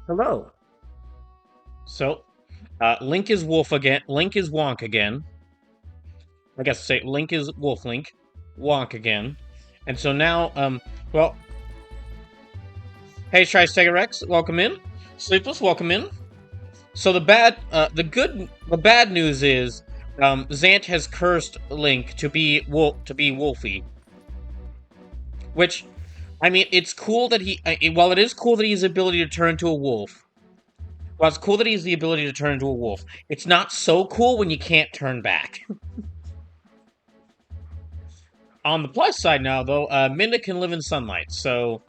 Hello. So, Link is Wolf again. Link is Wonk again. I guess say Link is Wolf Link, Wonk again. And so now, well, hey, Tristegorex, welcome in. Sleepless, welcome in. So the bad news is, Zant has cursed Link to be Wolfy, which, I mean, it's cool that while it is cool that he has the ability to turn into a wolf, while it's cool that he has the ability to turn into a wolf, it's not so cool when you can't turn back. On the plus side now, though, Minda can live in sunlight, so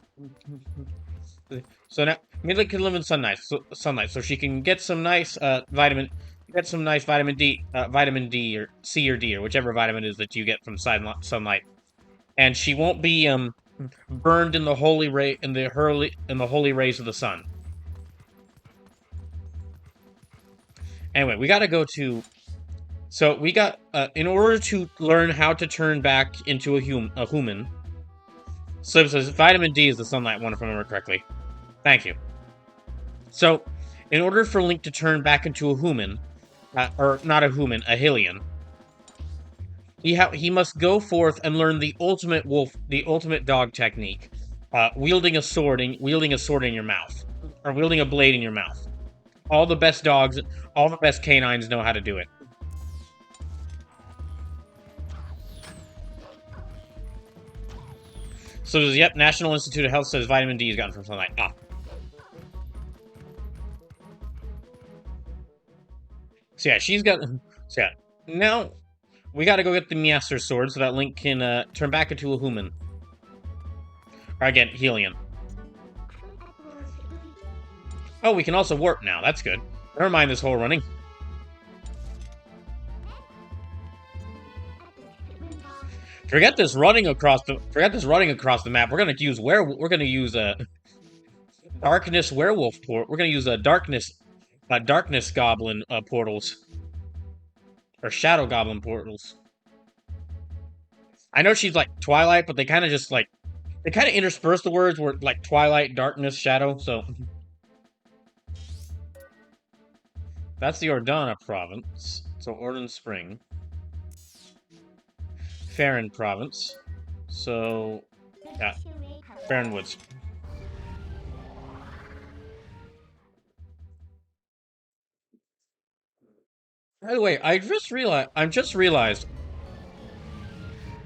now Minda can live in sunlight, so she can get some nice vitamin D or C or D or whichever vitamin it is that you get from sunlight, and she won't be burned in the holy rays of the sun. Anyway, we got to go to. So we got in order to learn how to turn back into a human. So it says vitamin D is the sunlight one, if I remember correctly. Thank you. So, in order for Link to turn back into a human, or not a human, a Hylian, he must go forth and learn the ultimate dog technique, wielding a sword in your mouth, or wielding a blade in your mouth. All the best canines know how to do it. So, yep, National Institute of Health says vitamin D is gotten from sunlight. Ah. So yeah, she's got. So yeah, now we got to go get the Master Sword so that Link can turn back into a human. Or again, Hylian. Oh, we can also warp now. That's good. Never mind this whole running. Forget this running across the map. We're gonna use a darkness werewolf port. We're gonna use a darkness goblin portals or shadow goblin portals. I know she's like Twilight, but they kind of intersperse the words where like Twilight, darkness, shadow. So that's the Ordana province. So Orden Spring. Farron province. So, yeah, Farron Woods. By the way, I just realized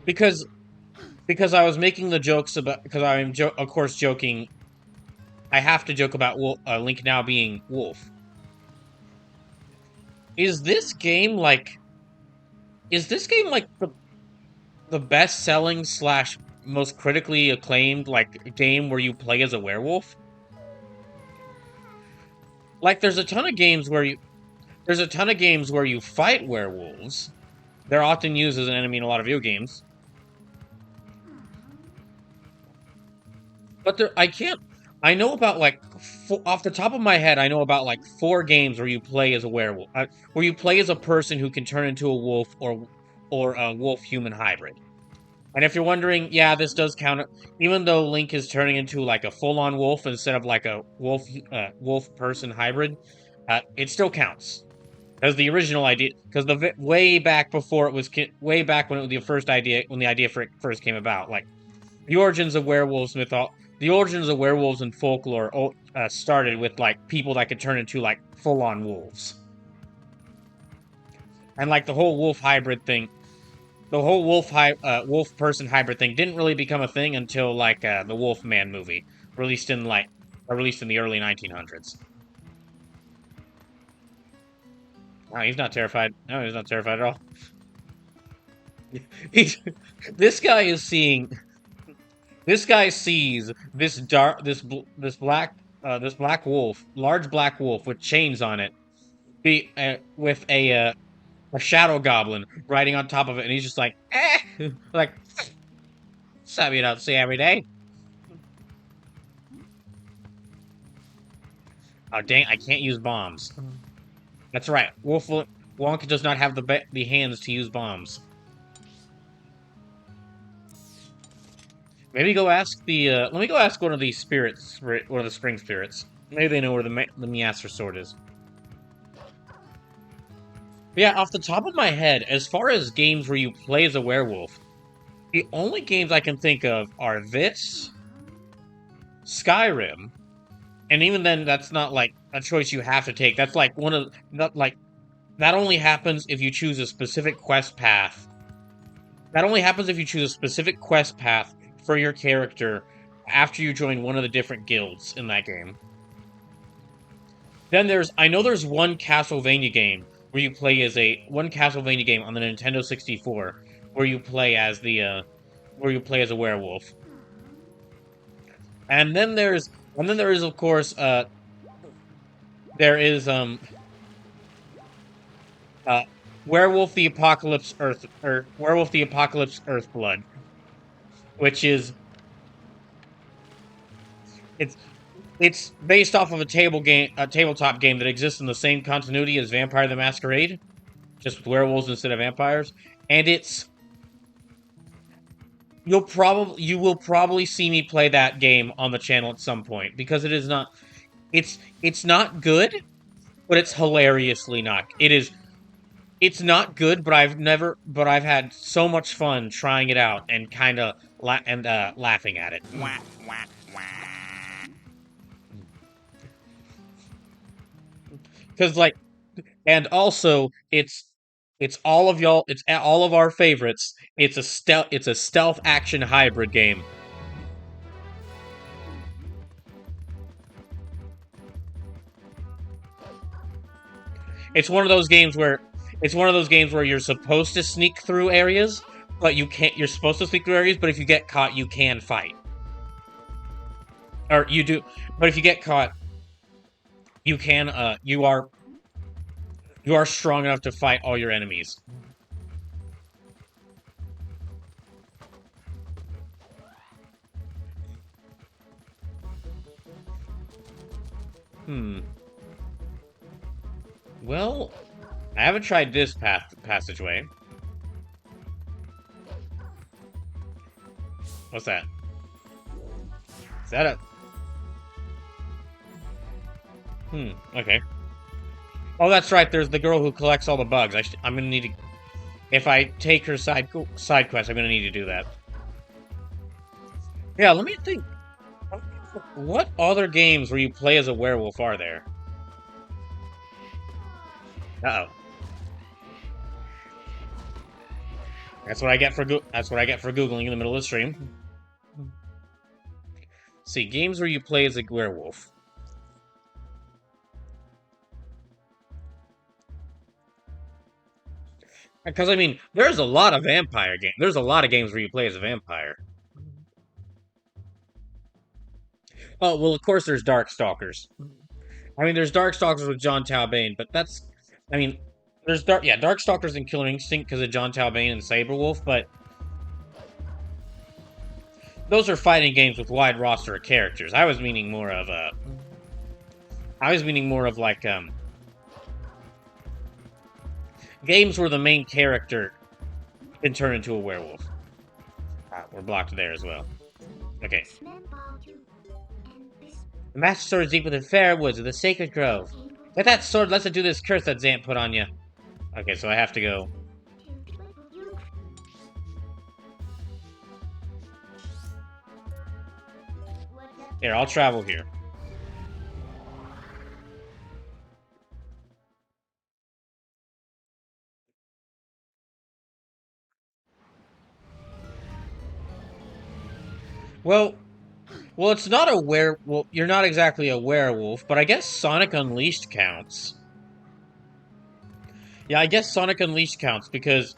because I was making the jokes about because of course joking. I have to joke about Link now being Wolf. Is this game like the best selling / most critically acclaimed like game where you play as a werewolf? Like there's a ton of games where you fight werewolves. They're often used as an enemy in a lot of video games. But I know about like off the top of my head, I know about like 4 games where you play as a werewolf, where you play as a person who can turn into a wolf or a wolf-human hybrid. And if you're wondering, yeah, this does count. Even though Link is turning into like a full-on wolf instead of like a wolf-person hybrid, it still counts. Because the original idea, because way back before it was, way back when the idea for it first came about, like the origins of werewolves and folklore started with like people that could turn into like full-on wolves, and like the whole wolf hybrid thing, the whole wolf person hybrid thing didn't really become a thing until like the Wolfman movie, released in the early 1900s. Oh, he's not terrified. No, he's not terrified at all. This guy is seeing. This guy sees this black wolf, large black wolf with chains on it, with a shadow goblin riding on top of it, and he's just like, like, something you don't see every day. Oh dang! I can't use bombs. That's right. Wonka does not have the hands to use bombs. Maybe go ask the. Let me go ask one of these spirits, one of the spring spirits. Maybe they know where the Meowster sword is. But yeah, off the top of my head, as far as games where you play as a werewolf, the only games I can think of are this, Skyrim, and even then, that's not like a choice you have to take. That's like one of not like that only happens if you choose a specific quest path. That only happens if you choose a specific quest path for your character after you join one of the different guilds in that game. Then I know there's one Castlevania game where you play as a one Castlevania game on the Nintendo 64 where you play as where you play as a werewolf. And then there is of course there is uh Werewolf the Apocalypse Earth or Werewolf the Apocalypse Earthblood, which is it's it's based off of a tabletop game that exists in the same continuity as Vampire the Masquerade, just with werewolves instead of vampires. And you will probably see me play that game on the channel at some point because it is not it's not good, but it's hilariously not. It's not good, but I've had so much fun trying it out and kind of laughing at it. Wah, wah, wah. Cuz like and also it's all of y'all it's all of our favorites. It's a stealth action hybrid game. It's one of those games where you're supposed to sneak through areas, but you can't. You're supposed to sneak through areas, but if you get caught, you can fight, or you do. But if you get caught, you can. You are strong enough to fight all your enemies. Hmm. Well, I haven't tried this passageway. What's that? Is that a? Okay. Oh, that's right. There's the girl who collects all the bugs. I'm gonna need to. If I take her side quest, I'm gonna need to do that. Yeah, let me think. What other games where you play as a werewolf are there? Uh oh. That's what I get for googling in the middle of the stream. See, games where you play as a werewolf. Because I mean, there's a lot of vampire games. There's a lot of games where you play as a vampire. Oh well, of course there's Darkstalkers. I mean, there's Darkstalkers with John Talbane, but that's, I mean, Darkstalkers and Killer Instinct because of John Talbane and Saberwolf, but those are fighting games with wide roster of characters. I was meaning more of like games where the main character can turn into a werewolf. Ah, we're blocked there as well. Okay. The Master Sword is deep within fair woods of the Sacred Grove. Get that sword, let's undo this curse that Zant put on you. Okay, so I have to go. Here, I'll travel here. Well, it's not a well, you're not exactly a werewolf, but I guess Sonic Unleashed counts. Yeah, I guess Sonic Unleashed counts because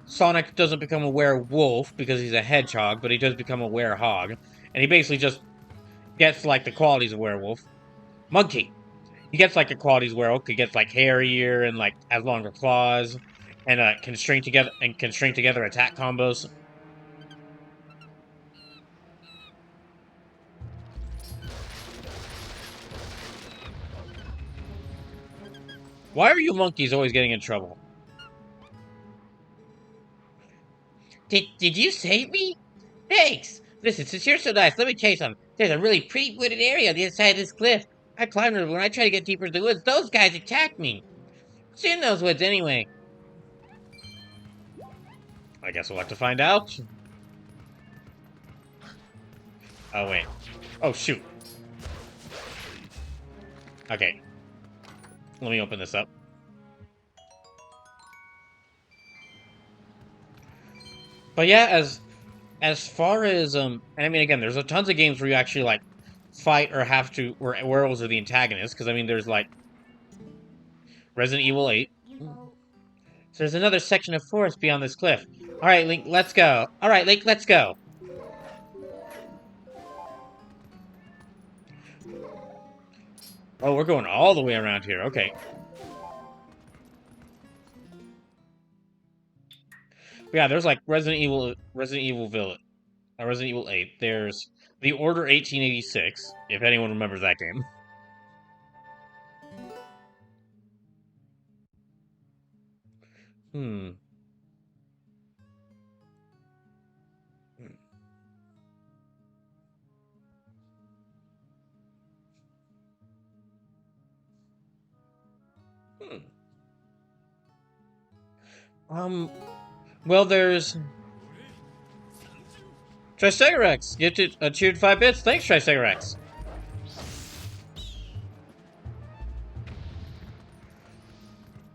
Sonic doesn't become a werewolf because he's a hedgehog, but he does become a werehog, and he basically just gets like the qualities of werewolf. Monkey. He gets like the qualities of werewolf. He gets like hairier and like has longer claws, and can string together attack combos. Why are you monkeys always getting in trouble? Did you save me? Thanks. Listen, since you're so nice, let me tell you something. There's a really pretty wooded area on the other side of this cliff. I climbed it when I tried to get deeper into the woods. Those guys attacked me. What's in those woods anyway? I guess we'll have to find out. Oh, wait. Oh, shoot. Okay, let me open this up. But yeah, as far as and I mean again, there's a tons of games where you actually like fight or have to where werewolves are the antagonists, because I mean there's like Resident Evil 8. So there's another section of forest beyond this cliff. Alright, Link, let's go. Alright, Link, let's go. Oh, we're going all the way around here. Okay. Yeah, there's like Resident Evil Village, Resident Evil 8. There's The Order 1886, if anyone remembers that game. Hmm. Hmm. Um, well, there's Tricerex. Get it cheered 5 bits. Thanks, Tricerex.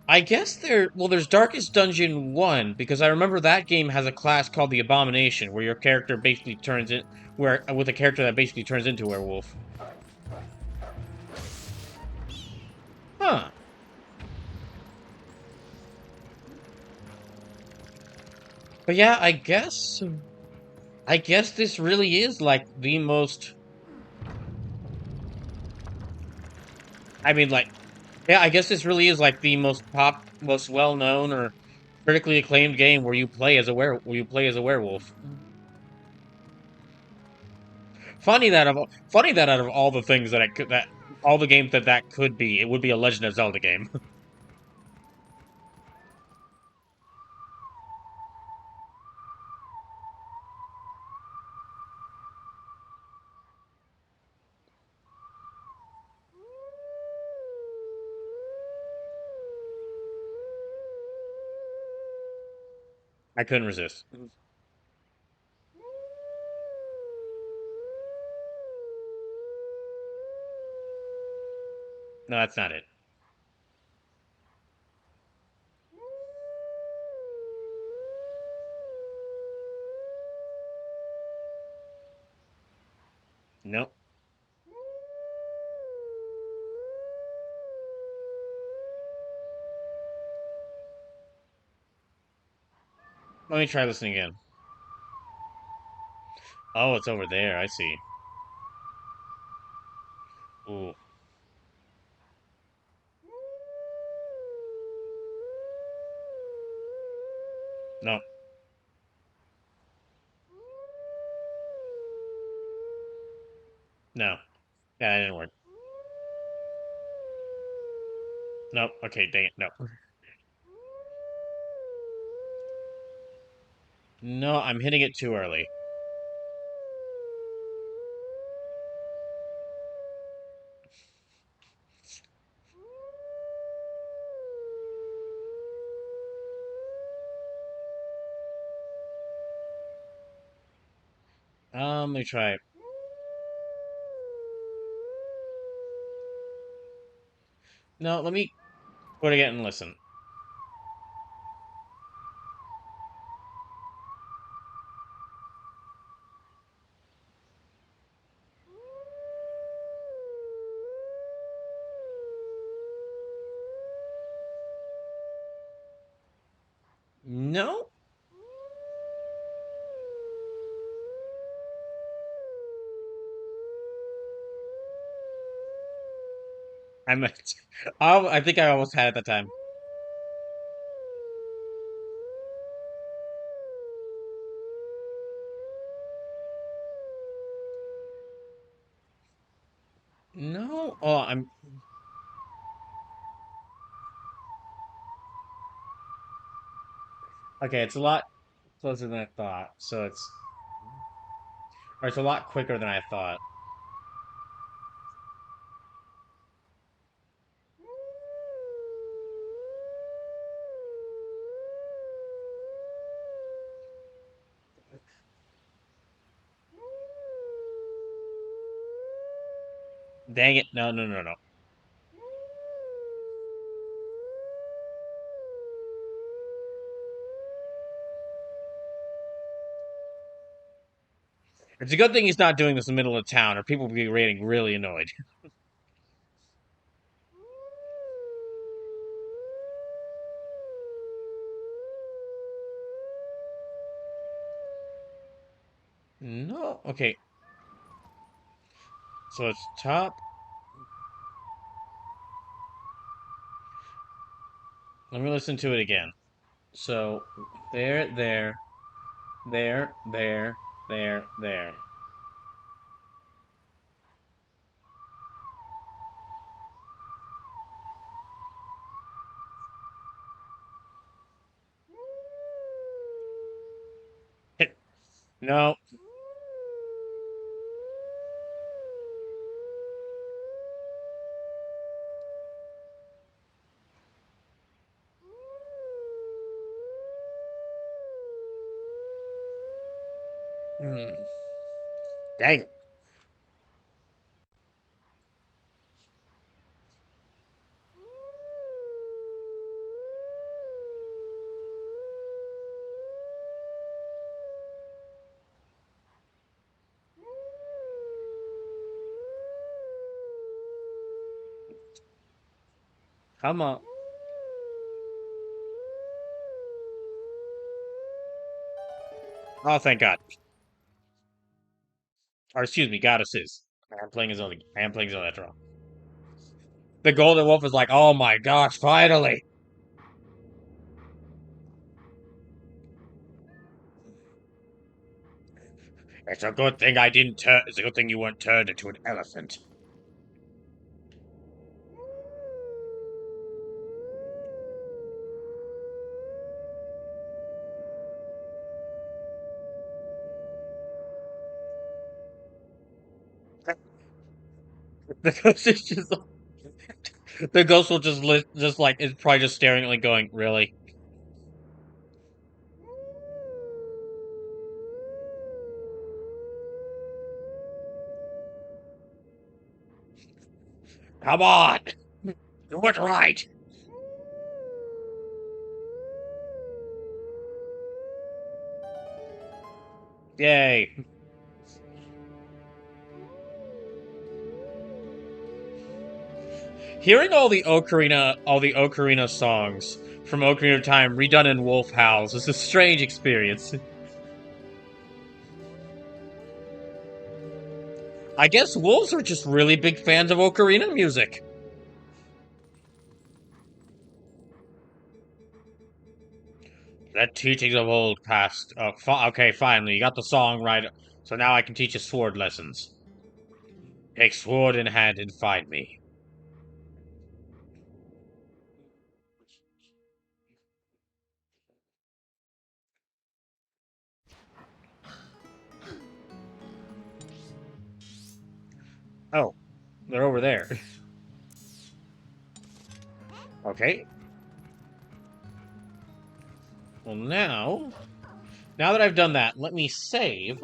I guess there's Darkest Dungeon 1, because I remember that game has a class called the Abomination, where your character basically turns in, where, with a character that basically turns into a werewolf. Huh. But yeah, I guess this really is like the most, I mean, like, yeah, I guess this really is like the most well-known or critically acclaimed game where you play as a werewolf. Funny that out of all the things that all the games that could be, it would be a Legend of Zelda game. I couldn't resist. No, that's not it. Nope. Let me try listening again. Oh, it's over there. I see. Ooh. No. No. Yeah, that didn't work. Nope. Okay, dang it. No. No, I'm hitting it too early. Let me try it. No, let me go to it and listen. No? I'm. I think I almost had it that time. No? Oh, I'm. Okay, it's a lot closer than I thought. So it's. It's a lot quicker than I thought. Dang it. No, no, no, no. It's a good thing he's not doing this in the middle of town, or people would be getting really annoyed. No. Okay. So it's top. Let me listen to it again. So there, there, there, there, there, there. No. Hmm. Dang it. Come on. Oh, thank God. Or excuse me, goddesses. I am playing his own after all. The Golden Wolf is like, oh my gosh, finally. It's a good thing I didn't turn. It's a good thing you weren't turned into an elephant. The ghost is just. The ghost will just like is probably just staring at me, going, "Really? Come on, do it right." Yay! Hearing all the Ocarina songs from Ocarina of Time redone in wolf howls is a strange experience. I guess wolves are just really big fans of Ocarina music. The teachings of old past. Okay, finally, you got the song right. So now I can teach you sword lessons. Take sword in hand and find me. Oh, they're over there. Okay. Well, now that I've done that, let me save.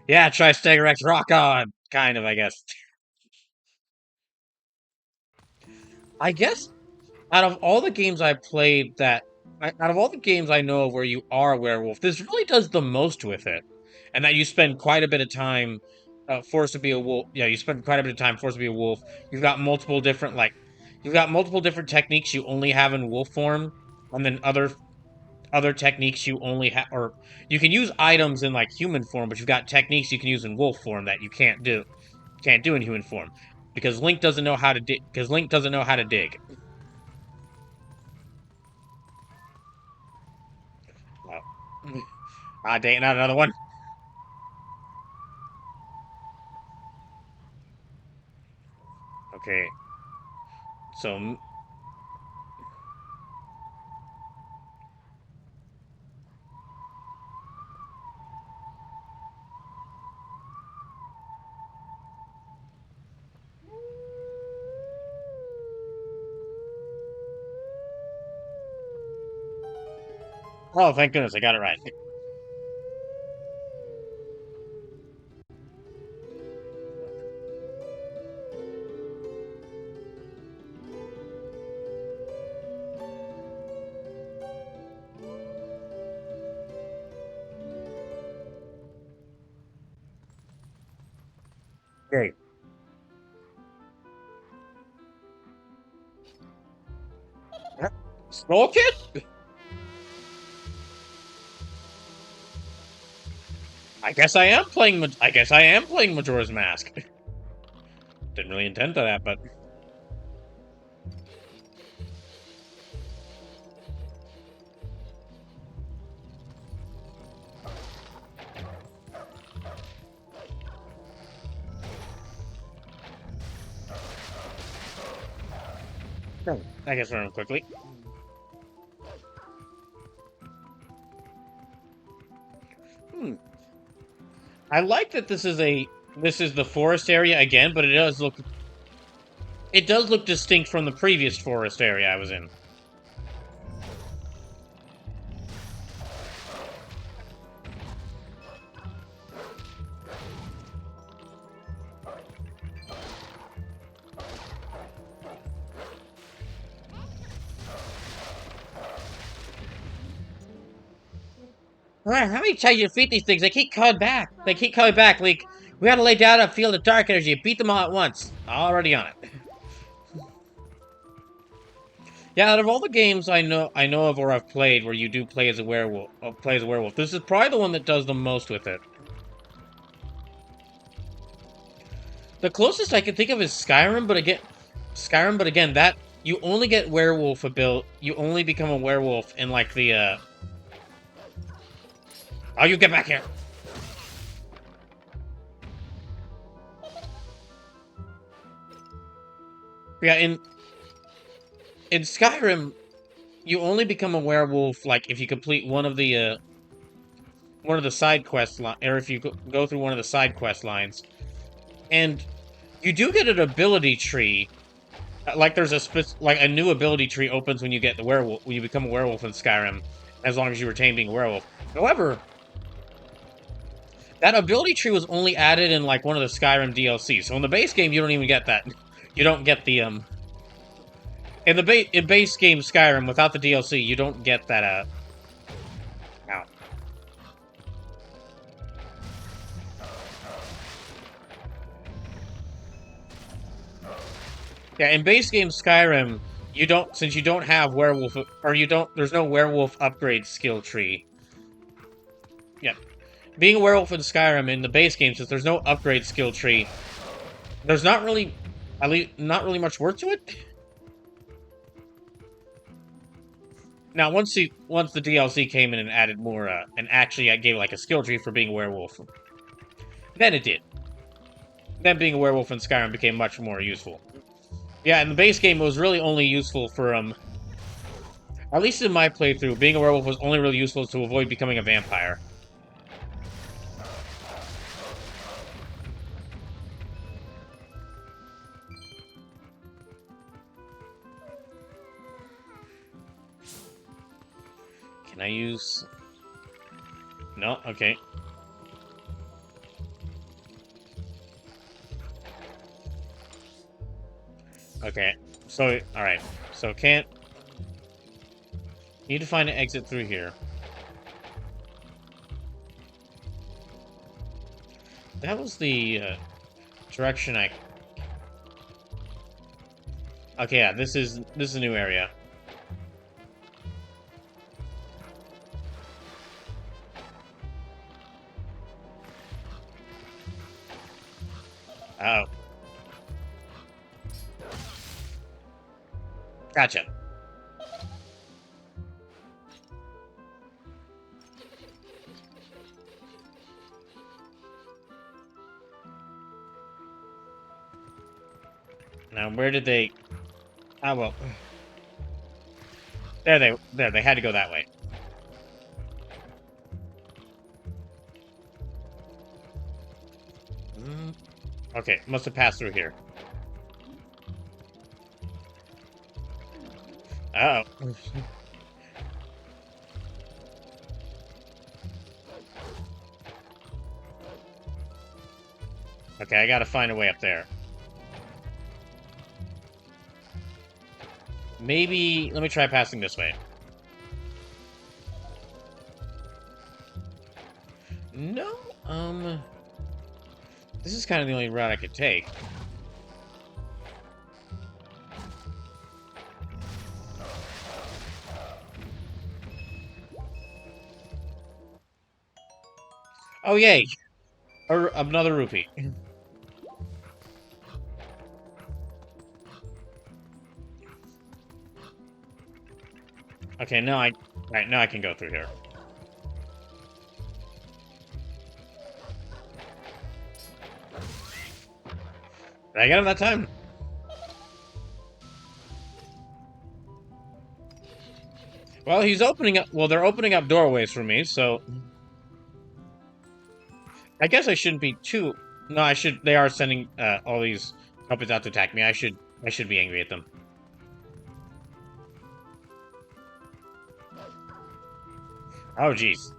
Yeah, try Stegorex Rock On. Kind of, I guess. I guess out of all the games I played out of all the games I know of where you are a werewolf, this really does the most with it. And that you spend quite a bit of time forced to be a wolf. Yeah, you spend quite a bit of time forced to be a wolf. You've got multiple different, you've got multiple different techniques you only have in wolf form, and then other techniques you only have, or you can use items in like human form, but you've got techniques you can use in wolf form that you can't do in human form because Link doesn't know how to dig. Because Link doesn't know how to dig. Oh. Ah, dang, not another one. Okay, so Oh, thank goodness, I got it right. Great. Skull Kid? I guess I am playing. I guess I am playing Majora's Mask. Didn't really intend to that, but I guess run quickly. Hmm. I like that this is the forest area again, but it does look distinct from the previous forest area I was in. How many times you defeat these things? They keep coming back. They keep coming back. Like, we gotta lay down a field of dark energy and beat them all at once. Already on it. Yeah, out of all the games I know of or I've played where you do play as a werewolf, this is probably the one that does the most with it. The closest I can think of is Skyrim, but again, that you only get you only become a werewolf in like the oh, you get back here. Yeah, in Skyrim, you only become a werewolf like if you complete one of the side quest or if you go through one of the side quest lines. And you do get an ability tree. Like there's like a new ability tree opens when you get the werewolf when you become a werewolf in Skyrim, as long as you retain being a werewolf. However, that ability tree was only added in like one of the Skyrim DLCs. So in the base game, you don't even get that. You don't get the in the base game Skyrim without the DLC, you don't get that ow. Yeah, in base game Skyrim, you don't since you don't have werewolf or you don't there's no werewolf upgrade skill tree. Yeah. Being a werewolf in Skyrim in the base game, since there's no upgrade skill tree, there's not really at least not really much work to it. Now once the DLC came in and added more and actually gave like a skill tree for being a werewolf, then it did. Then being a werewolf in Skyrim became much more useful. Yeah, in the base game it was really only useful for at least in my playthrough, being a werewolf was only really useful to avoid becoming a vampire. Can I use... No? Okay. Okay. So, alright. So can't... Need to find an exit through here. That was the direction I... Okay, yeah, this is a new area. Oh. Gotcha. Now, where did they... Ah, well. There, they had to go that way. Okay, must have passed through here. Oh. Okay, I gotta find a way up there. Maybe... Let me try passing this way. No, this is kind of the only route I could take. Oh, yay! Another rupee. Okay, Right, now I can go through here. Did I get him that time? Well, he's opening up... Well, they're opening up doorways for me, so... I guess I shouldn't be too... No, I should... They are sending all these puppets out to attack me. I should be angry at them. Oh, jeez.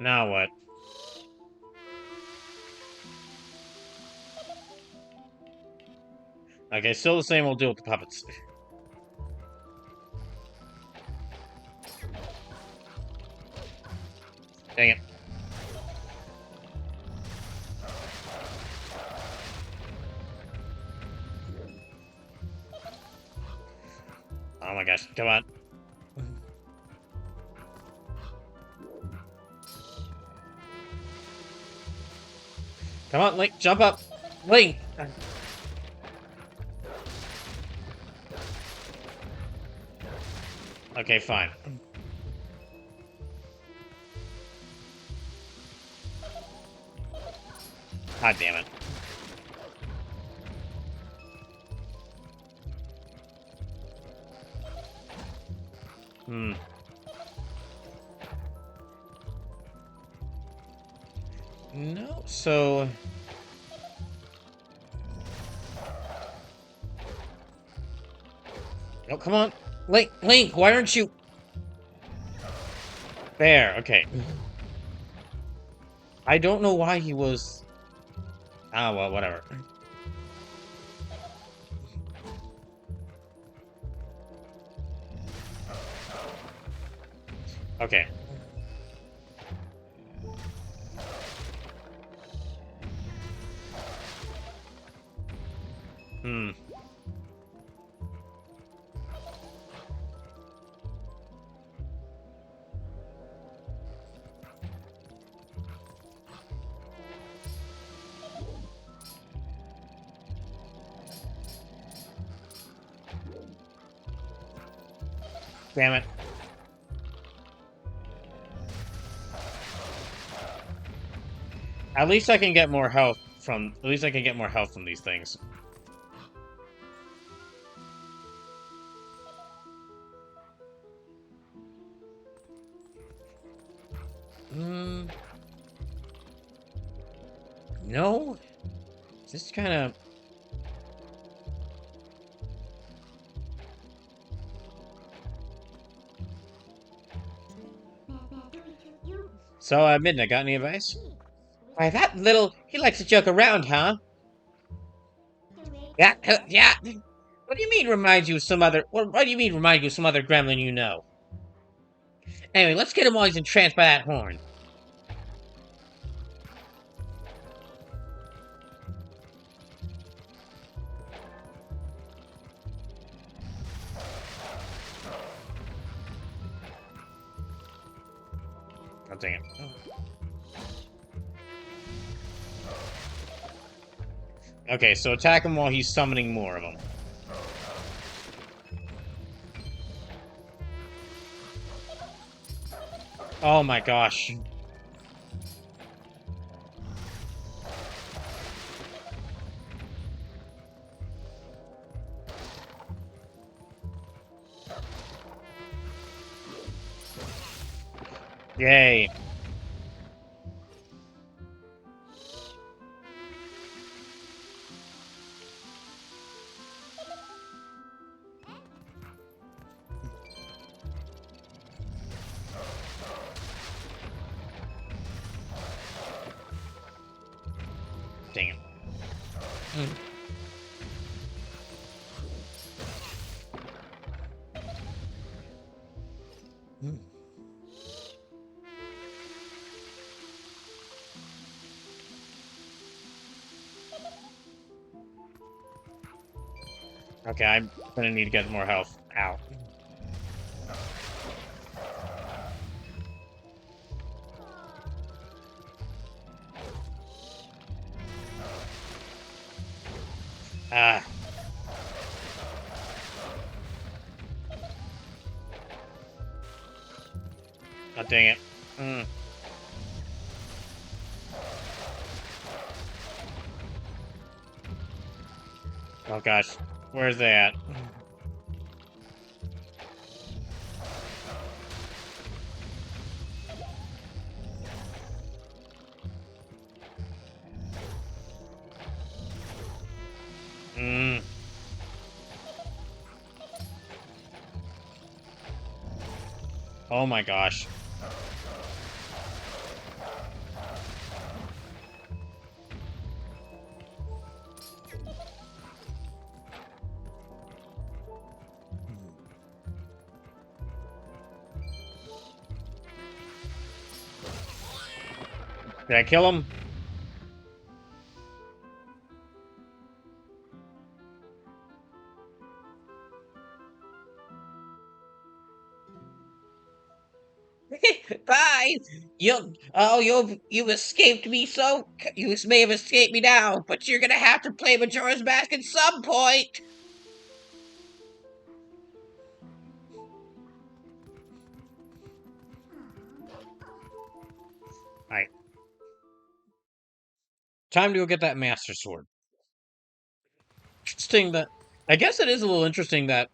Now what? Okay, still the same old deal with the puppets. Dang it. Oh my gosh, come on. Come on, Link, jump up! Link! Okay, fine. God damn it. No, so... Oh, come on. Link, why aren't you... There, okay. I don't know why he was... Ah, well, whatever. Okay. Damn it. At least I can get more health from... At least I can get more health from these things. No? Just kind of... So, Midna, got any advice? Why, that little... He likes to joke around, huh? Yeah, yeah. What do you mean reminds you of some other... What do you mean reminds you of some other gremlin you know? Anyway, let's get him while he's entranced by that horn. Oh, dang it. Okay, so attack him while he's summoning more of them. Oh my gosh. Yay. Dang it. Mm. Mm. Okay, I'm gonna need to get more health. Ow. Ah. Oh, dang it. Mm. Oh, gosh. Where's that? Mm. Oh, my gosh. Did I kill him? Bye. You've escaped me. So you may have escaped me now, but you're gonna have to play Majora's Mask at some point. Alright. Time to go get that Master Sword. Interesting that... I guess it is a little interesting that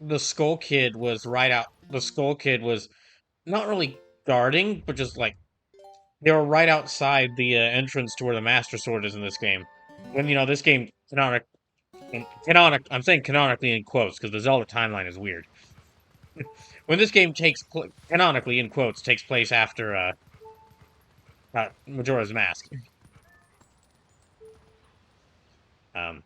the Skull Kid was right out... The Skull Kid was not really guarding, but just, like, they were right outside the entrance to where the Master Sword is in this game. When, this game, I'm saying canonically in quotes, because the Zelda timeline is weird. When this game canonically in quotes, takes place after, Majora's Mask. Um,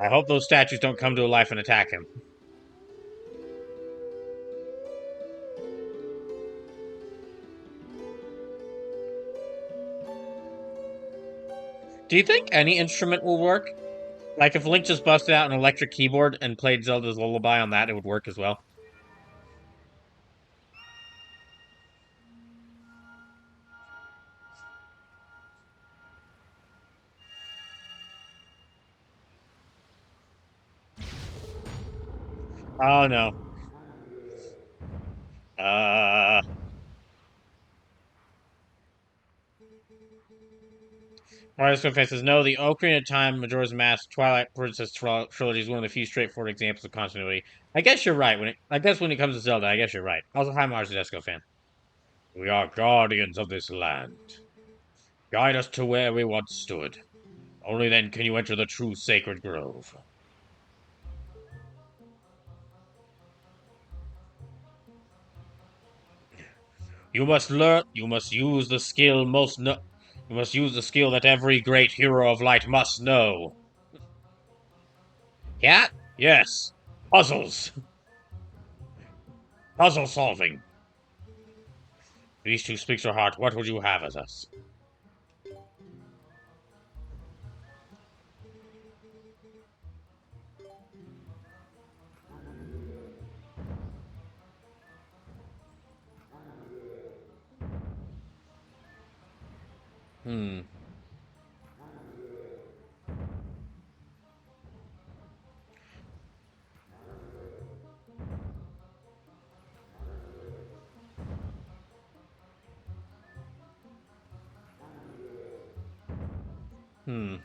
I hope those statues don't come to life and attack him. Do you think any instrument will work? Like, if Link just busted out an electric keyboard and played Zelda's Lullaby on that, it would work as well. Oh, no. Uh... Mario Square says, no, the Ocarina of Time, Majora's Mask, Twilight Princess trilogy is one of the few straightforward examples of continuity. I guess you're right. I guess when it comes to Zelda, I guess you're right. Also, hi, Mars Desco fan. We are guardians of this land. Guide us to where we once stood. Only then can you enter the true sacred grove. You must learn. You must use the skill most. You must use the skill that every great hero of light must know. Yeah. Yes, puzzles. Puzzle solving. These two speaks your heart. What would you have as us? Hmm. Hmm.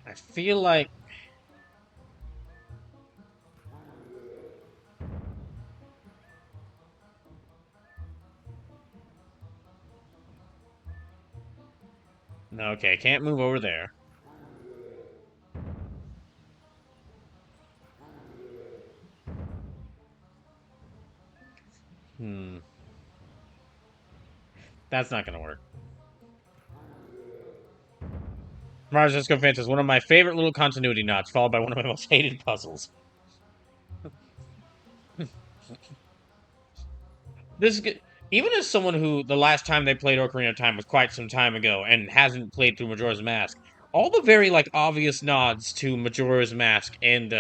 I feel like No, okay, can't move over there. Hmm. That's not gonna work. Mars Disco Fence is one of my favorite little continuity knots, followed by one of my most hated puzzles. This even as someone who the last time they played Ocarina of Time was quite some time ago and hasn't played through Majora's Mask, all the very like obvious nods to Majora's Mask and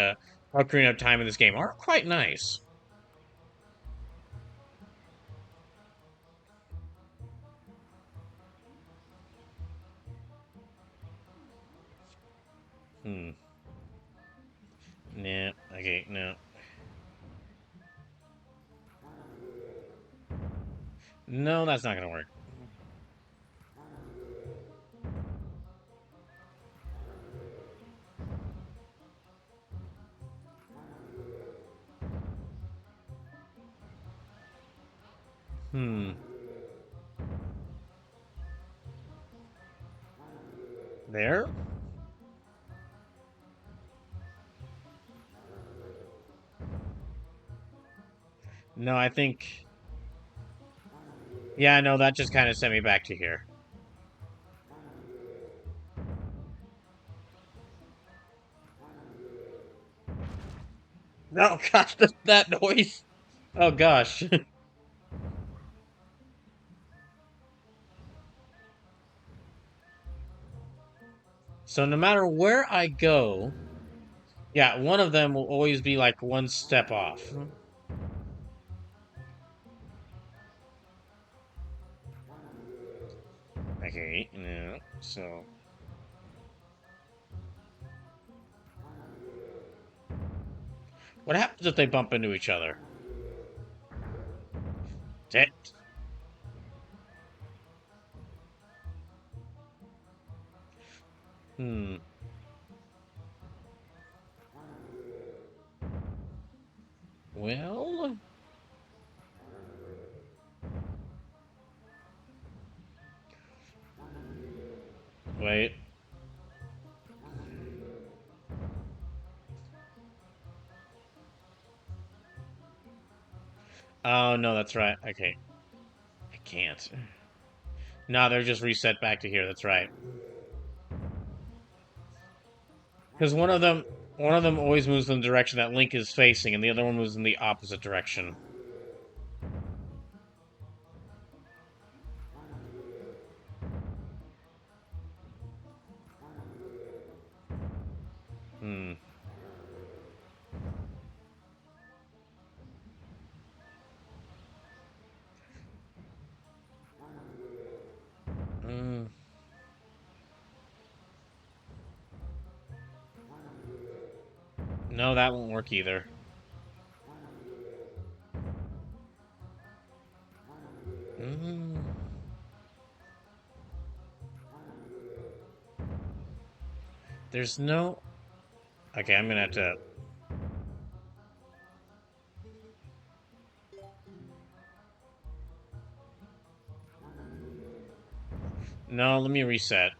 Ocarina of Time in this game are quite nice. Hmm. Nah. Okay. No. No, that's not gonna work. Hmm. There? No, I think. Yeah, no, that just kind of sent me back to here. Oh gosh, that noise. Oh gosh. So no matter where I go, yeah, one of them will always be like one step off. Okay, no. So what happens if they bump into each other? Dead. Hmm. Well, wait. Oh no, that's right. Okay, I can't. No, they're just reset back to here. That's right. Because one of them always moves in the direction that Link is facing, and the other one moves in the opposite direction. Hmm. Mm. No, that won't work either. Mm. There's no. Okay, I'm gonna have to. No, let me reset.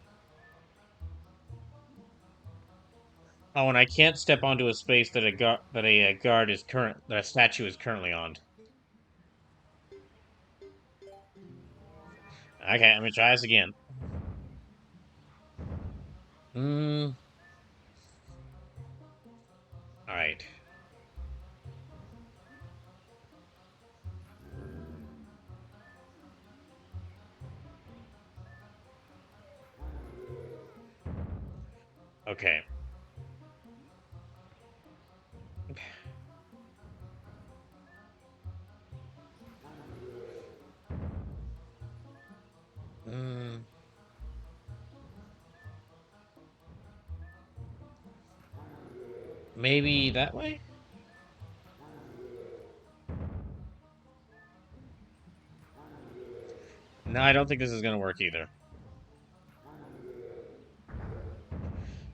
Oh, and I can't step onto a space that a guard is current that a statue is currently on. Okay, I'm gonna try this again. Hmm. All right. Okay. Mm, maybe that way? No, I don't think this is gonna work either.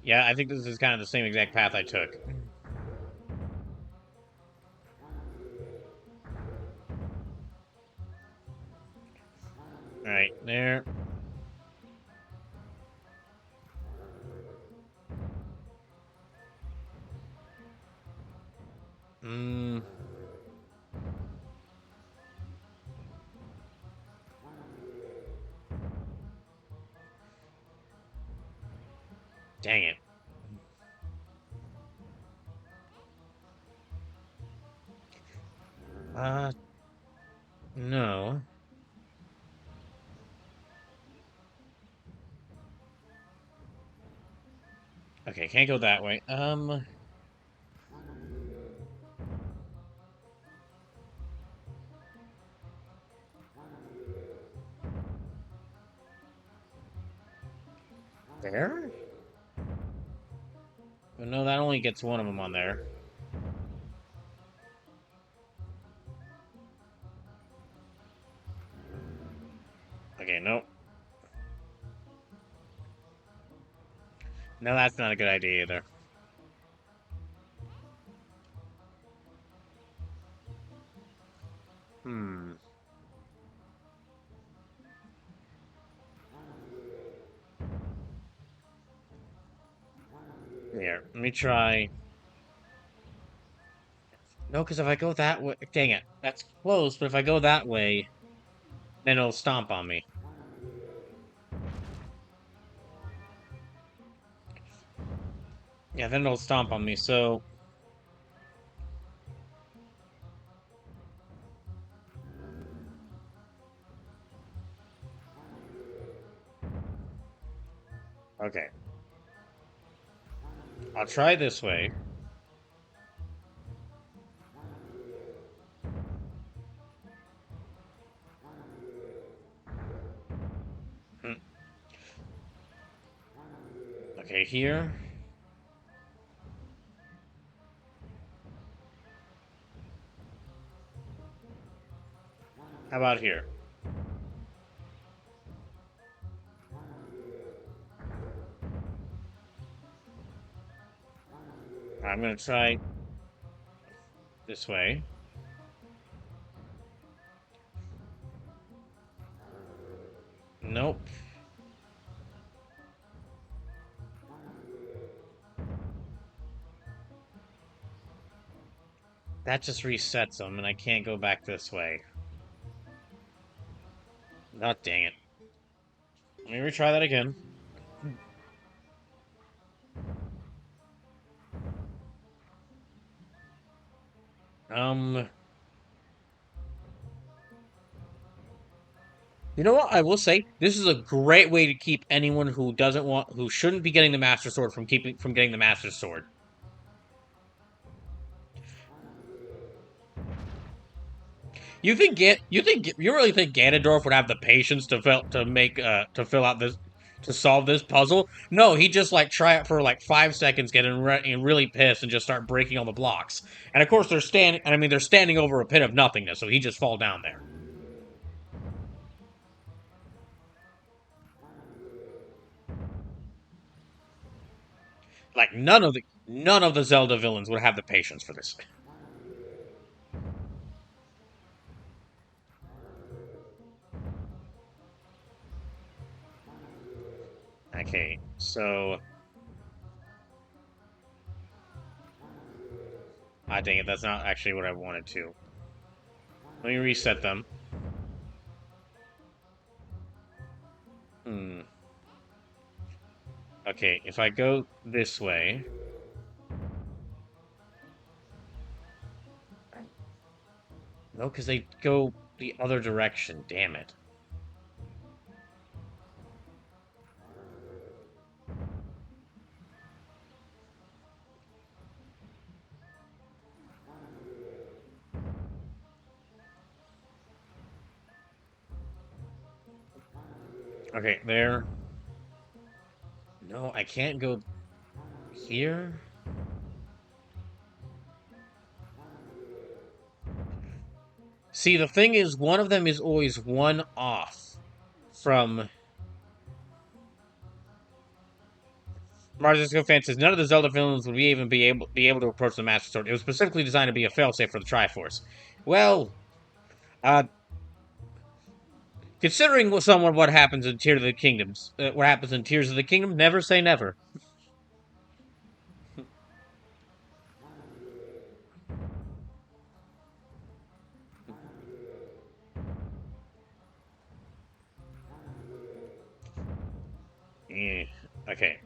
Yeah, I think this is kind of the same exact path I took. All right, there. Dang it. Uh, no. Okay, can't go that way. There? No, that only gets one of them on there. Okay, nope. No, that's not a good idea either. Hmm. Here, let me try. No, because if I go that way, dang it, that's close. But if I go that way, then it'll stomp on me. Yeah, then it'll stomp on me. So, okay, I'll try this way. Hmm. Okay, here. How about here? I'm gonna try this way. Nope. That just resets them, and I can't go back this way. Oh, dang it. Let me retry that again. Um, you know what? I will say this is a great way to keep anyone who doesn't want, who shouldn't be getting the Master Sword from getting the Master Sword. You really think Ganondorf would have the patience to fill out this to solve this puzzle? No, he just like try it for like 5 seconds, getting really pissed, and just start breaking all the blocks. And of course they're standing over a pit of nothingness, so he just fall down there. Like none of the Zelda villains would have the patience for this. Okay, so I dang it, that's not actually what I wanted to. Let me reset them. Hmm. Okay, if I go this way. No, because they go the other direction. Damn it. Okay, there. No, I can't go here. See, the thing is, one of them is always one off from Mars Disco Fan says none of the Zelda villains would be able to approach the Master Sword. It was specifically designed to be a failsafe for the Triforce. Well, uh, considering what happens in what happens in Tears of the Kingdom, never say never. Yeah. Okay.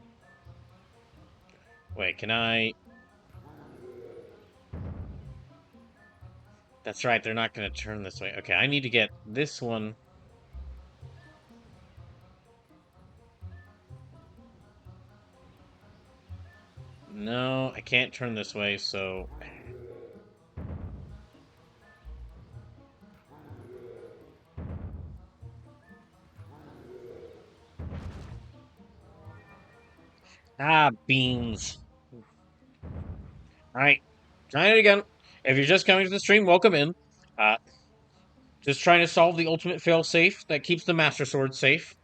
Wait, can I? That's right, they're not going to turn this way. Okay, I need to get this one. No, I can't turn this way, so... Ah, beans. Alright, trying it again. If you're just coming to the stream, welcome in. Uh, just trying to solve the ultimate fail safe that keeps the Master Sword safe.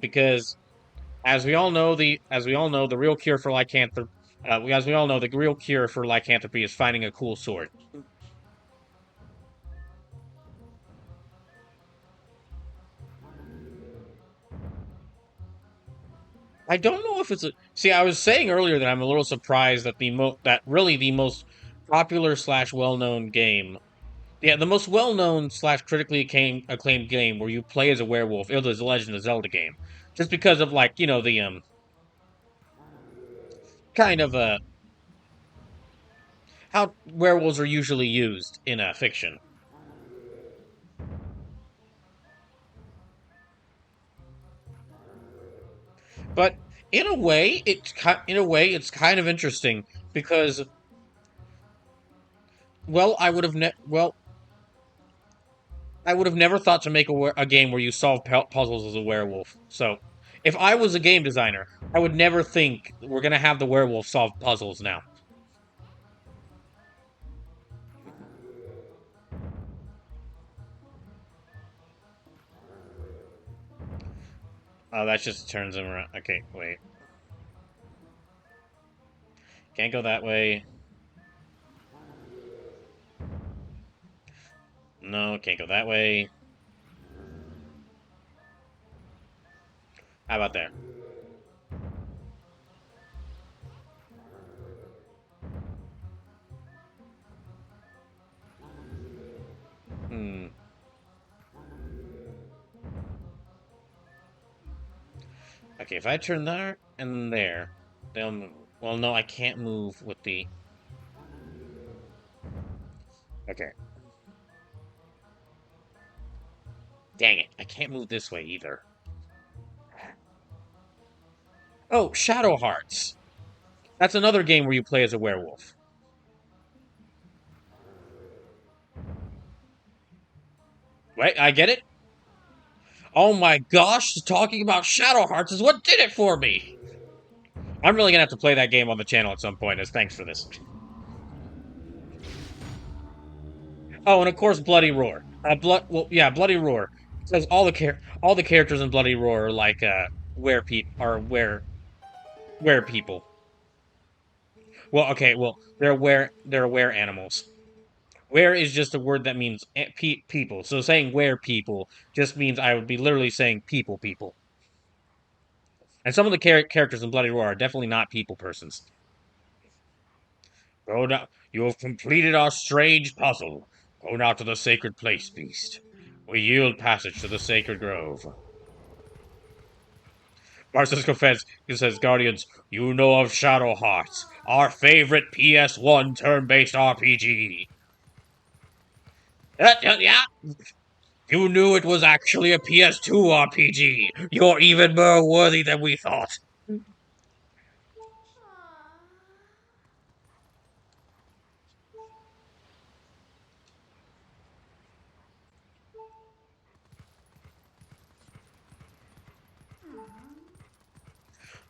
Because as we all know, the real cure for lycanthropy, as we all know, the real cure for lycanthropy is finding a cool sword. I don't know if it's a. See, I was saying earlier that I'm a little surprised that that really the most popular slash well known game, yeah, the most well known slash critically acclaimed game where you play as a werewolf is the Legend of Zelda game, just because of like the kind of how werewolves are usually used in fiction. But in a way it's kind of interesting because well I would have well I would have never thought to make a game where you solve puzzles as a werewolf. So if I was a game designer, I would never think we're gonna have the werewolf solve puzzles now. Oh, that just turns him around. Okay, wait, can't go that way. No, can't go that way. How about there? Hmm. Okay, if I turn there and there, then well, no, I can't move with the. Okay. Dang it, I can't move this way either. Oh, Shadow Hearts. That's another game where you play as a werewolf. Right? I get it. Oh my gosh, talking about Shadow Hearts is what did it for me. I'm really gonna have to play that game on the channel at some point as thanks for this. Oh, and of course, Bloody Roar. Well, yeah, Bloody Roar. Because all the characters in Bloody Roar are like were people. Well, okay, well they're were animals. Where is just a word that means people. So saying where people just means I would be literally saying people. And some of the characters in Bloody Roar are definitely not people persons. Go now. You have completed our strange puzzle. Go now to the sacred place, beast. We yield passage to the sacred grove. Francisco Fez says, Guardians, you know of Shadow Hearts, our favorite PS1 turn-based RPG. Yeah, you knew it was actually a PS2 RPG. You're even more worthy than we thought.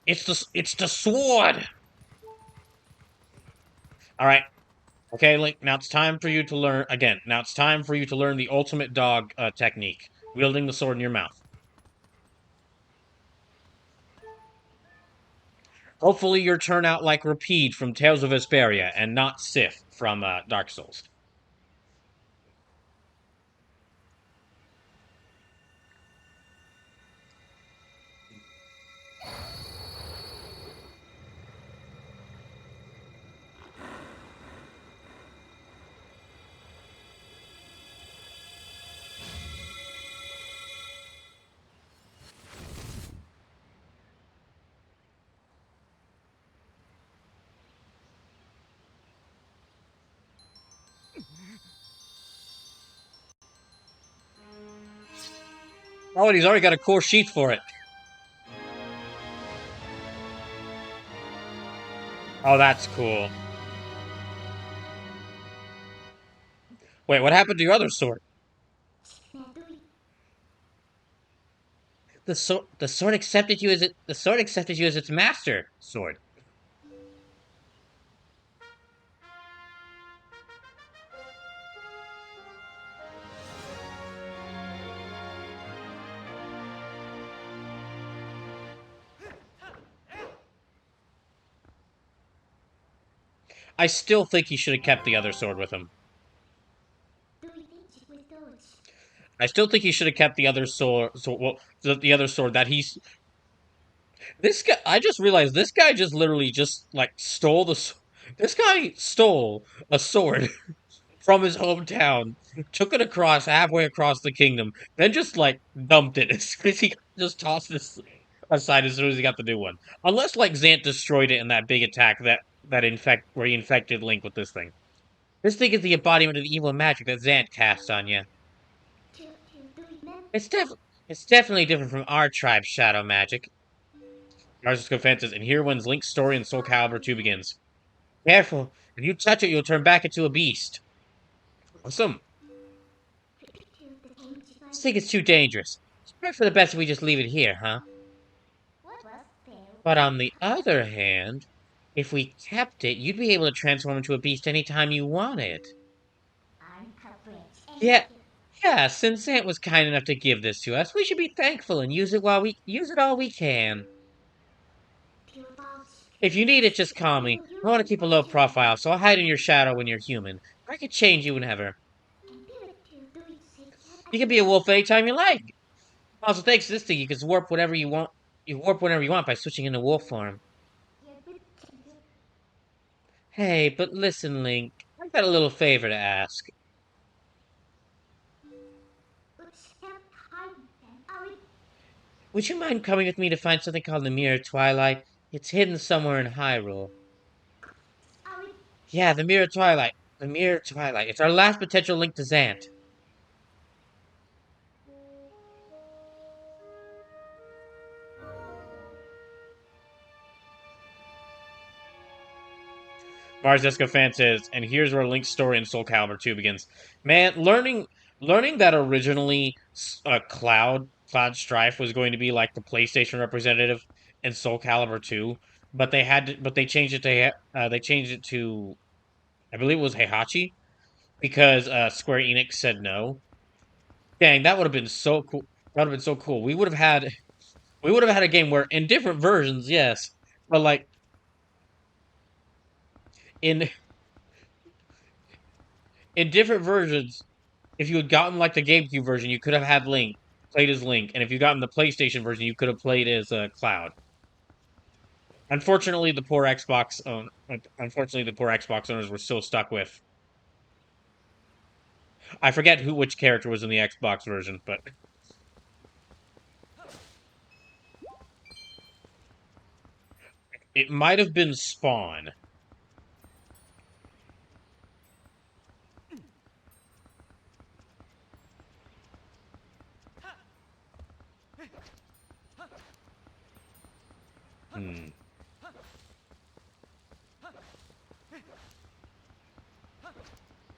It's the sword. All right. Okay, Link. Now it's time for you to learn again. Now it's time for you to learn the ultimate dog technique: wielding the sword in your mouth. Hopefully, your turn out like Rapide from Tales of Vesperia and not Sif from Dark Souls. Oh, and he's already got a core sheath for it. Oh, that's cool. Wait, what happened to your other sword? The sword accepted you as the sword accepted you as its master sword. I still think he should have kept the other sword with him. I still think he should have kept the other sword. Well, the other sword that he's. This guy. I just realized this guy just literally just like stole the. This guy stole a sword from his hometown, took it across halfway across the kingdom, then just like dumped it as soon as he just tossed this aside as soon as he got the new one. Unless like Zant destroyed it in that big attack where he infected Link with this thing. This thing is the embodiment of the evil magic that Zant cast on you. It's def it's definitely different from our tribe's shadow magic. Narcissus fences, and here when's Link's story in Soul Calibur 2 begins. Careful, if you touch it, you'll turn back into a beast. Awesome. This thing is too dangerous. It's probably for the best if we just leave it here, huh? But on the other hand, if we kept it, you'd be able to transform into a beast anytime you wanted. Yeah, yeah, since Aunt was kind enough to give this to us, we should be thankful and use it all we can. If you need it, just call me. I want to keep a low profile, so I'll hide in your shadow when you're human. I can change you whenever. You can be a wolf anytime you like. Also, thanks to this thing, you can warp whatever you want. You warp whenever you want by switching into wolf form. Hey, but listen, Link. I've got a little favor to ask. Would you mind coming with me to find something called the Mirror Twilight? It's hidden somewhere in Hyrule. Yeah, the Mirror Twilight. The Mirror Twilight. It's our last potential link to Zant. Mars Escafan says, and here's where Link's story in Soul Calibur 2 begins. Man, learning that originally Cloud Strife was going to be like the PlayStation representative in Soul Calibur 2, but they changed it to I believe it was Heihachi because Square Enix said no. Dang, that would have been so cool. That would have been so cool. We would have had a game where in different versions, yes, but like in in different versions, if you had gotten like the GameCube version, you could have had Link, played as Link, and if you gotten the PlayStation version, you could have played as Cloud. Unfortunately, the poor Xbox owners were still stuck with. I forget which character was in the Xbox version, but it might have been Spawn. Hmm.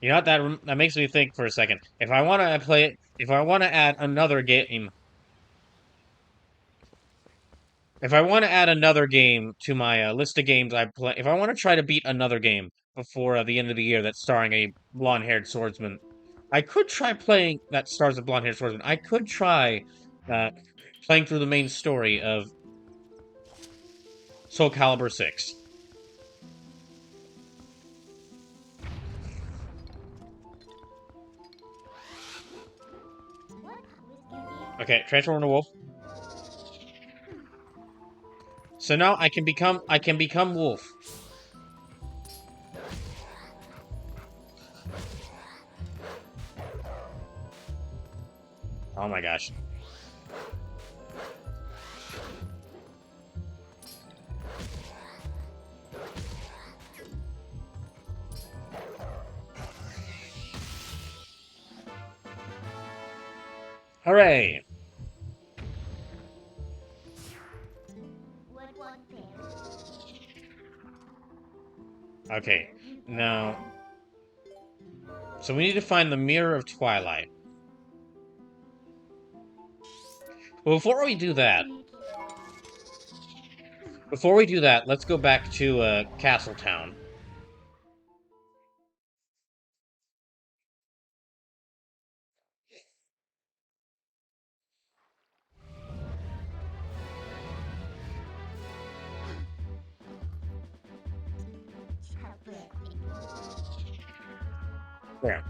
You know what? That makes me think for a second. If I want to add another game, if I want to add another game to my list of games I play, if I want to try to beat another game before the end of the year that's starring a blonde-haired swordsman, I could try playing that stars a blonde-haired swordsman. I could try uh, playing through the main story of Soul Calibur 6. Okay, transform into wolf. So now I can become wolf. Oh my gosh. Hooray! Okay, now... So we need to find the Mirror of Twilight. Well, before we do that, let's go back to Castletown. There.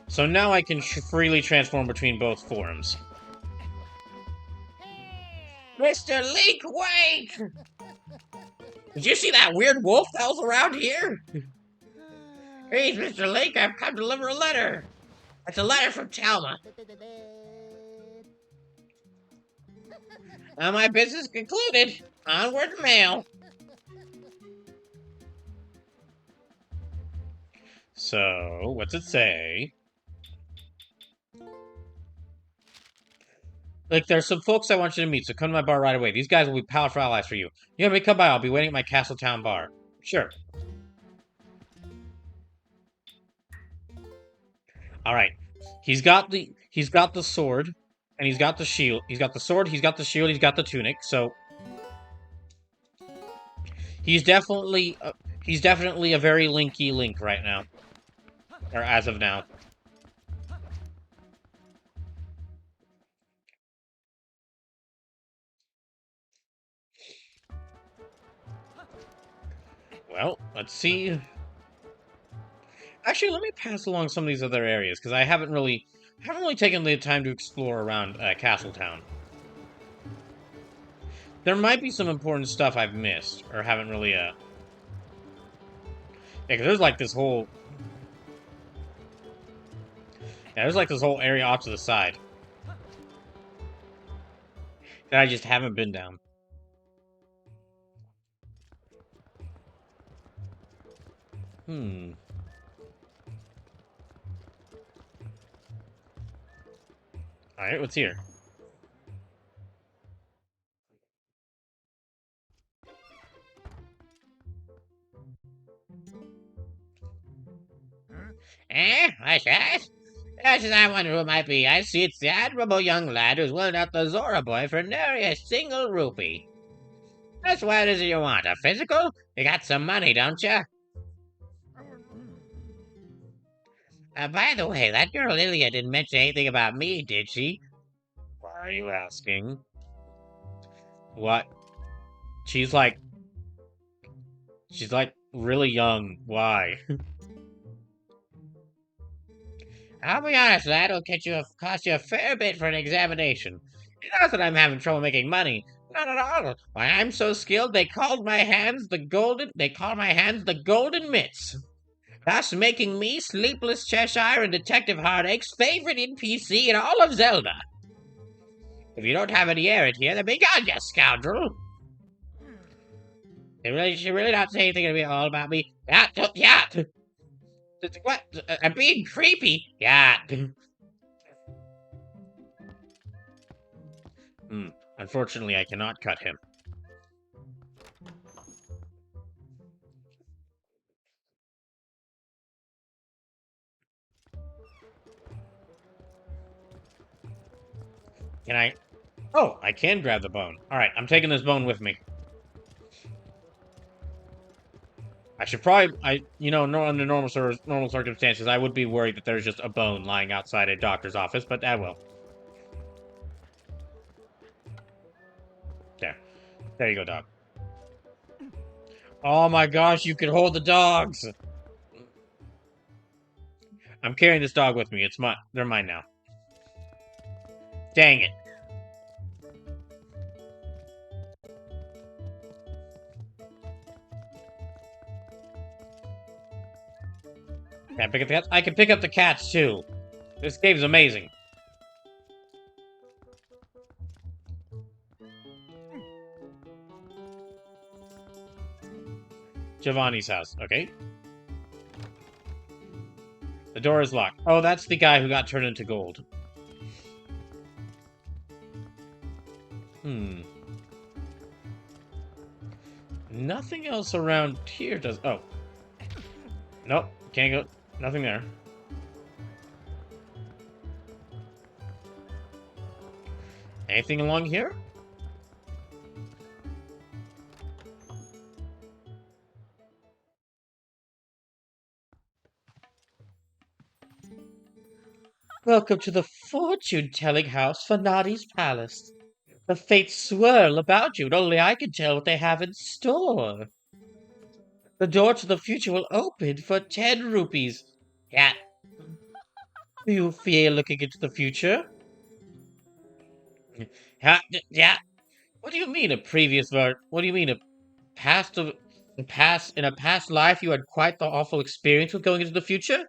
So now I can freely transform between both forms. Mr. Link, wait! Did you see that weird wolf that was around here? Hey, Mr. Link, I've come to deliver a letter. It's a letter from Talma. Now my business concluded. Onward mail. So, what's it say? Like, there's some folks I want you to meet, so come to my bar right away. These guys will be powerful allies for you. You have me come by, I'll be waiting at my Castletown bar. Sure. Alright. He's got the sword, and he's got the shield. He's got the sword, he's got the shield, he's got the tunic, so... He's definitely a very Linky Link right now. Or as of now. Well, let's see. Actually, let me pass along some of these other areas, because I haven't really taken the time to explore around Castletown. There might be some important stuff I've missed, or haven't really, Yeah, because there's like this whole... Yeah, there's like this whole area off to the side. That I just haven't been down. Alright, what's here? What's that? Just as I wonder who it might be. I see it's the admirable young lad who's willing out the Zora boy for nary a single rupee. Just what is it you want? A physical? You got some money, don't you? By the way, that girl Lilia didn't mention anything about me, did she? Why are you asking? What? She's like really young. Why? I'll be honest, that'll cost you a fair bit for an examination. Not that I'm having trouble making money. Not at all. Why, I'm so skilled they call my hands the golden mitts. Thus making me, Sleepless Cheshire and Detective Heartache's favorite NPC in all of Zelda. If you don't have any errand here, then be gone, you scoundrel! She really not say anything to me all about me. Yeah. What? I'm being creepy. Yeah. Unfortunately, I cannot cut him. Can I? Oh, I can grab the bone. Alright, I'm taking this bone with me. I should probably, under normal circumstances, I would be worried that there's just a bone lying outside a doctor's office, but I will. There you go, dog. Oh my gosh, you can hold the dogs! I'm carrying this dog with me. It's mine. They're mine now. Dang it. Can I pick up the cats? I can pick up the cats, too. This game's amazing. Giovanni's house. Okay. The door is locked. Oh, that's the guy who got turned into gold. Nothing else around here does... Oh. Nope, can't go. Nothing there. Anything along here? Welcome to the fortune-telling house for Nadi's palace. The fates swirl about you, and only I can tell what they have in store. The door to the future will open for 10 rupees. Yeah. Do you fear looking into the future? Yeah. What do you mean what do you mean in a past life you had quite the awful experience with going into the future?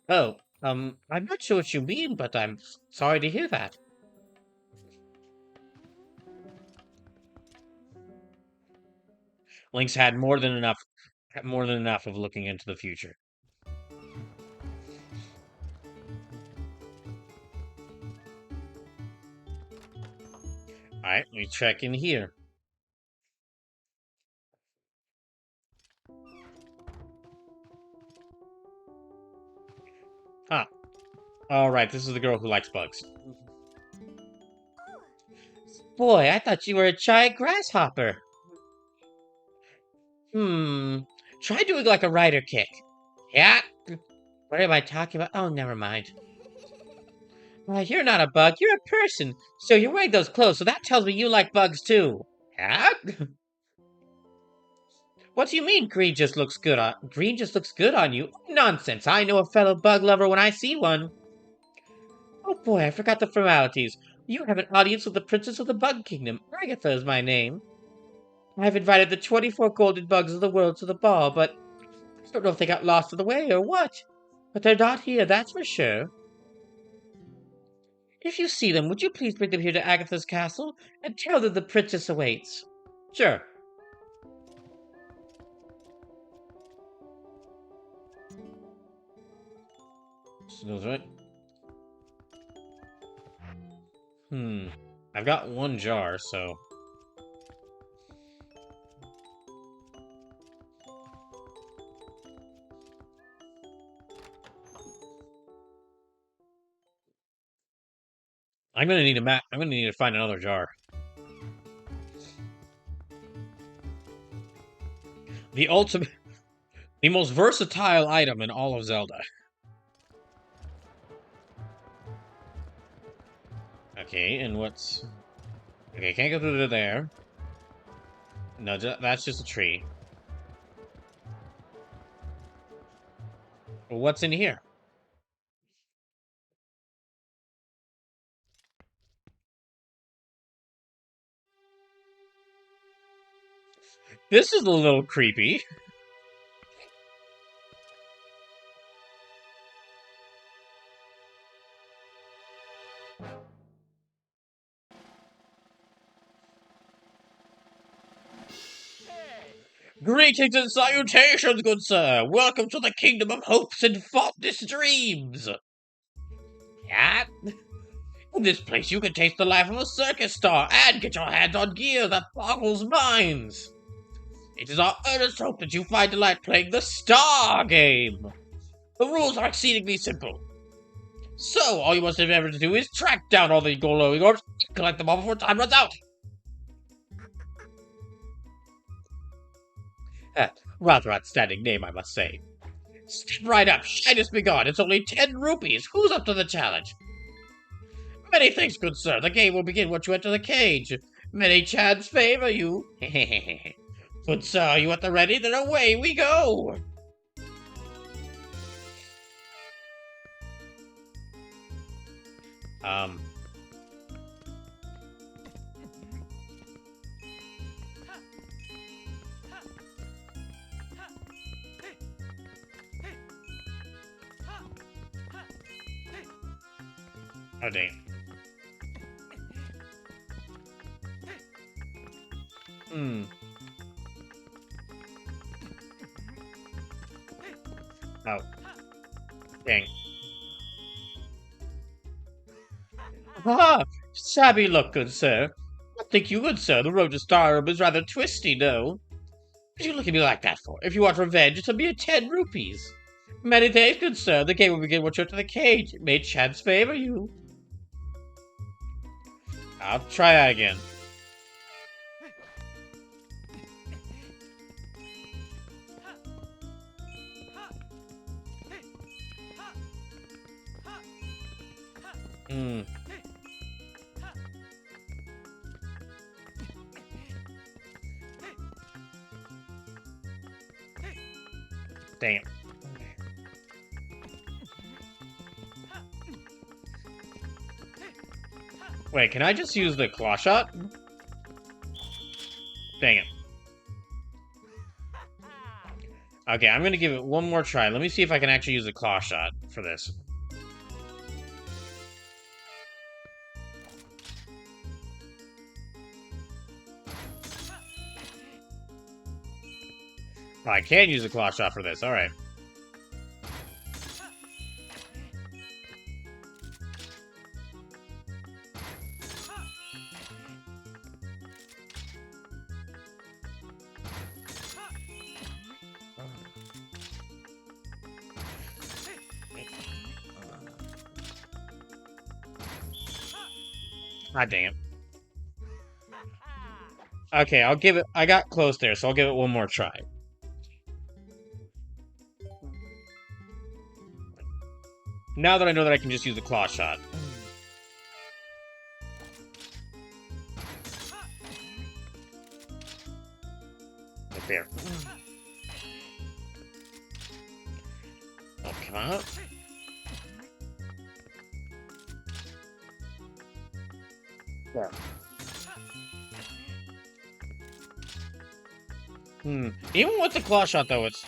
Oh, I'm not sure what you mean, but I'm sorry to hear that. Link's had more than enough of looking into the future. Alright, let me check in here. Huh. Alright, this is the girl who likes bugs. Boy, I thought you were a giant grasshopper. Try doing like a rider kick. Yeah. What am I talking about? Oh, never mind. You're not a bug, you're a person. So you're wearing those clothes, so that tells me you like bugs too. Yeah. What do you mean green just looks good on you? Nonsense. I know a fellow bug lover when I see one. Oh boy, I forgot the formalities. You have an audience with the Princess of the Bug Kingdom. Agatha is my name. I've invited the 24 golden bugs of the world to the ball, but I don't know if they got lost on the way or what. But they're not here, that's for sure. If you see them, would you please bring them here to Agatha's castle and tell them the princess awaits? Sure. Smells right. I've got one jar, so... I'm gonna need to find another jar. The most versatile item in all of Zelda. Okay, and what's... Okay, can't go through there. No, that's just a tree. Well, what's in here? This is a little creepy. Greetings and salutations, good sir! Welcome to the kingdom of hopes and fondest dreams! Yeah. In this place you can taste the life of a circus star and get your hands on gear that boggles minds! It is our earnest hope that you find delight playing the Star Game! The rules are exceedingly simple. So, all you must endeavor to do is track down all the glowing orbs and collect them all before time runs out! Rather outstanding name, I must say. Step right up, shyness be gone. It's only 10 rupees. Who's up to the challenge? Many thanks, good sir. The game will begin once you enter the cage. Many chads favor you. Good sir, are you at the ready? Then away we go. Oh, dang. Oh. Dang. Ah! Shabby look, good sir. What think you, good sir? The road to Stardom is rather twisty, no? What are you looking at me like that for? If you want revenge, it's a mere 10 rupees. Many thanks, good sir. The game will begin with a trip to the cage. May chance favor you. I'll try that again. Hmm. Damn. Wait, can I just use the claw shot? Dang it. Okay, I'm gonna give it one more try. Let me see if I can actually use the claw shot for this. Oh, I can use the claw shot for this. Alright. Ah, dang it. Okay, I'll give it... I got close there, so I'll give it one more try. Now that I know that I can just use the claw shot. Right there. Oh, come on. Yeah. Even with the claw shot, though, it's...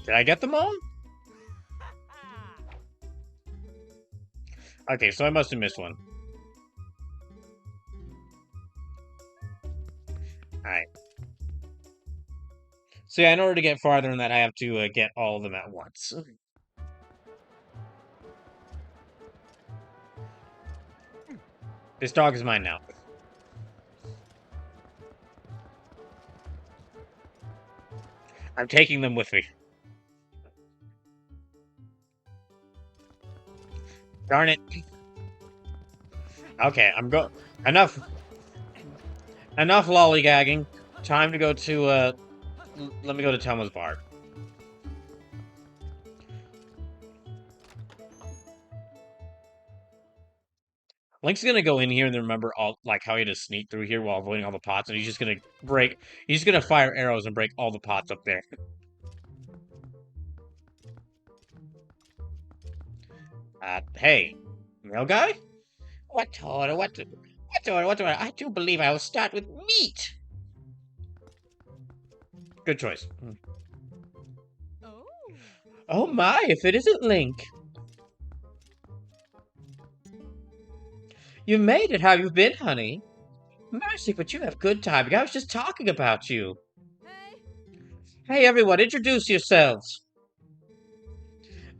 Did I get them all? Okay, so I must have missed one. Alright. So yeah, in order to get farther than that, I have to get all of them at once. This dog is mine now. I'm taking them with me. Darn it. Okay, enough lollygagging. Time to go to let me go to Telma's bar. Link's gonna go in here and remember all like how he had to sneak through here while avoiding all the pots, and he's just gonna fire arrows and break all the pots up there. Hey, mail guy? What order? What order? What order? I do believe I will start with meat. Good choice. Oh. Oh my, if it isn't Link! You made it. How you been, honey? Mercy, but you have good timing. I was just talking about you. Hey. Hey, everyone, introduce yourselves.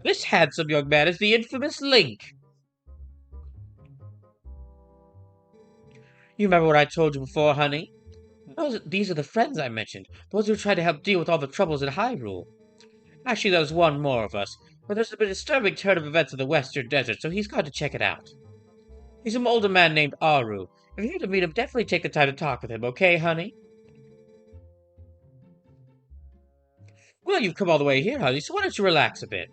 This handsome young man is the infamous Link. You remember what I told you before, honey? These are the friends I mentioned. Those who tried to help deal with all the troubles in Hyrule. Actually, there's one more of us. But there's been a disturbing turn of events in the Western Desert, so he's got to check it out. He's an older man named Aru. If you're here to meet him, definitely take the time to talk with him, okay, honey? Well, you've come all the way here, honey, so why don't you relax a bit?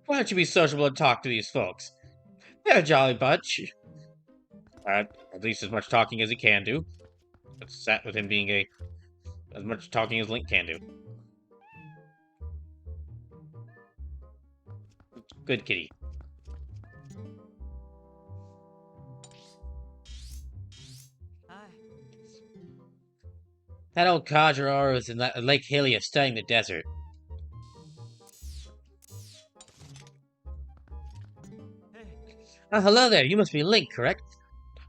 Why don't you be sociable and talk to these folks? They're a jolly bunch. At least as much talking as he can do. It's set with him being as much talking as Link can do. Good kitty. Hi. That old Kajaro is in Lake Hylia studying the desert. Hey. Hello there, you must be Link, correct?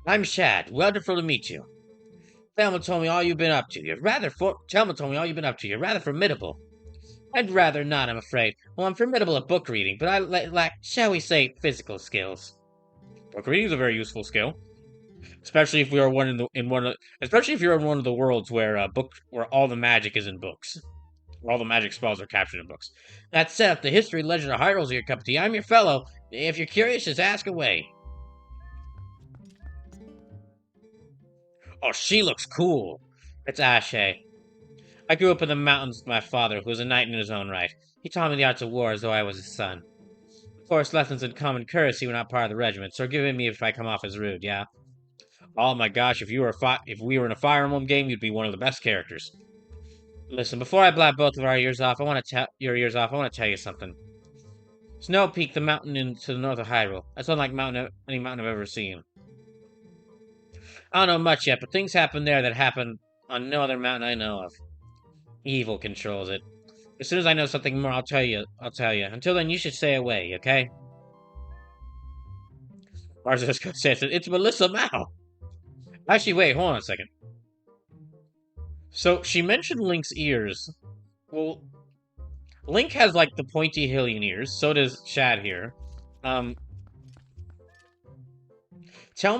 I'm Shad. Wonderful to meet you. Thelma told me all you've been up to. Thelma told me all you've been up to. You're rather formidable. I'd rather not, I'm afraid. Well, I'm formidable at book reading, but I lack, shall we say, physical skills. Book reading is a very useful skill. Especially if we are especially if you're in one of the worlds where where all the magic is in books. Where all the magic spells are captured in books. That said, if the history and legend of Hyrule is your cup of tea, I'm your fellow. If you're curious, just ask away. Oh, she looks cool. It's Ashe. I grew up in the mountains with my father, who was a knight in his own right. He taught me the arts of war as though I was his son. Of course, lessons in common courtesy were not part of the regiment, so forgive me if I come off as rude, yeah? Oh my gosh, if we were in a Fire Emblem game, you'd be one of the best characters. Listen, before I blab both of our ears off, I want to tell you something. Snow Peak, the mountain to the north of Hyrule. That's unlike any mountain I've ever seen. I don't know much yet, but things happen there that happen on no other mountain I know of. Evil controls it. As soon as I know something more, I'll tell you. Until then, you should stay away, okay? Marziska says it. It's Melissa Mao. Actually, wait, hold on a second. So, she mentioned Link's ears. Well, Link has, like, the pointy Hylian ears. So does Shad here. Telma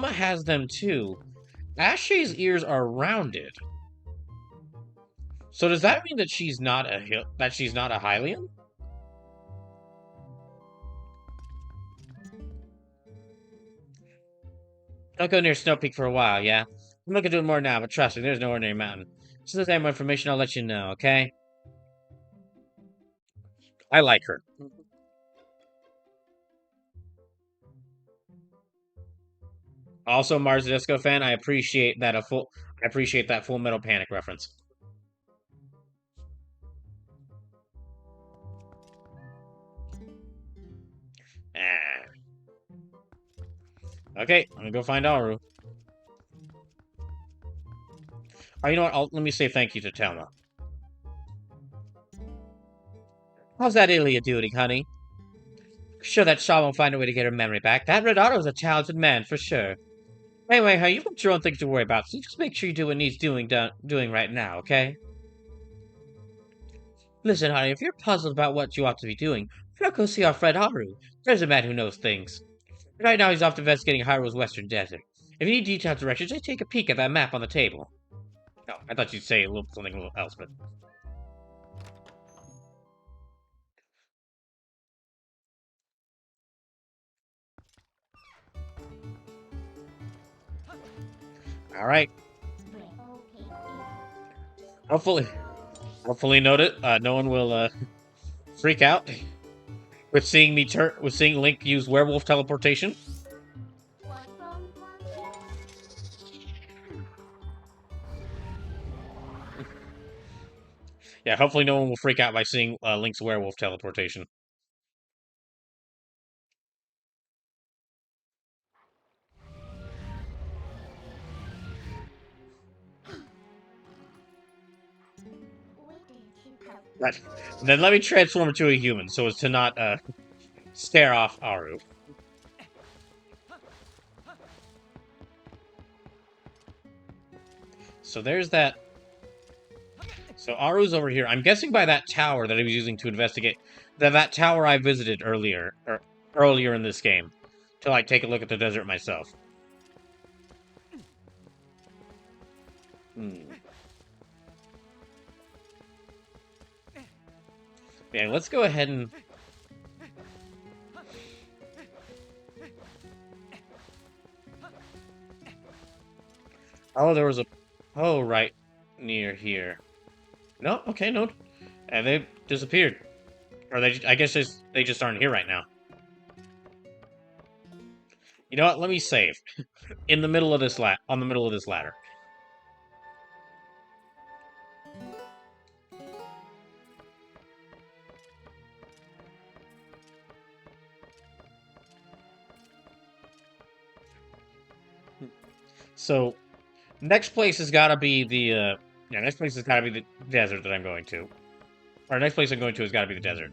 has them, too. Ashe's ears are rounded. So does that mean that she's not a Hylian? Don't go near Snow Peak for a while, yeah? I'm looking to do it more now, but trust me, there's no ordinary mountain. As soon as I have more information, I'll let you know, okay? I like her. Also, Mars Disco fan, I appreciate that Full Metal Panic reference. Ah. Okay, I'm gonna go find Aru. Oh, you know what? Let me say thank you to Telma. How's that Ilya doing, honey? Sure that Shaw won't find a way to get her memory back. That Red Otto's a talented man, for sure. Anyway, you've got your own things to worry about, so you just make sure you do what needs doing right now, okay? Listen, honey, if you're puzzled about what you ought to be doing, why not go see our friend Haru? There's a man who knows things. Right now he's off investigating Hyrule's western desert. If you need detailed directions, just take a peek at that map on the table. Oh, I thought you'd say something a little else, but... Alright. Hopefully no one will, freak out with seeing Link use werewolf teleportation. Yeah, hopefully no one will freak out by seeing Link's werewolf teleportation. Then let me transform into a human so as to not scare off Aru. So there's that. So Aru's over here. I'm guessing by that tower that I was using to investigate. That tower I visited earlier in this game. To like take a look at the desert myself. Yeah, let's go ahead and... Oh, there was a... Oh, right near here. No? Okay, no. And they disappeared. Or I guess they just aren't here right now. You know what? Let me save. On the middle of this ladder. So, next place has got to be the next place has got to be the desert that I'm going to. Or next place I'm going to has got to be the desert.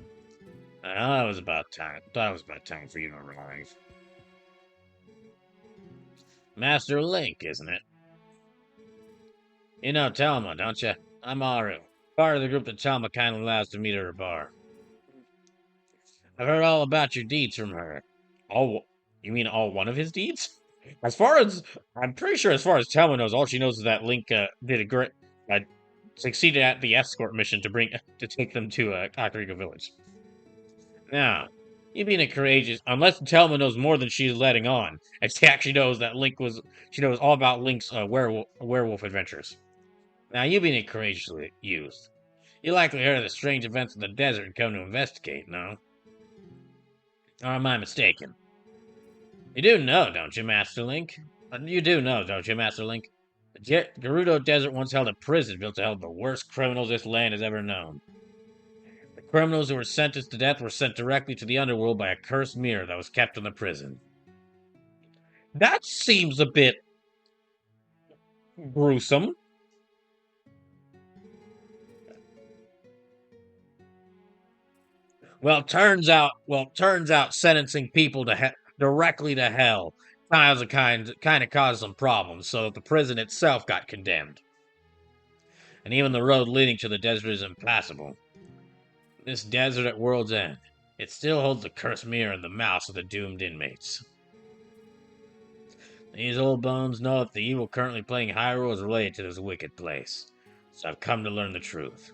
That was about time. Thought it was about time for you to arrive. Master Link, isn't it? You know Telma, don't you? I'm Aru. Part of the group that Telma kindly allows to meet at her bar. I've heard all about your deeds from her. You mean all one of his deeds? As far as I'm pretty sure, as far as Telma knows, all she knows is that Link did a great, uh, succeeded at the escort mission to take them to Kakariko Village. Now, you being a courageous, unless Telma knows more than she's letting on, and she actually knows that she knows all about Link's werewolf adventures. Now, you being a courageous youth, you likely heard of the strange events in the desert and come to investigate, no? Or am I mistaken? You do know, don't you, Master Link? You do know, don't you, Master Link? The Gerudo Desert once held a prison built to hold the worst criminals this land has ever known. The criminals who were sentenced to death were sent directly to the underworld by a cursed mirror that was kept in the prison. That seems a bit gruesome. Turns out sentencing people to directly to hell kind of caused some problems, so that the prison itself got condemned. And even the road leading to the desert is impassable. This desert at World's End, it still holds the cursed mirror and the mouths of the doomed inmates. These old bones know that the evil currently playing Hyrule is related to this wicked place, so I've come to learn the truth.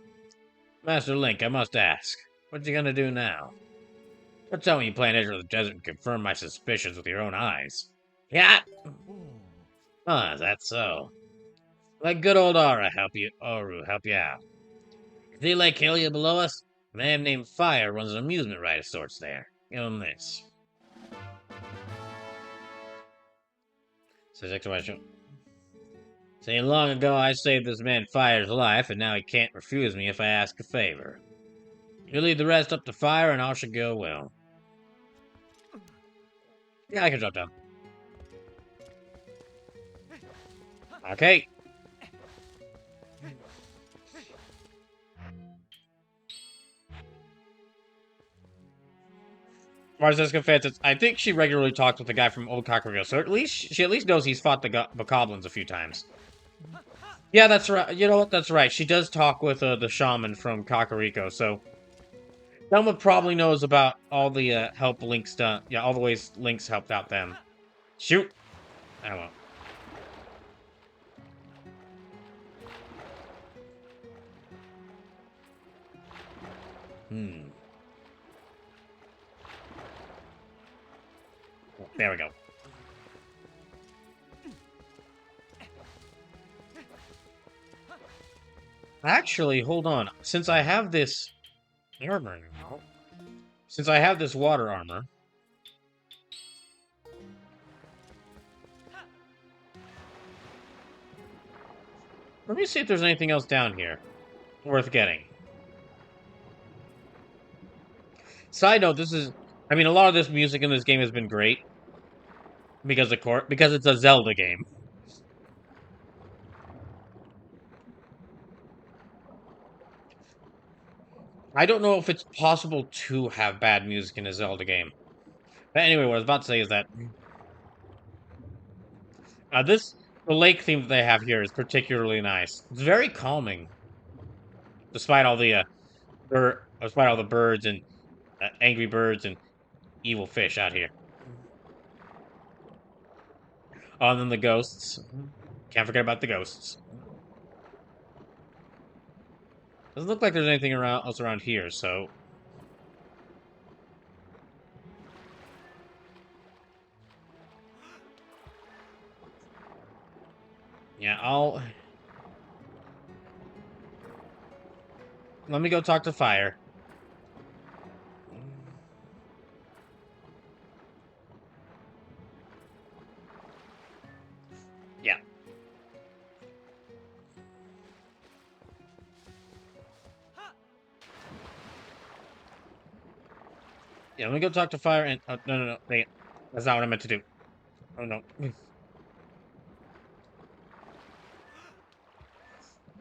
Master Link, I must ask, what you gonna do now? Don't tell me you plan to enter the desert and confirm my suspicions with your own eyes. Yeah? Huh, is that so? Let good old Oru help you out. See Lake Hylia below us? A man named Fire runs an amusement ride of sorts there. Give him this. Says exclamation. Saying long ago I saved this man Fire's life, and now he can't refuse me if I ask a favor. You leave the rest up to Fire, and all should go well. Yeah, I can drop down. Okay. Marzeska Fantas, I think she regularly talks with the guy from Old Kakariko, so she at least knows he's fought the bokoblins a few times. Yeah, that's right. You know what? That's right. She does talk with the shaman from Kakariko, so Selma probably knows about all the help Link's done. Yeah, all the ways Link's helped out them. Shoot! I won't. There we go. Actually, hold on. Since I have this armor now, since I have this water armor, let me see if there's anything else down here worth getting. Side note, I mean, a lot of this music in this game has been great because it's a Zelda game. I don't know if it's possible to have bad music in a Zelda game. But anyway, what I was about to say is that the lake theme that they have here is particularly nice. It's very calming, despite all the birds and angry birds and evil fish out here. Oh, and then the ghosts. Can't forget about the ghosts. Doesn't look like there's anything else around here, so... Yeah, let me go talk to Fire. Yeah. Yeah, let me go talk to Fire and... no. Dang it. That's not what I meant to do. Oh, no.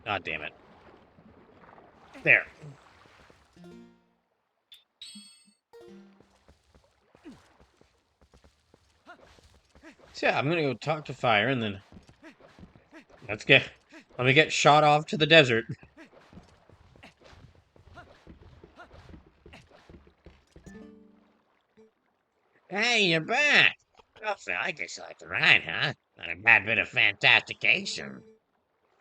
God damn it. There. So yeah, I'm gonna go talk to Fire and then... Let me get shot off to the desert. Hey, you're back. Oh, so I guess you like the ride, huh? Not a bad bit of fantastication.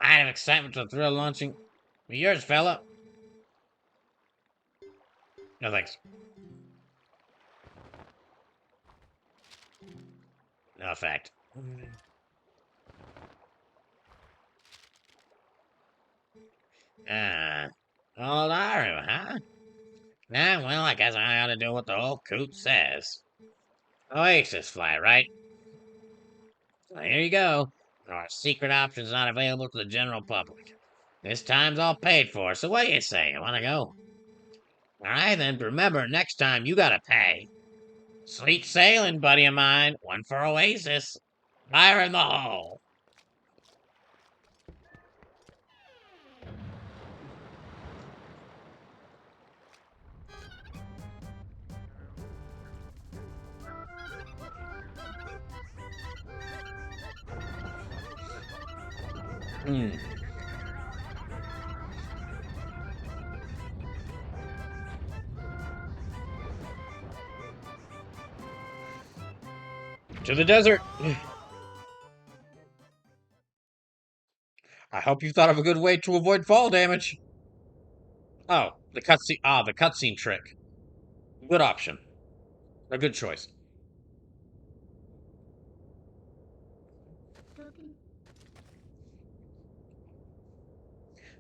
Kind of excitement to thrill launching. Yours, fella. No thanks. No effect. Ah, old Aru, huh? Nah, well, I guess I ought to do what the old coot says. Oasis flight, right? So here you go. There are secret options not available to the general public. This time's all paid for, so what do you say? You wanna go? Alright then, remember, next time you gotta pay. Sweet sailing, buddy of mine. One for Oasis. Fire in the hole. Hmm. To the desert. I hope you thought of a good way to avoid fall damage. Oh, the cutscene. Ah, the cutscene trick. Good option. A good choice.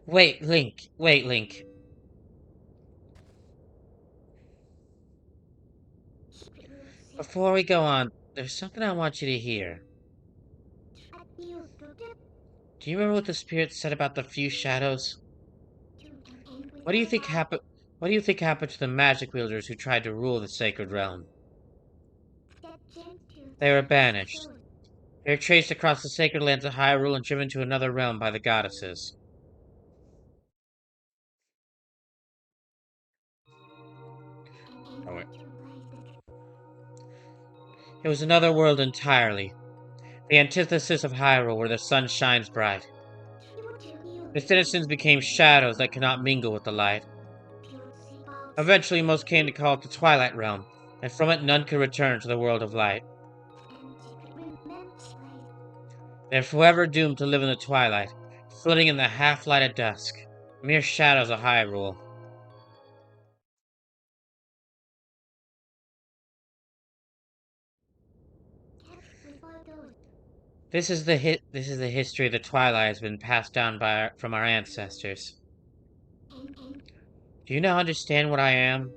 Wait, Link. Wait, Link. Before we go on, there's something I want you to hear. Do you remember what the spirit said about the few shadows? What do you think happened? What do you think happened to the magic wielders who tried to rule the sacred realm? They were banished. They were traced across the sacred lands of Hyrule and driven to another realm by the goddesses. Oh, wait. It was another world entirely. The antithesis of Hyrule, where the sun shines bright. The citizens became shadows that cannot mingle with the light. Eventually, most came to call it the Twilight Realm, and from it none could return to the world of light. They are forever doomed to live in the twilight, floating in the half-light of dusk, mere shadows of Hyrule. This is the history of the Twilight has been passed down from our ancestors. Do you now understand what I am?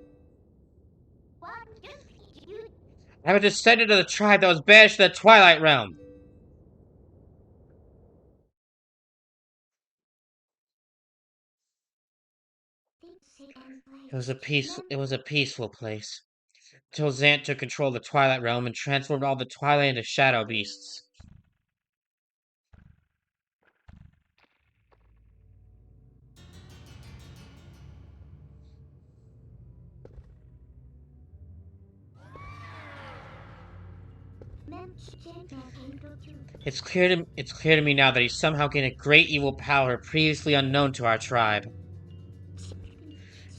I am a descendant of the tribe that was banished to the Twilight Realm. It was a peaceful place. Until Zant took control of the Twilight Realm and transformed all the Twilight into shadow beasts. It's clear to me now that he somehow gained a great evil power previously unknown to our tribe.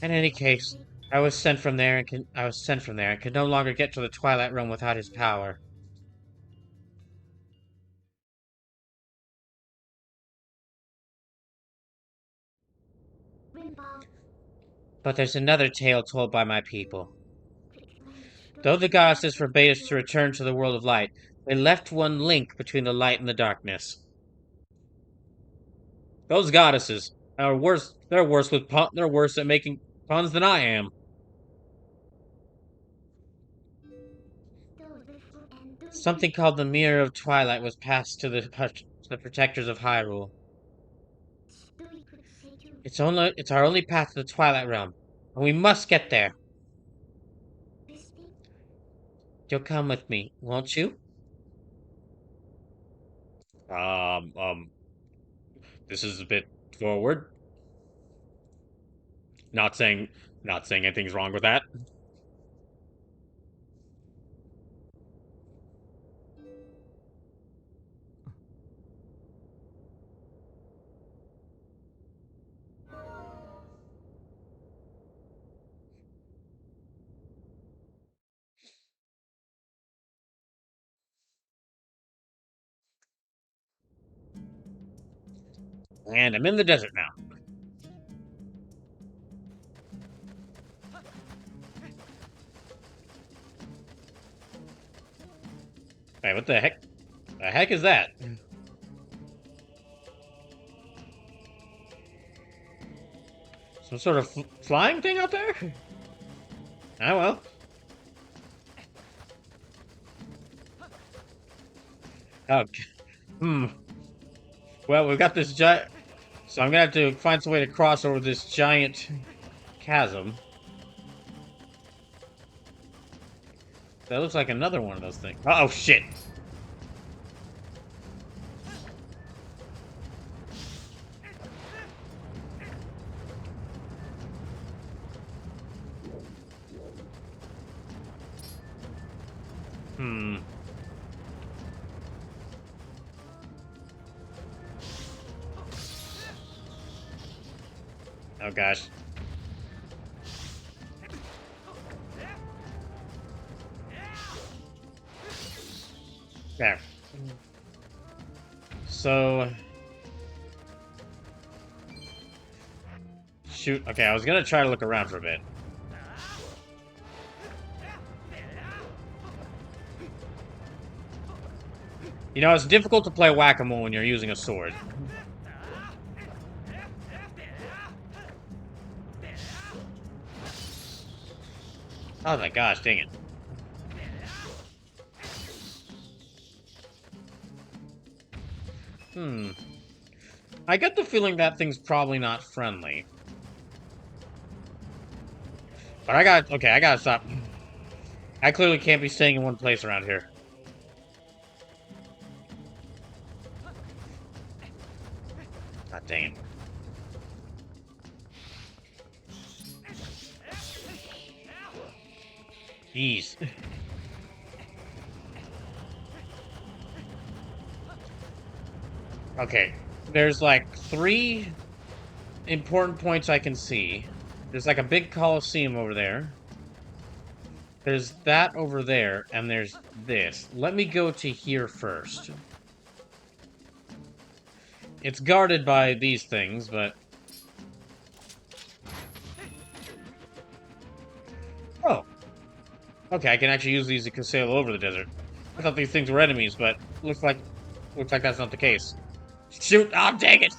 In any case, I was sent from there and could no longer get to the Twilight Realm without his power. But there's another tale told by my people. Though the goddesses forbade us to return to the world of light, they left one link between the light and the darkness. Those goddesses are worse. They're worse at making puns than I am. Something called the Mirror of Twilight was passed to the protectors of Hyrule. It's our only path to the Twilight Realm, and we must get there. You'll come with me, won't you? Um, um, this is a bit forward. Not saying, not saying anything's wrong with that. And I'm in the desert now. Hey, what the heck? The heck is that? Some sort of flying thing out there? Ah, well. Okay. Hmm. Well, we've got this giant... So I'm gonna have to find some way to cross over this giant chasm. That looks like another one of those things. Oh, shit! Hmm. Oh, gosh. There. So... Shoot. Okay, I was gonna try to look around for a bit. You know, it's difficult to play whack-a-mole when you're using a sword. Oh my gosh, dang it. Hmm. I get the feeling that thing's probably not friendly. But I gotta stop. I clearly can't be staying in one place around here. God dang it. Jeez. Okay, there's like 3 important points I can see. There's like a big coliseum over there. There's that over there, and there's this. Let me go to here first. It's guarded by these things, but... Oh! Okay, I can actually use these to sail over the desert. I thought these things were enemies, but looks like that's not the case. Shoot! Oh, dang it!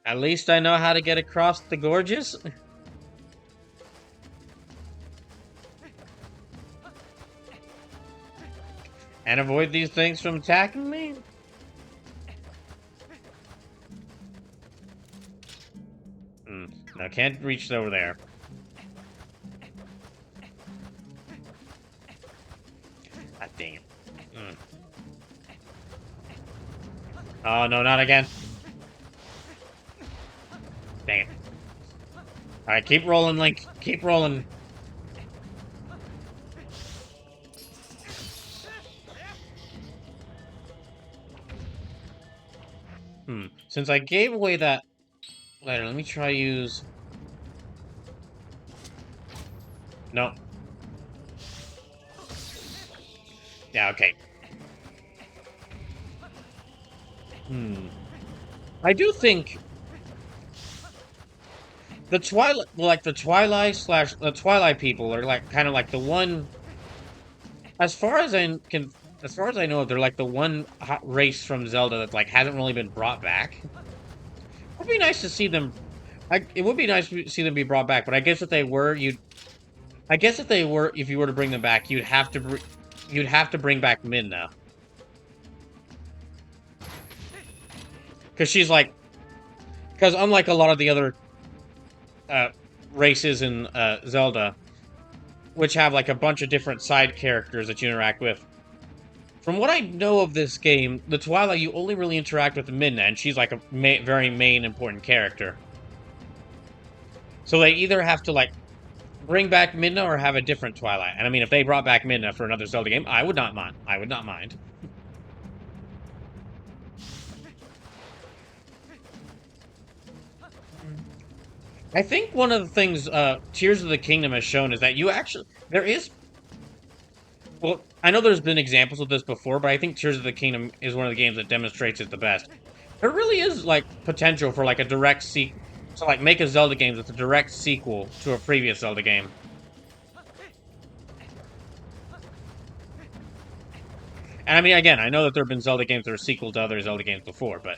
At least I know how to get across the gorges. And avoid these things from attacking me? No, can't reach over there. God dang it. Oh, no, not again. Dang it. Alright, keep rolling, Link. Keep rolling. Since I gave away that letter, let me try use... No. Yeah, okay. I do think... The Twilight... Like, the Twilight people are, like, kind of like the one... As far as I know, they're like the one race from Zelda that like hasn't really been brought back. It would be nice to see them. It would be nice to see them be brought back, but I guess if they were, if you were to bring them back, you'd have to bring back Midna, because because unlike a lot of the other races in Zelda, which have like a bunch of different side characters that you interact with. From what I know of this game, the Twilight, you only really interact with Midna, and she's like a very main important character. So they either have to like bring back Midna or have a different Twilight. And I mean, if they brought back Midna for another Zelda game, I would not mind. I would not mind. I think one of the things Tears of the Kingdom has shown is that Well, I know there's been examples of this before, but I think Tears of the Kingdom is one of the games that demonstrates it the best. There really is like potential for like a direct sequel to like make a Zelda game that's a direct sequel to a previous Zelda game. And I mean, again, I know that there have been Zelda games that are sequel to other Zelda games before, but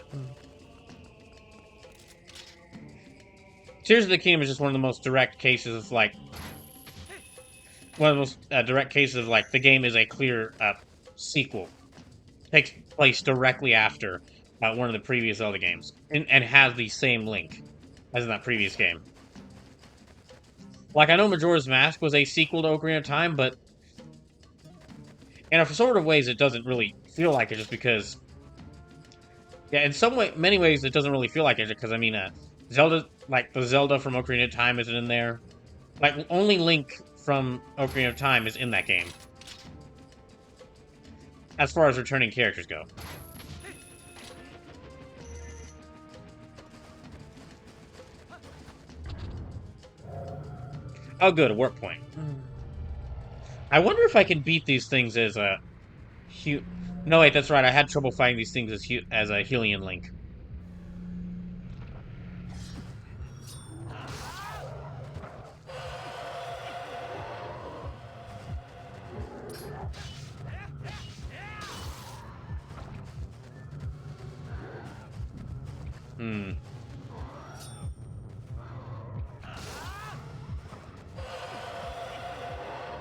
Tears of the Kingdom is just one of the most direct cases of like one of the most direct cases of like the game is a clear sequel, takes place directly after one of the previous Zelda games, and has the same link as in that previous game. Like I know Majora's Mask was a sequel to Ocarina of Time, but in a sort of ways it doesn't really feel like it, just because yeah, in some way, many ways it doesn't really feel like it because I mean, Zelda like the Zelda from Ocarina of Time isn't in there. Like only Link from Ocarina of Time is in that game, as far as returning characters go. Oh, good, a warp point. I wonder if I can beat these things as a... No, wait, that's right. I had trouble fighting these things as a Hylian Link. Hmm.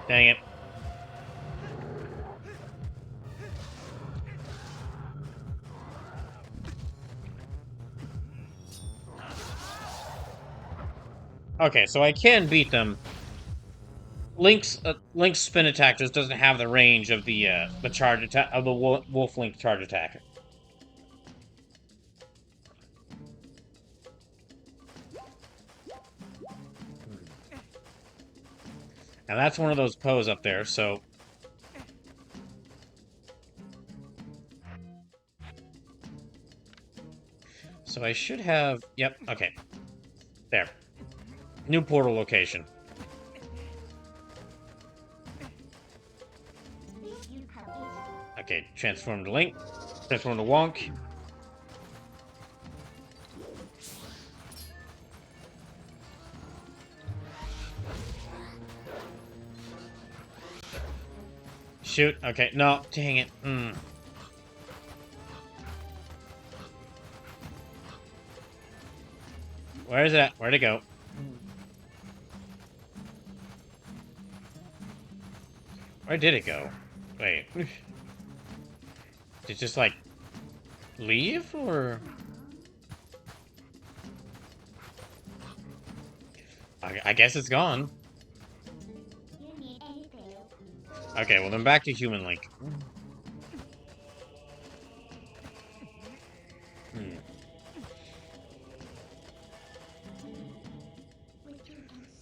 Dang it. Okay, so I can beat them. Link's spin attack just doesn't have the range of the charge attack of the Wolf Link charge attack. And that's one of those pose up there, so... So I should have... Yep, okay. There. New portal location. Okay, transform to Link. Transform to Wonk. Shoot. Okay, no, dang it. Where is it at? Where'd it go? Where did it go? Wait. Did it just, like, leave, or...? I guess it's gone. Okay, well then back to Human Link.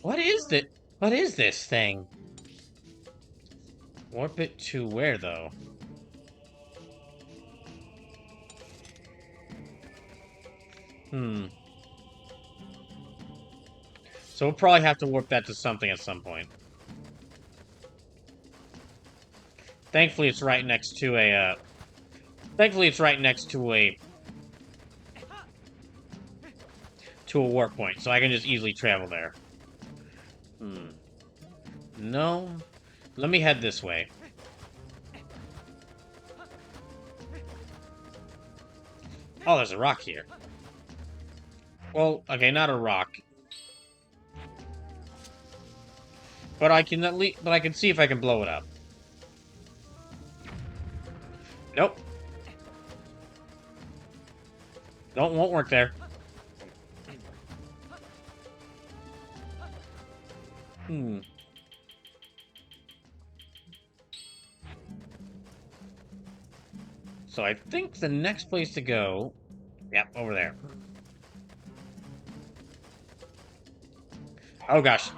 What is this thing? Warp it to where, though? So we'll probably have to warp that to something at some point. Thankfully, it's right next to a, to a warp point, so I can just easily travel there. No. Let me head this way. Oh, there's a rock here. Well, okay, not a rock. But I can see if I can blow it up. Nope. Won't work there. So I think the next place to go... Yep, over there. Oh gosh.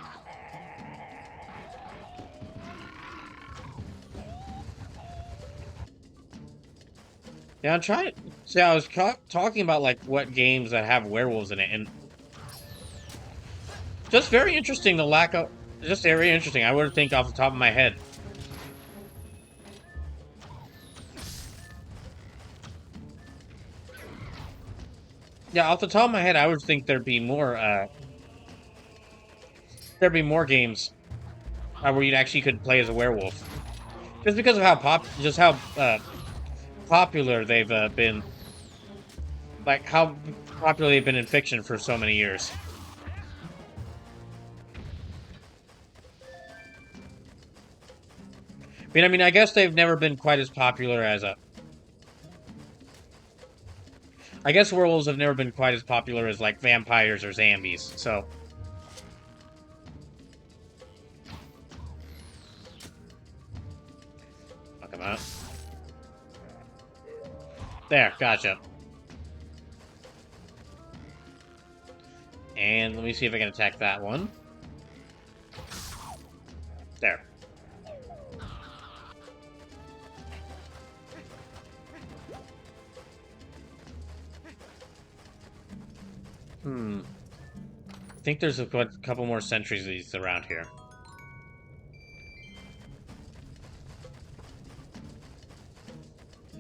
Yeah, I'm trying... See, I was talking about, like, what games that have werewolves in it, and... Just very interesting, the lack of... Just very interesting. I wouldn't think off the top of my head. Yeah, off the top of my head, I would think there'd be more games where you actually could play as a werewolf, just because of how popular they've been, like how popular they've been in fiction for so many years. I guess they've never been quite as popular as a. I guess werewolves have never been quite as popular as like vampires or zombies. So fuck 'em out. There, gotcha. And let me see if I can attack that one. There. I think there's a couple more sentries of these around here.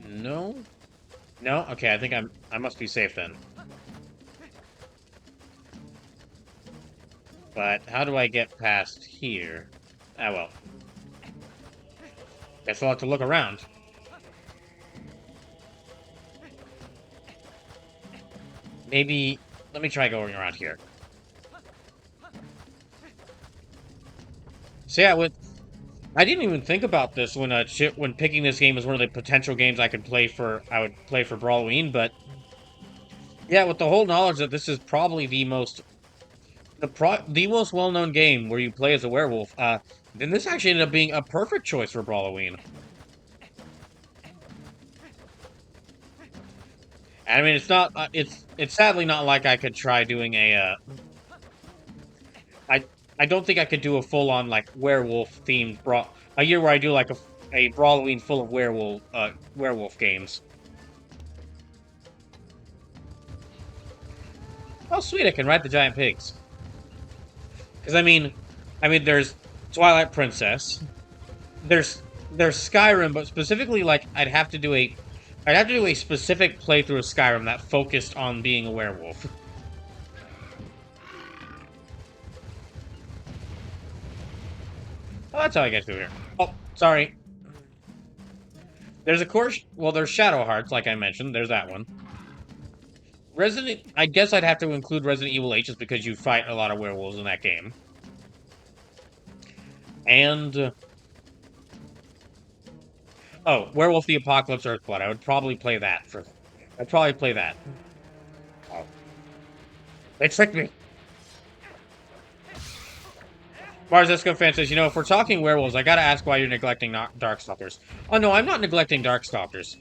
No? No? Okay, I must be safe then. But how do I get past here? Ah, well. Guess I'll have to look around. Maybe... Let me try going around here. So yeah, I didn't even think about this when picking this game as one of the potential games I would play for Brawloween, but yeah, with the whole knowledge that this is probably the most well-known game where you play as a werewolf, then this actually ended up being a perfect choice for Brawloween. I mean, it's not. It's sadly not like I could try doing I I don't think I could do a full-on like werewolf themed a year where I do like a Brawloween full of werewolf games. Oh, sweet! I can ride the giant pigs. Because there's Twilight Princess. There's Skyrim, but specifically like I'd have to do a specific playthrough of Skyrim that focused on being a werewolf. Oh, that's how I get through here. Oh, sorry. There's of course, well, there's Shadow Hearts, like I mentioned. There's that one. I guess I'd have to include Resident Evil 8 just because you fight a lot of werewolves in that game. And oh, Werewolf the Apocalypse Earthblood. I'd probably play that. Oh. They tricked me. Mars Esco fan says, if we're talking werewolves, I gotta ask why you're neglecting Darkstalkers. Oh no, I'm not neglecting Darkstalkers.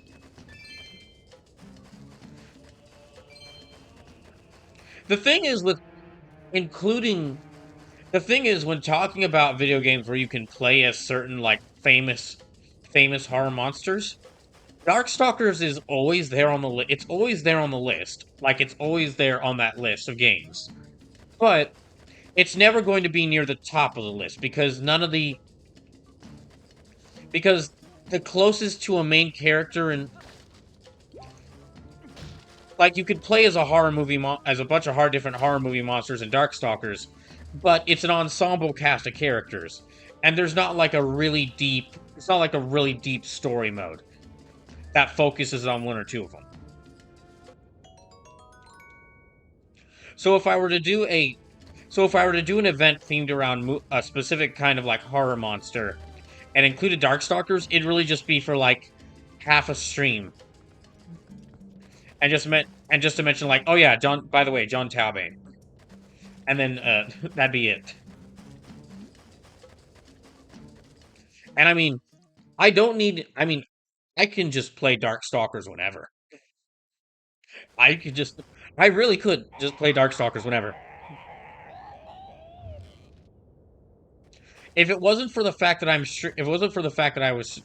The thing is when talking about video games where you can play as certain like famous horror monsters, Darkstalkers is always there on the list. It's always there on the list. Like it's always there on that list of games. But it's never going to be near the top of the list because because the closest to a main character and like you could play as a horror movie as a bunch of different horror movie monsters in Darkstalkers, but it's an ensemble cast of characters, and there's not like a really deep. It's not like a really deep story mode that focuses on one or two of them. So if I were to do an event themed around a specific kind of like horror monster, and included Darkstalkers, it'd really just be for like half a stream. And just to mention, like, oh yeah, John. By the way, John Talbane, and then that'd be it. And I don't need. I can just play Darkstalkers whenever. I really could just play Darkstalkers whenever. If it wasn't for the fact that if it wasn't for the fact that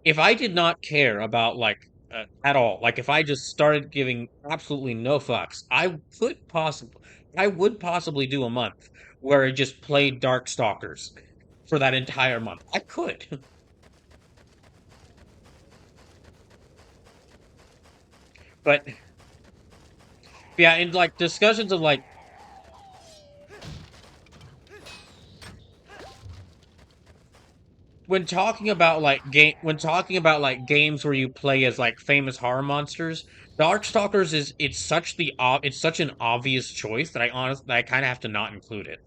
if I did not care about like at all, like if I just started giving absolutely no fucks, I would possibly do a month where I just played Darkstalkers for that entire month. I could. But Yeah, in like discussions of like when talking about like games where you play as like famous horror monsters, Darkstalkers is it's such an obvious choice that I kind of have to not include it.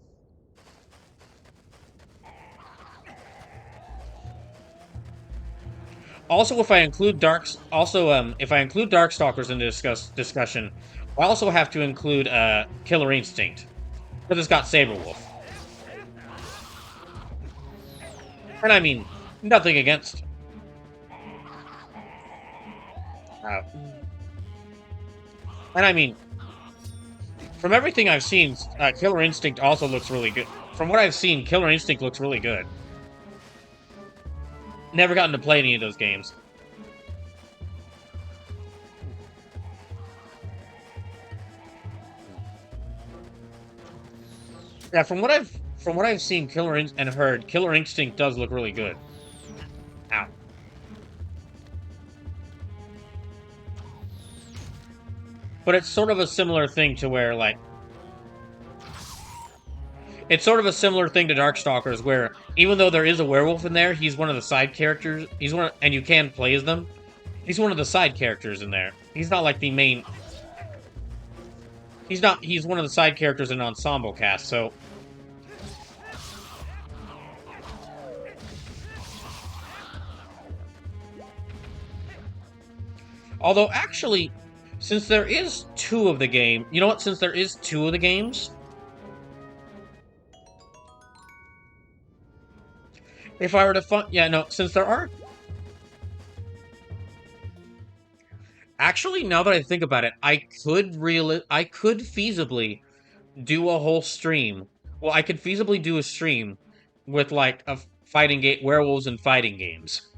Also, if I include Darkstalkers in the discussion, I also have to include Killer Instinct because it's got Saberwolf, and I mean nothing against. Uh, and I mean, from everything I've seen, Killer Instinct also looks really good. From what I've seen, Killer Instinct looks really good. Never gotten to play any of those games. Yeah, from what I've seen, and heard, Killer Instinct does look really good. Ow. But it's sort of a similar thing to where like it's sort of a similar thing to Darkstalkers, where even though there is a werewolf in there, he's one of the side characters. And you can play as them. He's one of the side characters in there. He's not like the main. He's one of the side characters in an ensemble cast. So, although actually, since there is two of the game, you know what? Since there is two of the games, if I were to yeah, no, since there are. Actually, now that I think about it, I could feasibly do a whole stream. Well, I could feasibly do a stream with like a fighting game, werewolves and fighting games,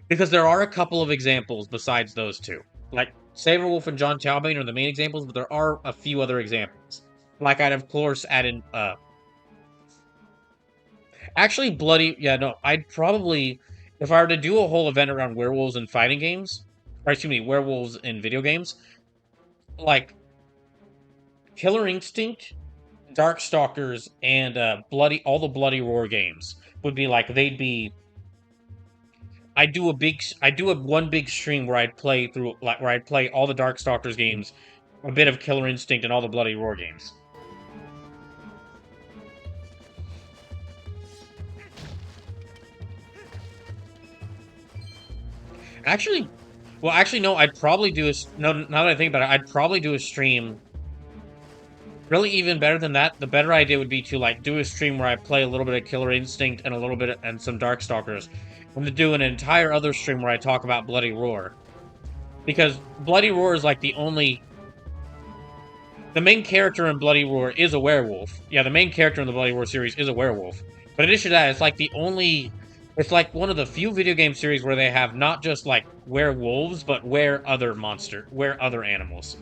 because there are a couple of examples besides those two. Like Saberwolf and John Talbane are the main examples, but there are a few other examples. Like I'd of course add in. Actually, bloody. Yeah, no, I'd probably if I were to do a whole event around werewolves and fighting games, or excuse me, werewolves in video games, like Killer Instinct, Darkstalkers, and all the Bloody Roar games would be like they'd be. I do a one big stream where I'd play all the Darkstalkers games, a bit of Killer Instinct, and all the Bloody Roar games. Actually, no. I'd probably do a no. Now that I think about it, I'd probably do a stream. Really, even better than that, the better idea would be to like do a stream where I play a little bit of Killer Instinct and a little bit and some Darkstalkers, and to do an entire other stream where I talk about Bloody Roar, because Bloody Roar is like the main character in Bloody Roar is a werewolf. Yeah, the main character in the Bloody Roar series is a werewolf. But in addition to that, it's like one of the few video game series where they have not just like werewolves, but were other animals.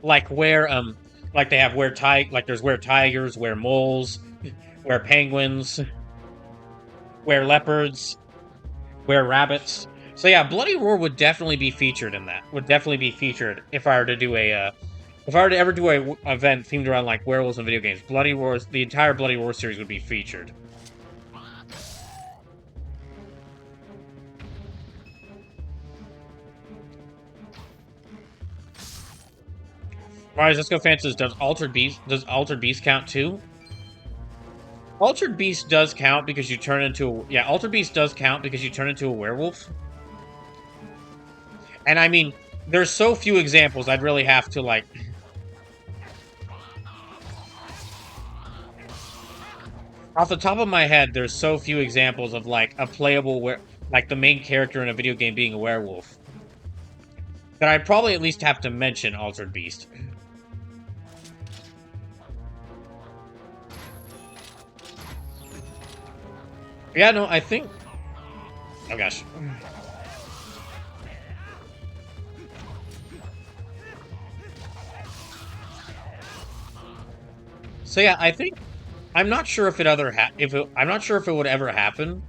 Like like they have there's were tigers, were moles, were penguins, were leopards, were rabbits. So yeah, Bloody Roar would definitely be featured in that. Would definitely be featured if I were to do if I were to ever do a event themed around like werewolves and video games. The entire Bloody Roar series would be featured. Alright, let's go Fancies. Does Altered Beast count too? Altered Beast does count because you turn into Altered Beast does count because you turn into a werewolf. And I mean, there's so few examples I'd really have to like off the top of my head, there's so few examples of like a playable like the main character in a video game being a werewolf that I'd probably at least have to mention Altered Beast. Yeah, no, I think. Oh gosh. So yeah, I think I'm not sure if I'm not sure if it would ever happen.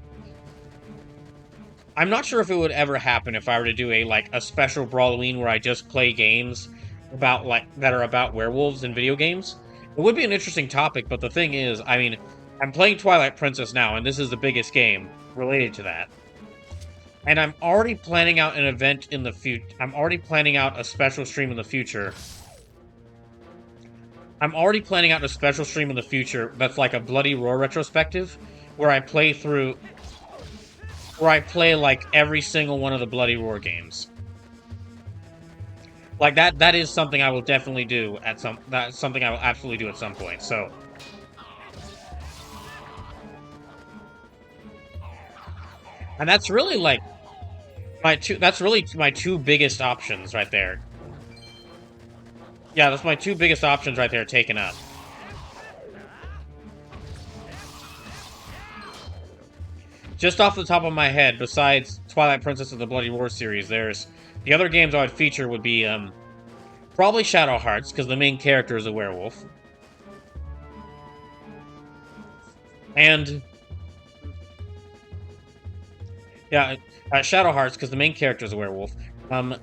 I'm not sure if it would ever happen if I were to do a special Brawloween where I just play games that are about werewolves in video games. It would be an interesting topic, but the thing is, I mean, I'm playing Twilight Princess now, and this is the biggest game related to that. And I'm already planning out an event in the future. I'm already planning out a special stream in the future. I'm already planning out a special stream in the future that's like a Bloody Roar retrospective, where I play through, where I play like every single one of the Bloody Roar games. Like that is something I will definitely do at some that's something I will absolutely do at some point. So, and that's really like that's really my two biggest options right there. Yeah, that's my two biggest options right there taken up. Just off the top of my head, besides Twilight Princess and the Bloody Roar series, there's the other games I would feature would be probably Shadow Hearts, because the main character is a werewolf. And yeah, Shadow Hearts, because the main character is a werewolf. I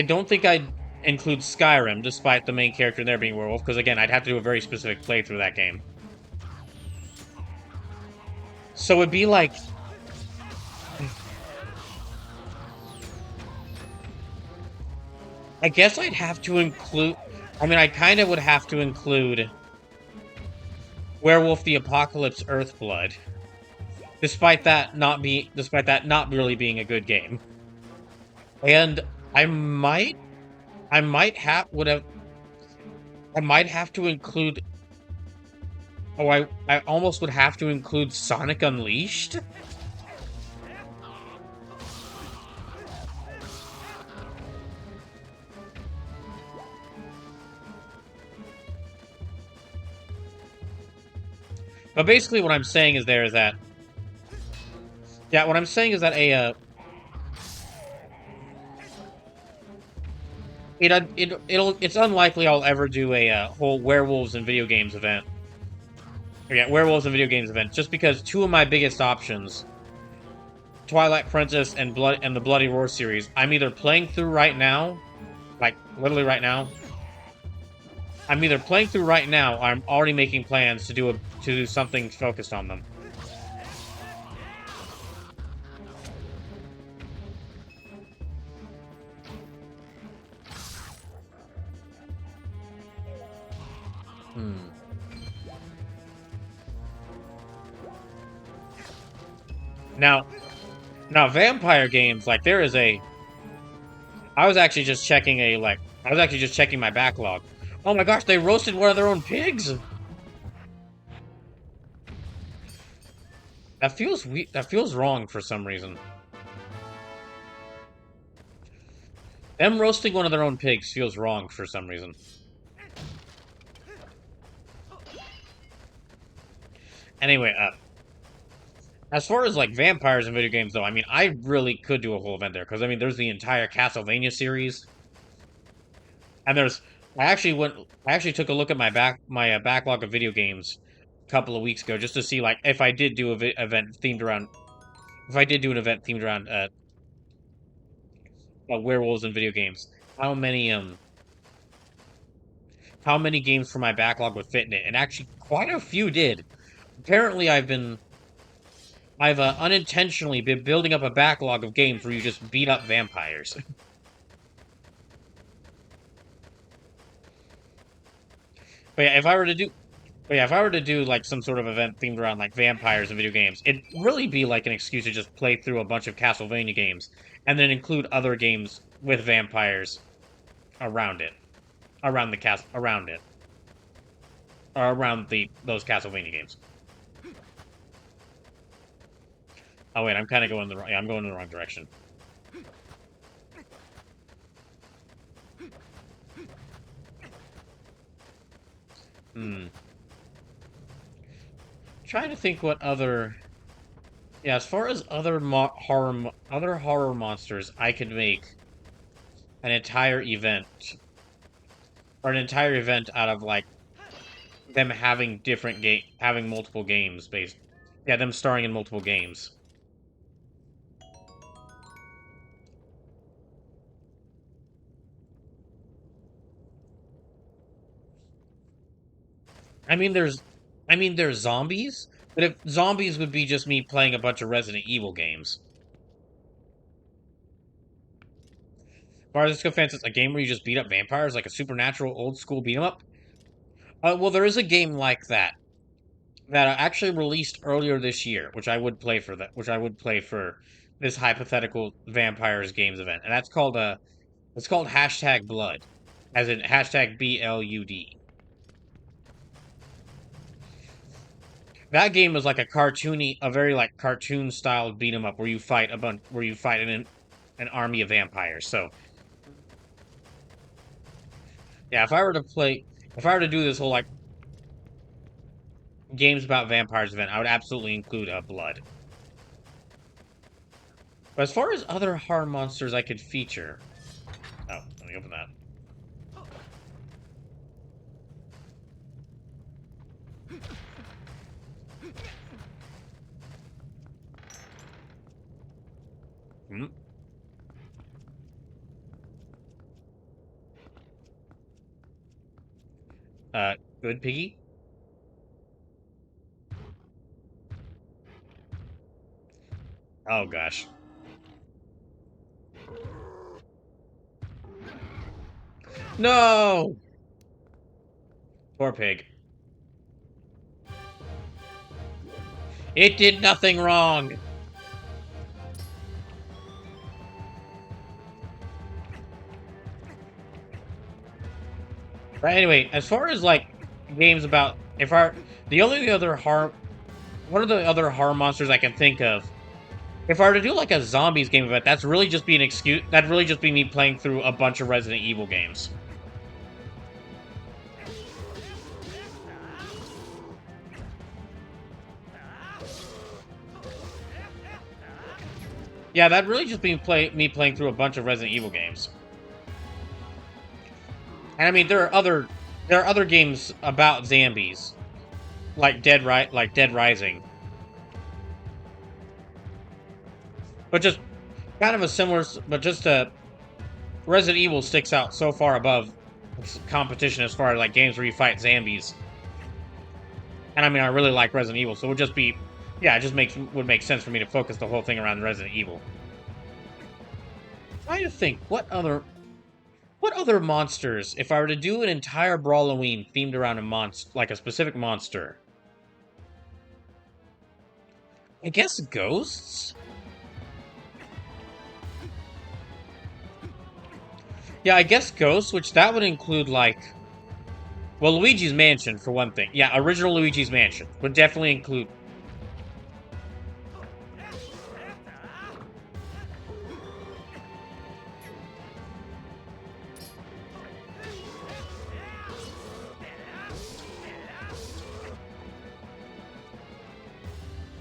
don't think I'd include Skyrim, despite the main character there being a werewolf, because again, I'd have to do a very specific playthrough of that game. So it'd be like... I guess I'd have to include... I mean, I kind of would have to include Werewolf the Apocalypse Earthblood, despite that not really being a good game. And I might have to include... Oh, I almost would have to include Sonic Unleashed? But basically what I'm saying is that... Yeah, what I'm saying is that it's unlikely I'll ever do a whole Werewolves and Video Games event. Yeah, Werewolves and Video Games event, just because two of my biggest options, Twilight Princess and the Bloody Roar series, I'm either playing through right now, like literally right now. I'm either playing through right now, or I'm already making plans to do something focused on them. Now, vampire games, like there is a... I was actually just checking my backlog. Oh my gosh, they roasted one of their own pigs! That feels wrong for some reason. Them roasting one of their own pigs feels wrong for some reason. Anyway, as far as like vampires in video games, though, I mean, I really could do a whole event there because I mean, there's the entire Castlevania series, and I actually took a look at my backlog of video games a couple of weeks ago just to see like if I did do an event themed around werewolves in video games, how many games from my backlog would fit in it, and actually quite a few did. Apparently, I've unintentionally been building up a backlog of games where you just beat up vampires. But yeah, if I were to do like some sort of event themed around like vampires in video games, it'd really be like an excuse to just play through a bunch of Castlevania games and then include other games with vampires around it, around those Castlevania games. Oh wait, I'm kind of going I'm going in the wrong direction. Trying to think what other... Yeah, as far as other horror monsters, I could make an entire event, or an entire event out of like them having having multiple games based. Yeah, them starring in multiple games. I mean, there's zombies, but if zombies would be just me playing a bunch of Resident Evil games. Bardisk Fence is a game where you just beat up vampires, like a supernatural old school beat 'em up. Well, there is a game like that I actually released earlier this year, which I would play for that, which I would play for this hypothetical vampires games event, and it's called hashtag Blood, as in hashtag BLUD. That game is like a very like cartoon styled beat 'em up where you fight where you fight an army of vampires. So yeah, if I were to do this whole like games about vampires event, I would absolutely include Blood. But as far as other horror monsters I could feature, oh, let me open that. Hmm? Good Piggy? Oh gosh. No! Poor pig. It did nothing wrong! But anyway, as far as like games about if our the only other horror one of the other horror monsters I can think of, if I were to do like a zombies game event, that's really just be an excuse. That'd really just be me playing through a bunch of Resident Evil games. Yeah, that'd really just be me playing through a bunch of Resident Evil games. And I mean, there are other games about zombies, like Dead Rising, but just kind of a similar, but just Resident Evil sticks out so far above competition as far as like games where you fight zombies. And I mean, I really like Resident Evil, so it would just be, yeah, it just would make sense for me to focus the whole thing around Resident Evil. Trying to think, what other monsters, if I were to do an entire Brawloween themed around a monster, like a specific monster? I guess ghosts? Yeah, I guess ghosts, which that would include like, well, Luigi's Mansion for one thing. Yeah, original Luigi's Mansion would definitely include.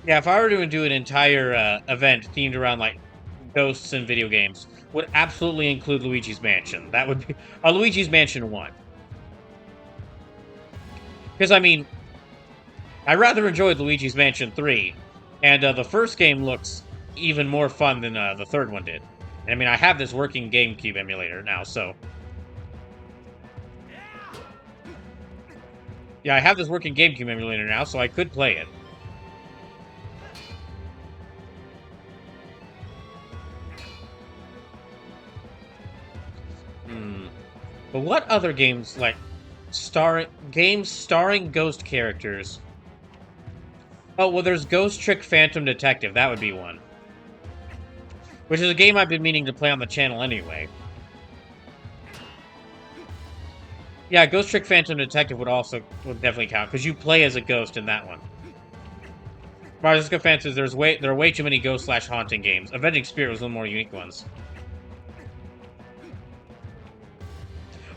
Yeah, if I were to do an entire event themed around like ghosts and video games, would absolutely include Luigi's Mansion. That would be a Luigi's Mansion 1. Because I mean, I rather enjoyed Luigi's Mansion 3, and the first game looks even more fun than the third one did. And I mean, I have this working GameCube emulator now, so yeah, I have this working GameCube emulator now, so I could play it. But what other games like games starring ghost characters? Oh, well, there's Ghost Trick Phantom Detective. That would be one. Which is a game I've been meaning to play on the channel anyway. Yeah, Ghost Trick Phantom Detective would definitely count because you play as a ghost in that one. Bardisk Fence is there are way too many ghost / haunting games. Avenging Spirit was one of the more unique ones.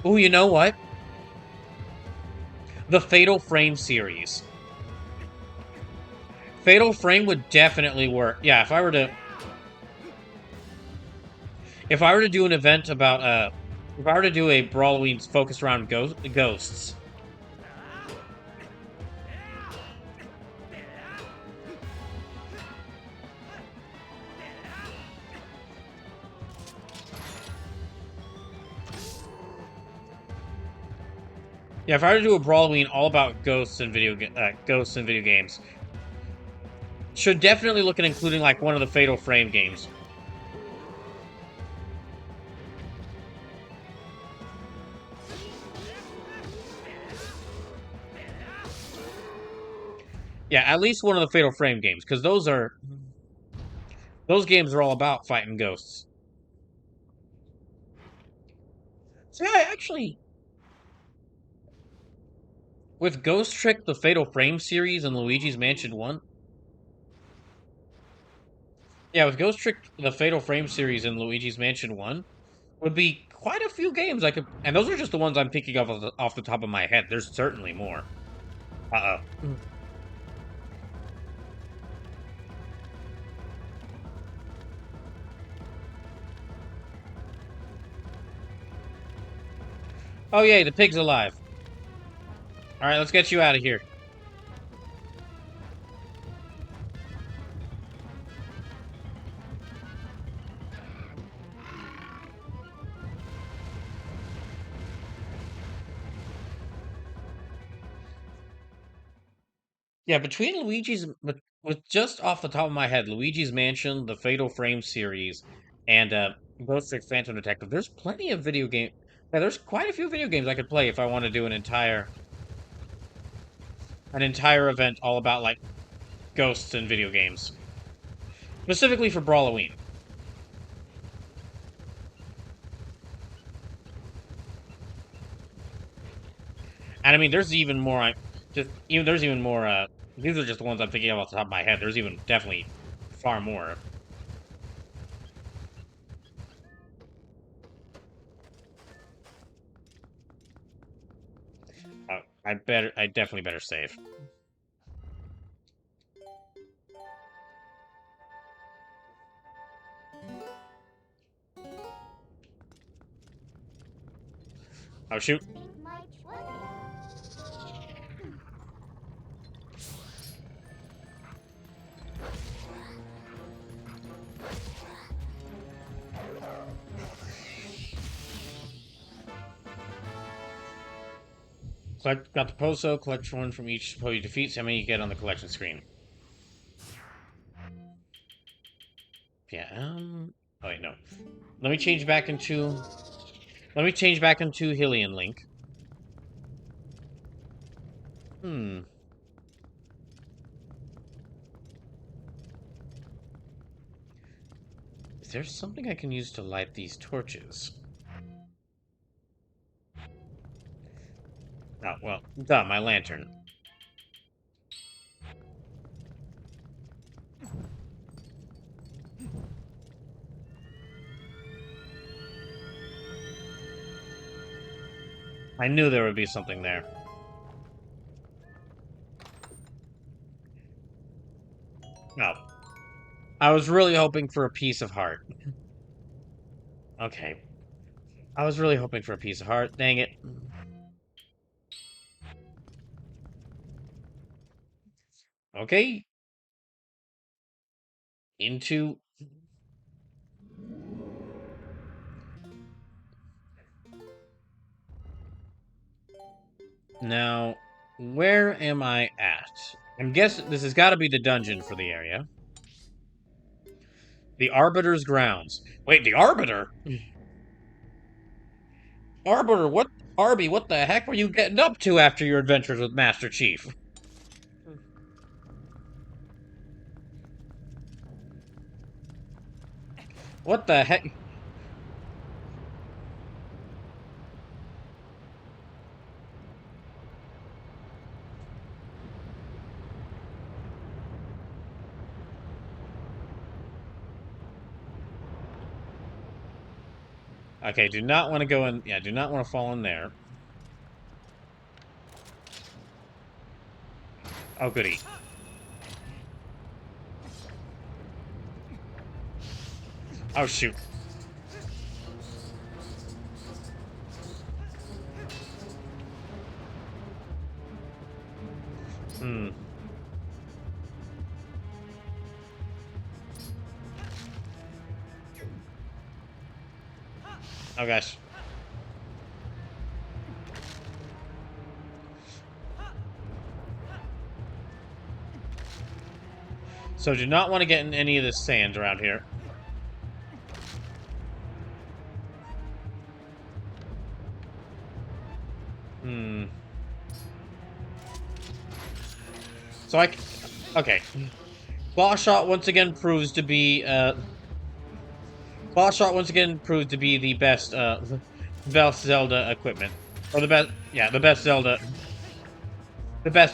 Oh, you know what? The Fatal Frame series. Fatal Frame would definitely work. Yeah, if I were to do an event about if I were to do a Brawloween focused around ghosts. Yeah, if I were to do a Brawloween all about ghosts in video games, should definitely look at including like one of the Fatal Frame games. Yeah, at least one of the Fatal Frame games, because those games are all about fighting ghosts. So yeah, actually, with Ghost Trick, the Fatal Frame series, and Luigi's Mansion 1. Yeah, with Ghost Trick, the Fatal Frame series, and Luigi's Mansion 1 would be quite a few games I could, and those are just the ones I'm thinking of off the top of my head. There's certainly more. Uh-oh. Oh yay, the pig's alive. Alright, let's get you out of here. Yeah, between with just off the top of my head, Luigi's Mansion, the Fatal Frame series, and Ghost Trick Phantom Detective, there's plenty of video game. Yeah, there's quite a few video games I could play if I want to do an entire event all about like ghosts in video games, specifically for Brawloween. And I mean, there's even more. There's even more. These are just the ones I'm thinking of off the top of my head. There's even definitely far more. I definitely better save. Oh shoot. Got the Poso, collect one from each foe you defeat, see how many you get on the collection screen. Yeah, oh wait, no. Let me change back into Hylian Link. Hmm. Is there something I can use to light these torches? Oh, well, duh, my lantern. I knew there would be something there. No. I was really hoping for a piece of heart. Okay. I was really hoping for a piece of heart. Dang it. Okay. Into... Now, where am I at? I'm guessing this has got to be the dungeon for the area. The Arbiter's grounds. Wait, the Arbiter? Arbiter, what? Arby, what the heck were you getting up to after your adventures with Master Chief? What the heck? Okay, do not want to go in. Yeah, do not want to fall in there. Oh, goody. Oh, shoot. Hmm. Oh, gosh. So do not want to get in any of this sand around here. Hmm. So okay. Boss shot once again proves to be Boss shot once again proves to be the best Zelda equipment. Or the best, yeah, the best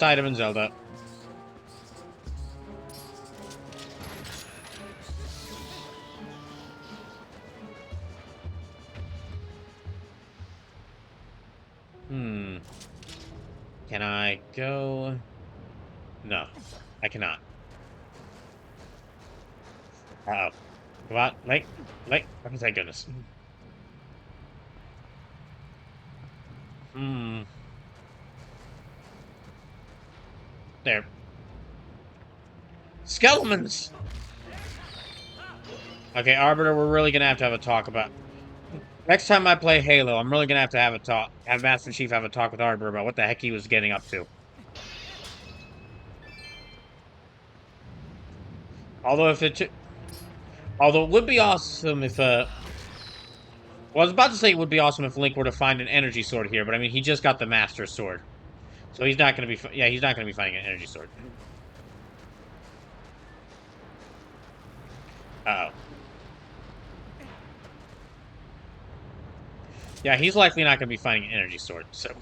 item in Zelda. Hmm. Can I go? No, I cannot. Uh-oh. Come on, Link. Oh, thank goodness. Hmm. There. Skeletons! Okay, Arbiter, we're really gonna have to have a talk about... Next time I play Halo, I'm really gonna have to have Master Chief have a talk with Arbiter about what the heck he was getting up to. Although although it would be awesome if, well, I was about to say it would be awesome if Link were to find an energy sword here, but I mean, he just got the Master Sword. So he's not gonna be, yeah, he's not gonna be finding an energy sword. Uh-oh. Yeah, he's likely not gonna be finding an energy sword, so...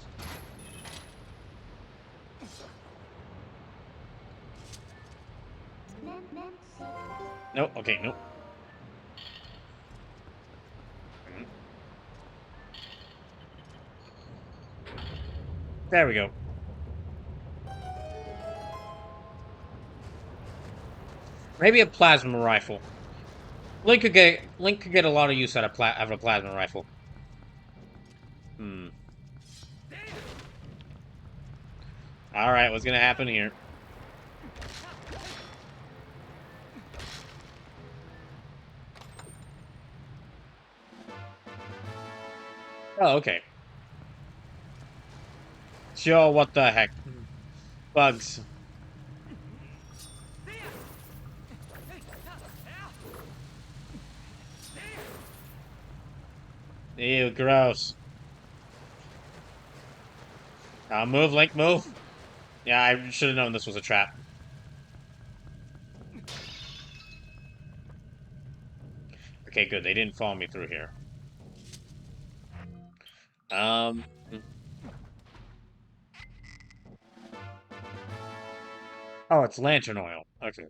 Nope, okay, nope. There we go. Maybe a plasma rifle. Link could get a lot of use out of a plasma rifle. Hmm. Alright, what's gonna happen here? Oh, okay. Sure, what the heck? Bugs. Ew, gross. Move, Link, move. Yeah, I should have known this was a trap. Okay, good. They didn't follow me through here. Um... Oh, it's lantern oil. Okay.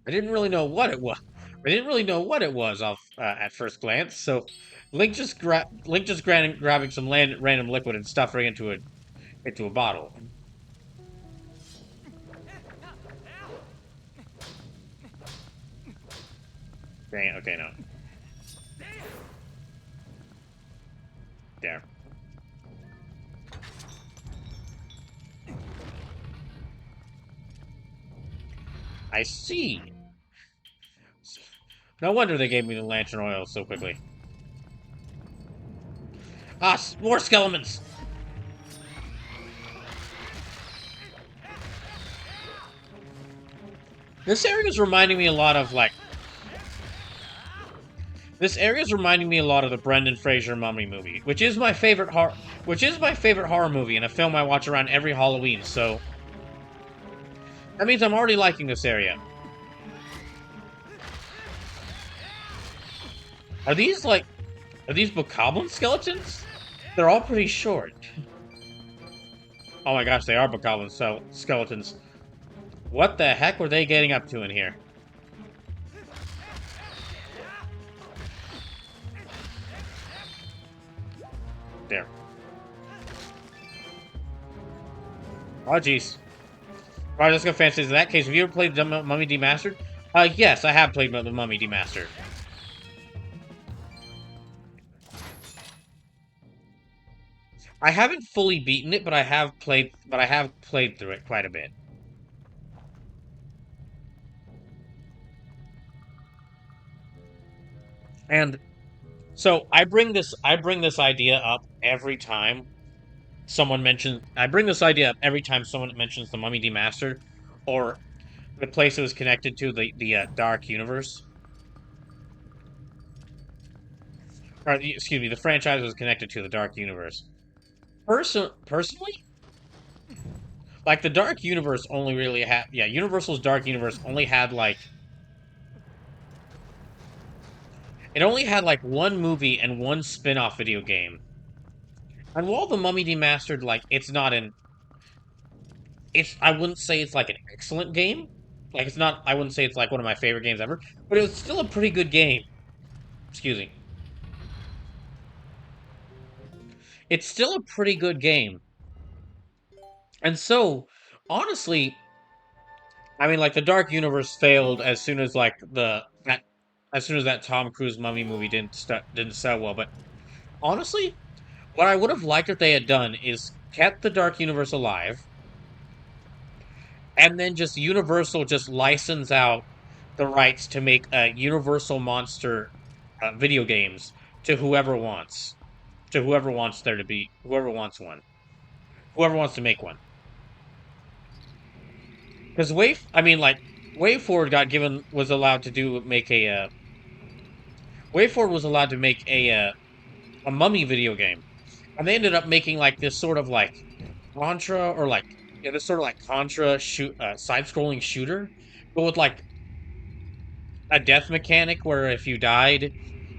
I didn't really know what it was. I didn't really know what it was off at first glance. So, Link just grabbing some random liquid and stuffing it into a bottle. Dang it. Okay, no. There. I see. No wonder they gave me the lantern oil so quickly. Ah, more skeletons! This area is reminding me a lot of, like... This area is reminding me a lot of the Brendan Fraser Mummy movie, which is my favorite horror movie and a film I watch around every Halloween, so... That means I'm already liking this area. Are these bokoblin skeletons? They're all pretty short. Oh my gosh, they are bokoblin skeletons. What the heck were they getting up to in here? There. Oh jeez. Alright, let's go fancy. In that case, have you ever played the Mummy Demastered? Yes, I have played the Mummy Demastered. I haven't fully beaten it, but I have played through it quite a bit. And so I bring this idea up every time I bring this idea up every time someone mentions the Mummy Demastered or The place that was connected to the Dark Universe. Or, excuse me, the franchise was connected to the Dark Universe. Personally, like the Dark Universe only really had, yeah, Universal's Dark Universe only had like, it only had like one movie and one spin-off video game. And while The Mummy Demastered, like, it's not an, it's, I wouldn't say it's like an excellent game. Like, it's not, I wouldn't say it's like one of my favorite games ever, but it was still a pretty good game. Excuse me. It's still a pretty good game. And so, honestly, I mean, like the Dark Universe failed as soon as like as soon as that Tom Cruise Mummy movie didn't sell well. But honestly, what I would have liked if they had done is kept the Dark Universe alive, and then just Universal just license out the rights to make Universal Monster video games to whoever wants there to be, whoever wants one, whoever wants to make one. Because I mean, like WayForward was allowed to make a WayForward was allowed to make a Mummy video game, and they ended up making like this sort of like Contra or like yeah, this sort of like Contra side-scrolling shooter, but with like a death mechanic where if you died,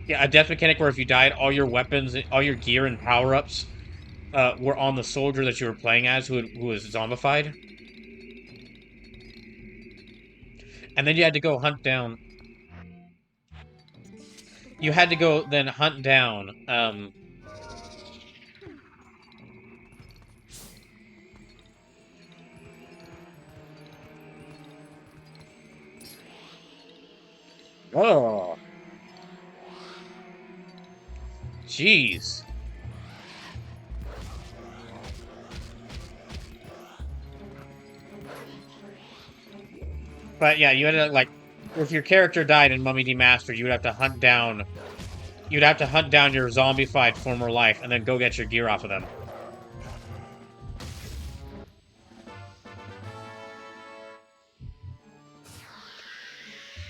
yeah, a death mechanic where if you died, all your weapons, all your gear and power-ups were on the soldier that you were playing as, who was zombified, and then you had to go hunt down. You had to go then hunt down. Oh, jeez. But yeah, you had to like, if your character died in Mummy Demastered, you would have to hunt down. You'd have to hunt down your zombified former life and then go get your gear off of them.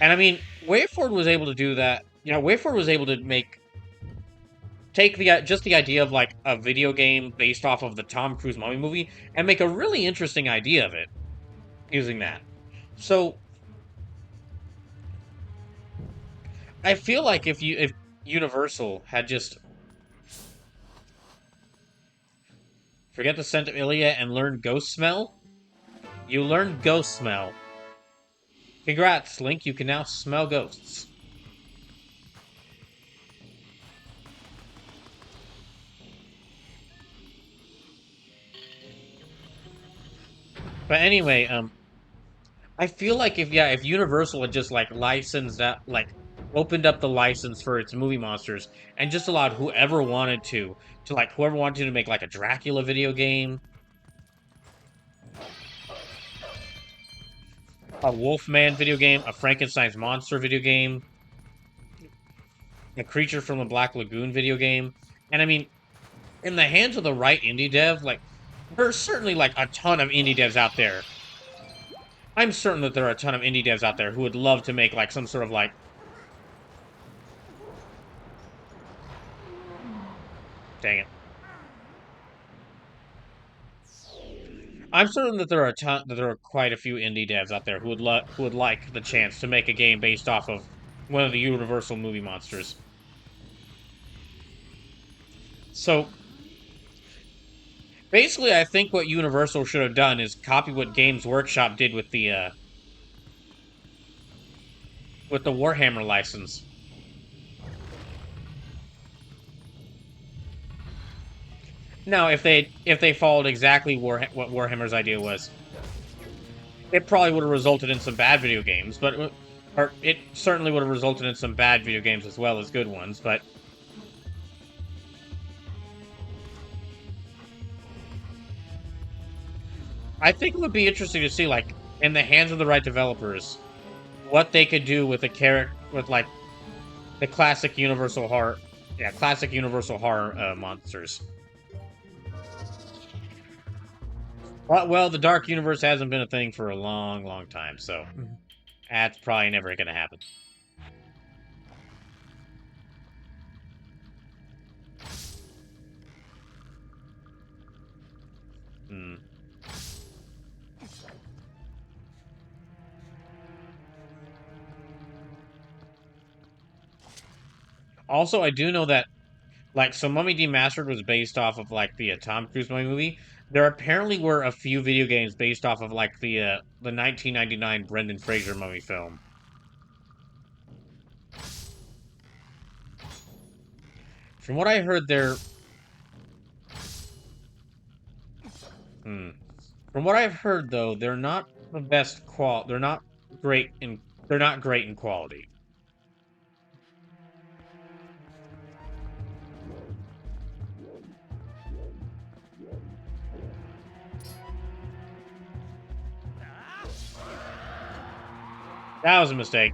And I mean, WayForward was able to do that. You know, WayForward was able to take just the idea of like a video game based off of the Tom Cruise Mummy movie and make a really interesting idea of it using that. So I feel like if Universal had just forget the scent of Ilia and learn Ghost Smell, you learned Ghost Smell. Congrats, Link, you can now smell ghosts. But anyway, I feel like if Universal had just like licensed that, like opened up the license for its movie monsters and just allowed whoever wanted to make like a Dracula video game, a Wolfman video game, a Frankenstein's monster video game, a Creature from the Black Lagoon video game, and I mean, in the hands of the right indie dev, like there's certainly like a ton of indie devs out there. I'm certain that there are a ton of indie devs out there who would love to make like some sort of like, dang it. I'm certain that there are quite a few indie devs out there who would like the chance to make a game based off of one of the Universal movie monsters. So basically, I think what Universal should have done is copy what Games Workshop did with the Warhammer license. Now, if they followed exactly what Warhammer's idea was, it probably would have resulted in some bad video games, or it certainly would have resulted in some bad video games as well as good ones, but I think it would be interesting to see, like, in the hands of the right developers, what they could do with like, the classic Universal horror monsters. Well, the Dark Universe hasn't been a thing for a long, long time, so that's probably never gonna happen. Hmm. Also, I do know that, like, so Mummy Demastered was based off of, like, the Tom Cruise Mummy movie. There apparently were a few video games based off of, like, the 1999 Brendan Fraser Mummy film. From what I heard, Hmm. From what I've heard, though, they're not the best qual. They're not great in. They're not great in quality. That was a mistake.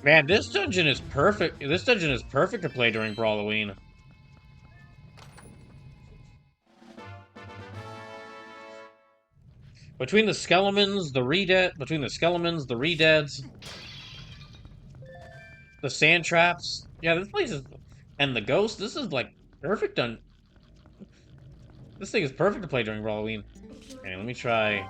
Man, this dungeon is perfect. This dungeon is perfect to play during Brawloween. Between the skeletons, the redeads, the sand traps. Yeah, this place is, and the ghosts. This is like perfect. This thing is perfect to play during Halloween. Okay, let me try.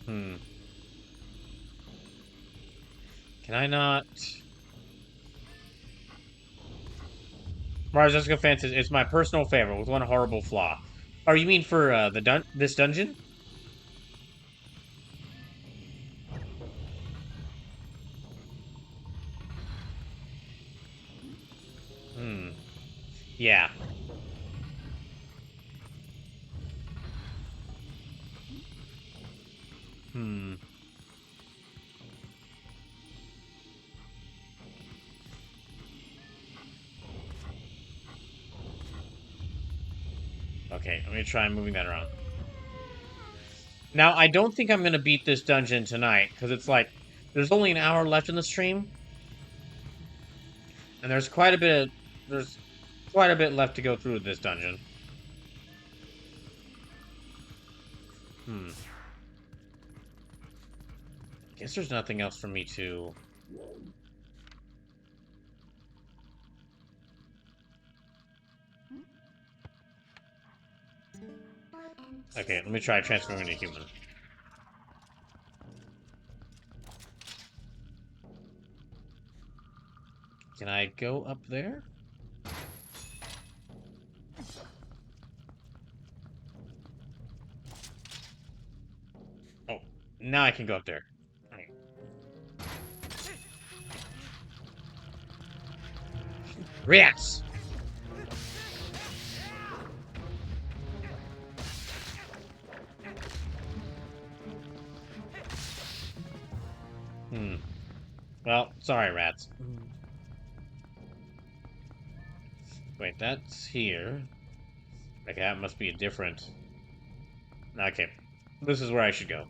Hmm. Can I not? Mars Jessica Fence is my personal favorite with one horrible flaw. Oh, you mean for this dungeon? Hmm. Yeah. Hmm. Okay, let me try moving that around. Now, I don't think I'm gonna beat this dungeon tonight because it's like there's only an hour left in the stream, and there's quite a bit left to go through this dungeon. Hmm. Guess there's nothing else for me to. Okay, let me try transforming into human. Can I go up there? Oh, now I can go up there. Rats! Hmm. Well, sorry, rats. Wait, that's here. Okay, that must be a different... Okay. This is where I should go.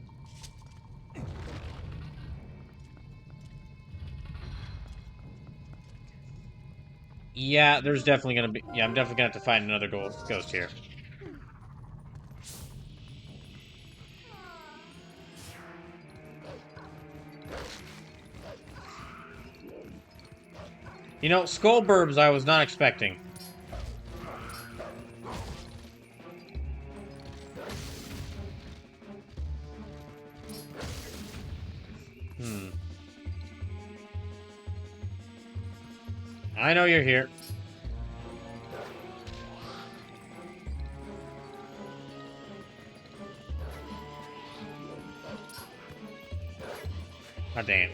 Yeah, there's definitely gonna be... Yeah, I'm definitely gonna have to find another ghost here. You know, skull burbs I was not expecting. Hmm. I know you're here. God damn.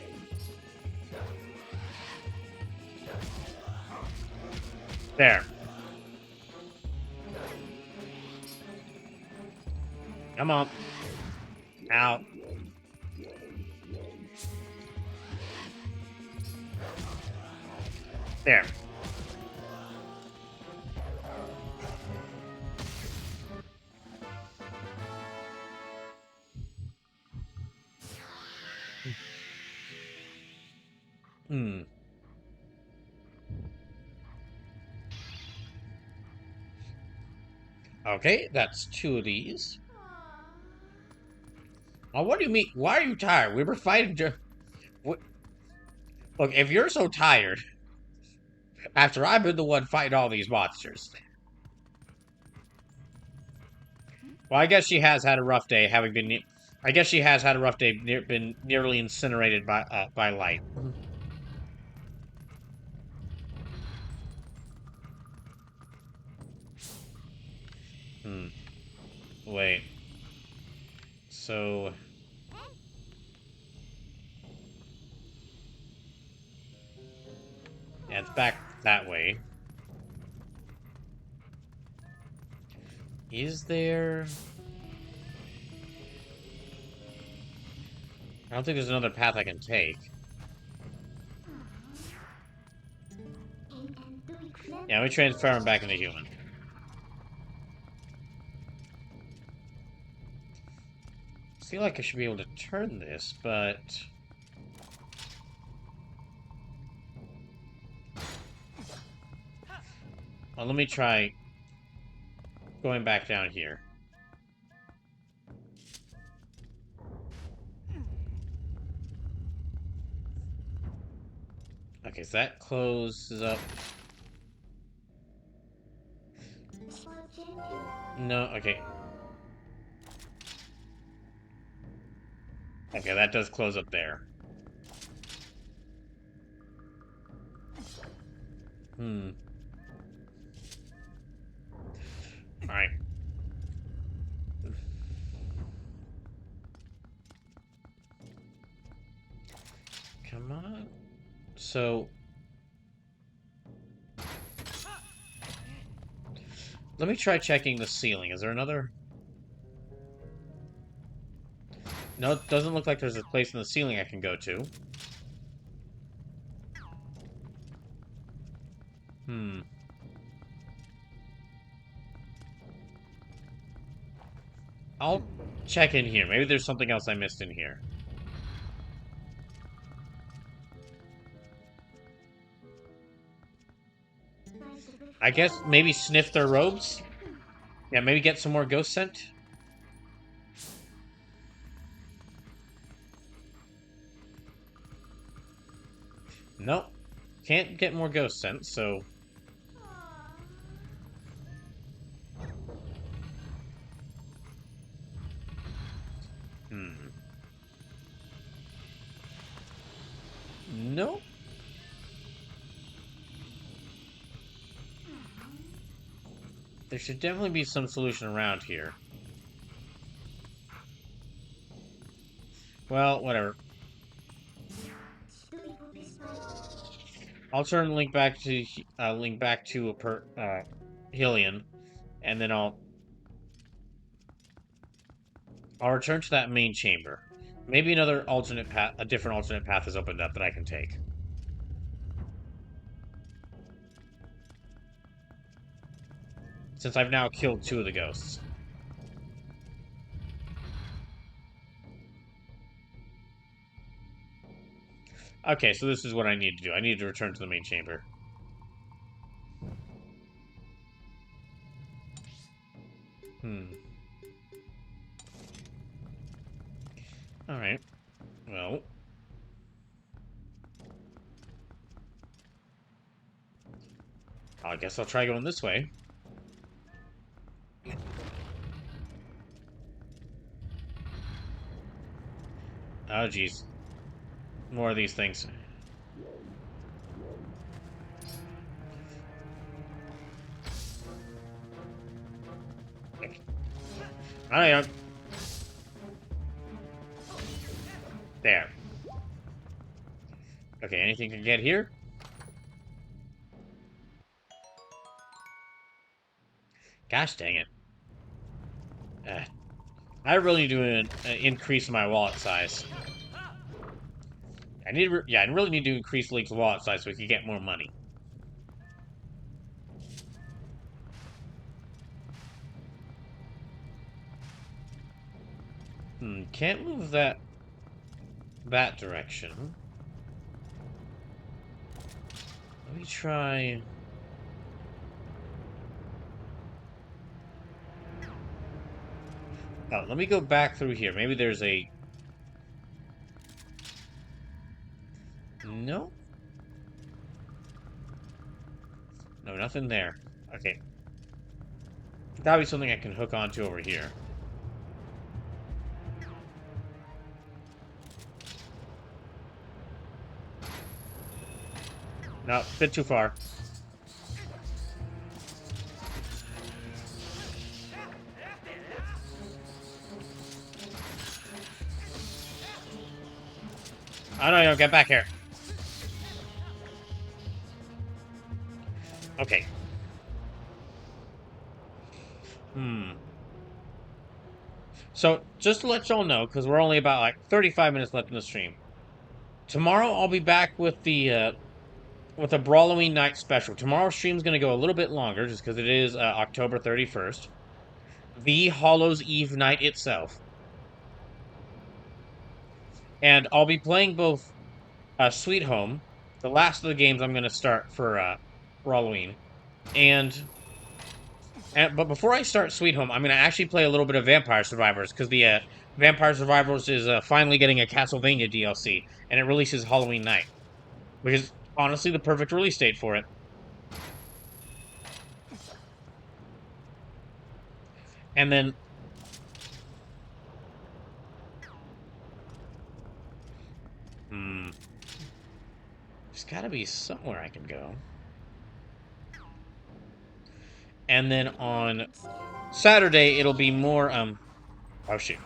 There. Come on. Out. There. Hmm. Okay, that's 2 of these. Oh, what do you mean? Why are you tired? We were fighting. What? Look, if you're so tired, after I've been the one fighting all these monsters. Well, I guess she has had a rough day, having been. I guess she has had a rough day, been nearly incinerated by light. Hmm. Wait. So yeah, it's back that way. Is there? I don't think there's another path I can take. Yeah, we transfer him back into human. I feel like I should be able to turn this, but well, let me try going back down here. Okay, so that closes up. No, okay. Okay, that does close up there. Hmm. Alright. Come on. So let me try checking the ceiling. Is there another? No, it doesn't look like there's a place in the ceiling I can go to. Hmm. I'll check in here. Maybe there's something else I missed in here. I guess maybe sniff their robes? Yeah, maybe get some more ghost scent? Nope. Can't get more ghost scent, so... Hmm. Nope. There should definitely be some solution around here. Well, whatever. I'll turn Link back to Hylian, and then I'll return to that main chamber. Maybe another alternate path, a different alternate path has opened up that I can take. Since I've now killed 2 of the ghosts. Okay, so this is what I need to do. I need to return to the main chamber. Hmm. Alright. Well. I guess I'll try going this way. Oh, jeez. More of these things. I don't. There. Okay, anything to get here? Gosh dang it. I really need to increase my wallet size. I really need to increase Link's wallet size so we can get more money. Can't move that direction. Let me try... Oh, let me go back through here. Maybe there's a... No? No, nothing there. Okay. That'll be something I can hook onto over here. No, bit too far. Oh no, get back here. Okay. So, just to let y'all know, because we're only about like 35 minutes left in the stream. Tomorrow I'll be back with the Brawloween night special. Tomorrow's stream's gonna go a little bit longer, just because it is October 31st. The Hallows Eve night itself. And I'll be playing both Sweet Home, the last of the games I'm gonna start for Halloween, but before I start Sweet Home, I'm going to actually play a little bit of Vampire Survivors, because the Vampire Survivors is finally getting a Castlevania DLC, and it releases Halloween night, which is honestly the perfect release date for it. And then... There's got to be somewhere I can go. And then on Saturday, it'll be more, oh shoot.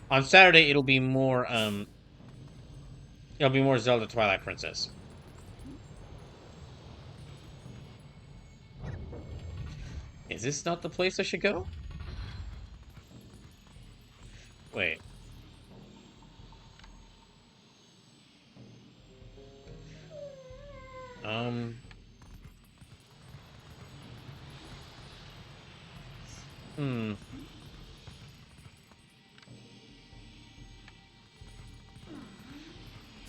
On Saturday, it'll be more Zelda Twilight Princess. Is this not the place I should go? Wait.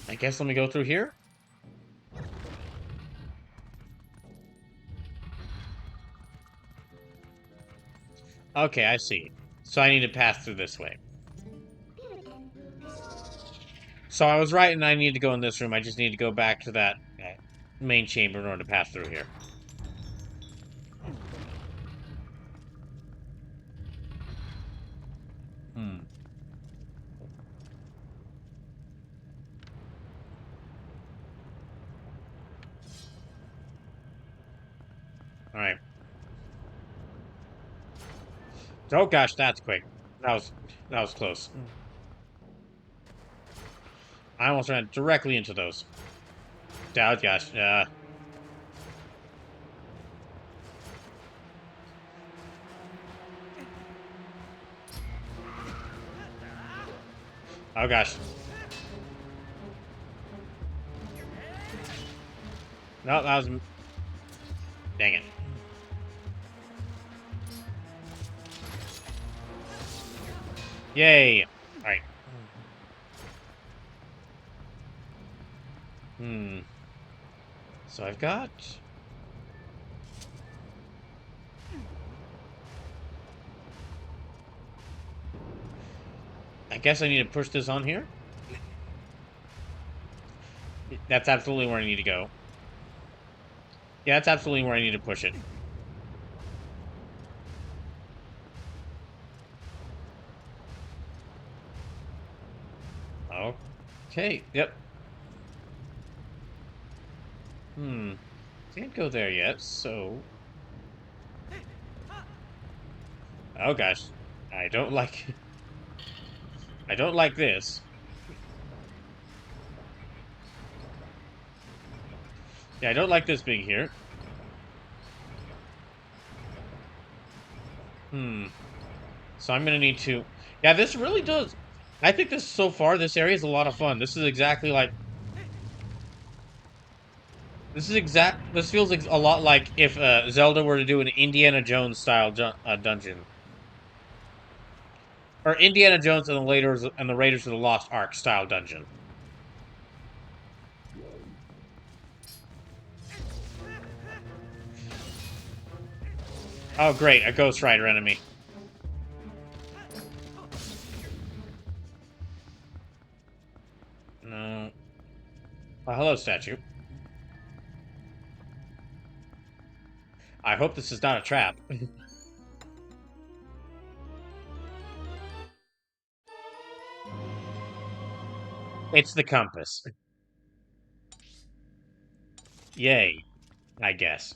I guess let me go through here. Okay, I see. So I need to pass through this way. So I was right, and I need to go in this room. I just need to go back to that main chamber in order to pass through here. Alright. Oh gosh, that's quick. That was close. I almost ran directly into those. Oh gosh, oh gosh. No, that was... Dang it. Yay! Alright. So I've got... I guess I need to push this on here? That's absolutely where I need to go. Yeah, that's absolutely where I need to push it. Okay, yep. Can't go there yet, so... Oh gosh. I don't like... I don't like this. Yeah, I don't like this being here. So I'm gonna need to... Yeah, this really does... I think this, so far, this area is a lot of fun. This is exactly like... This feels like a lot like if Zelda were to do an Indiana Jones style dungeon. Or Indiana Jones and the Raiders of the Lost Ark style dungeon. Oh, great, a Ghost Rider enemy. No. Oh, hello, statue. I hope this is not a trap. It's the compass. Yay, I guess.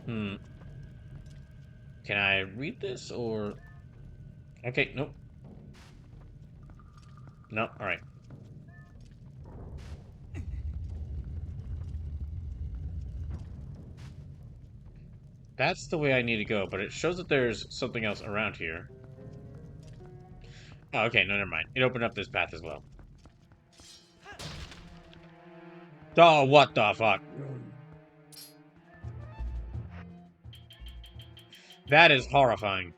Hmm. Can I read this, or... Okay, nope. No, alright. That's the way I need to go, but it shows that there's something else around here. Oh, okay, no, never mind. It opened up this path as well. Oh, what the fuck? That is horrifying.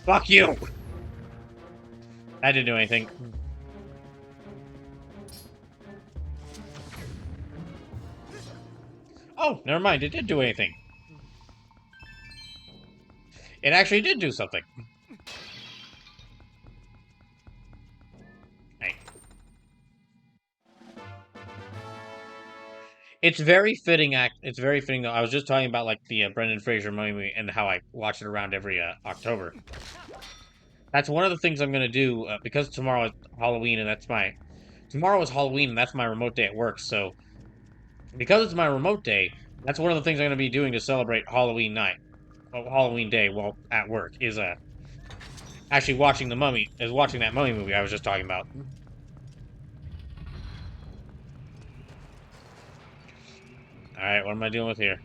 Fuck you! That didn't do anything. Oh, never mind. It did do anything. It actually did do something. Hey. It's very fitting. It's very fitting, though. I was just talking about like the Brendan Fraser movie and how I watch it around every October. That's one of the things I'm gonna do because tomorrow is Halloween and tomorrow is Halloween and that's my remote day at work. So because it's my remote day, that's one of the things I'm gonna be doing to celebrate Halloween night, Halloween day while at work is actually watching that Mummy movie I was just talking about. All right, what am I dealing with here?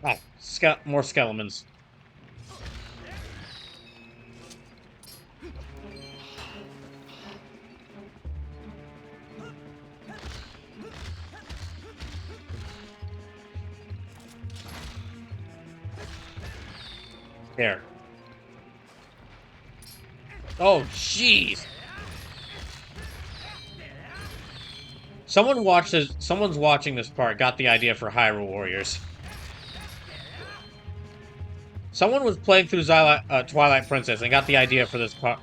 Oh, more skeletons. There. Oh, jeez. Someone's watching this part, got the idea for Hyrule Warriors. Someone was playing through Twilight Princess and got the idea for this part.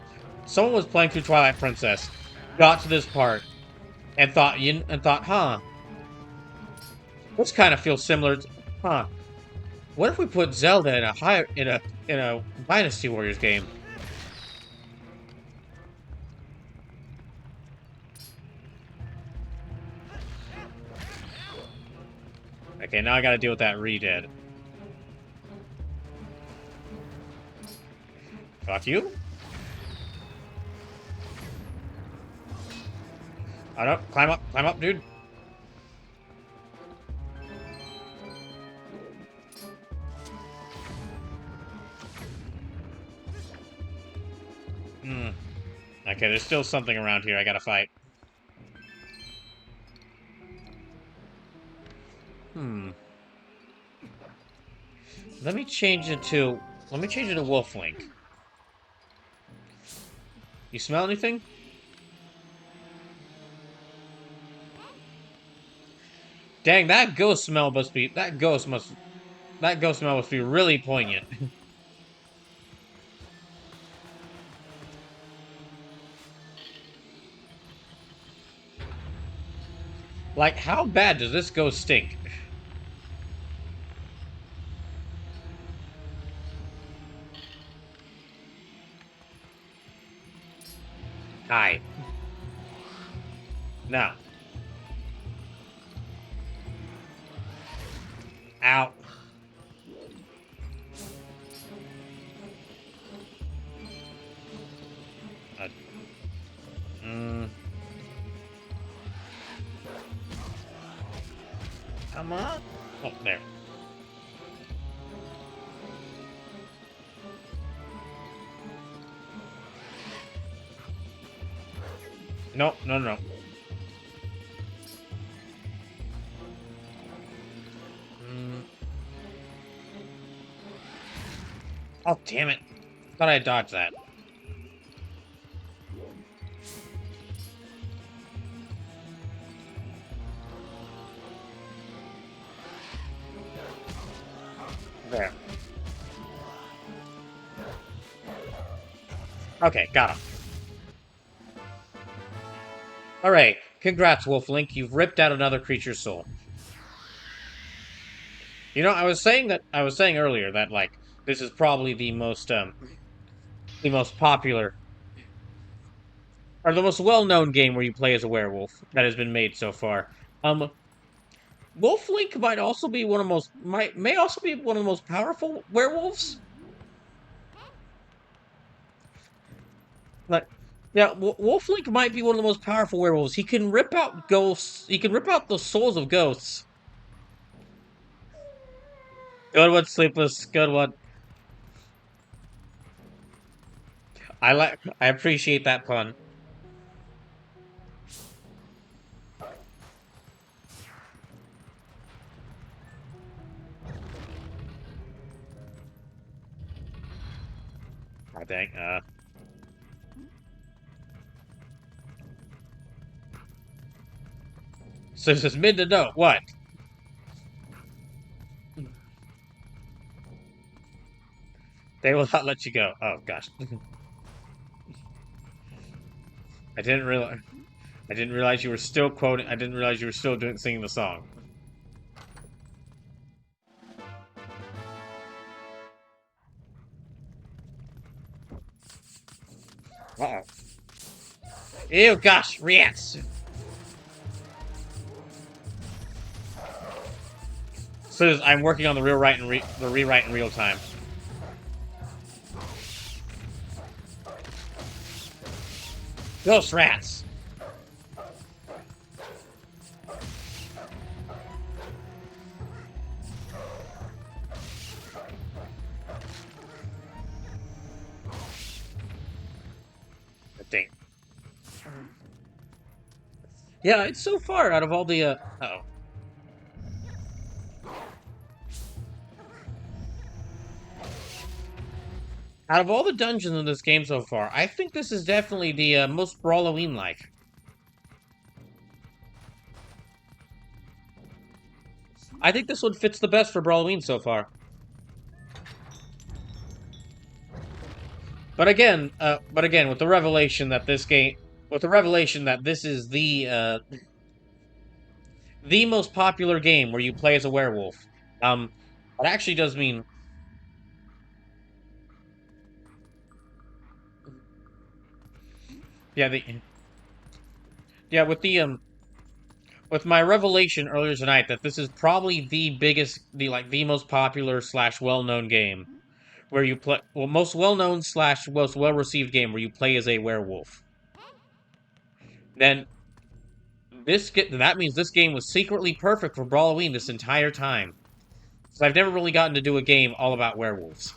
Someone was playing through Twilight Princess, got to this part, and thought, huh, this kind of feels similar to, huh. What if we put Zelda in a Dynasty Warriors game? Okay, now I gotta deal with that re-dead. Fuck you. I don't climb up, dude. Hmm. Okay, there's still something around here I gotta fight. Hmm. Let me change it to Wolf Link. You smell anything? Dang, that ghost smell must be really poignant. Like, how bad does this ghost stink? Hi. Now. Ow. Uh, mm. Come on. Oh, there. No, no, no. Mm. Oh, damn it. Thought I dodged that. There. Okay, got him. Alright, congrats, Wolf Link. You've ripped out another creature's soul. You know, I was saying earlier that like this is probably the most popular or the most well-known game where you play as a werewolf that has been made so far. Um Wolf Link might also be one of the most may also be one of the most powerful werewolves. Like, yeah, Wolf Link might be one of the most powerful werewolves. He can rip out ghosts. He can rip out the souls of ghosts. Good one, Sleepless. Good one. I appreciate that pun. I think. So this is mid to know what? They will not let you go. Oh gosh, I didn't realize. I didn't realize you were still quoting. I didn't realize you were still doing singing the song. Uh oh. Ew, gosh, rats. So I'm working on the the rewrite in real time. Ghost rats. Dang. Yeah, it's so far out of all the. Uh-oh. Out of all the dungeons in this game so far, I think this is definitely the most Brawloween-like. I think this one fits the best for Brawloween so far. But again, with the revelation that this is the most popular game where you play as a werewolf, it actually does mean, yeah, with my revelation earlier tonight that this is probably the most popular slash well-known game where you play, well, most well-known slash most well-received game where you play as a werewolf. Then that means this game was secretly perfect for Brawloween this entire time. Because I've never really gotten to do a game all about werewolves.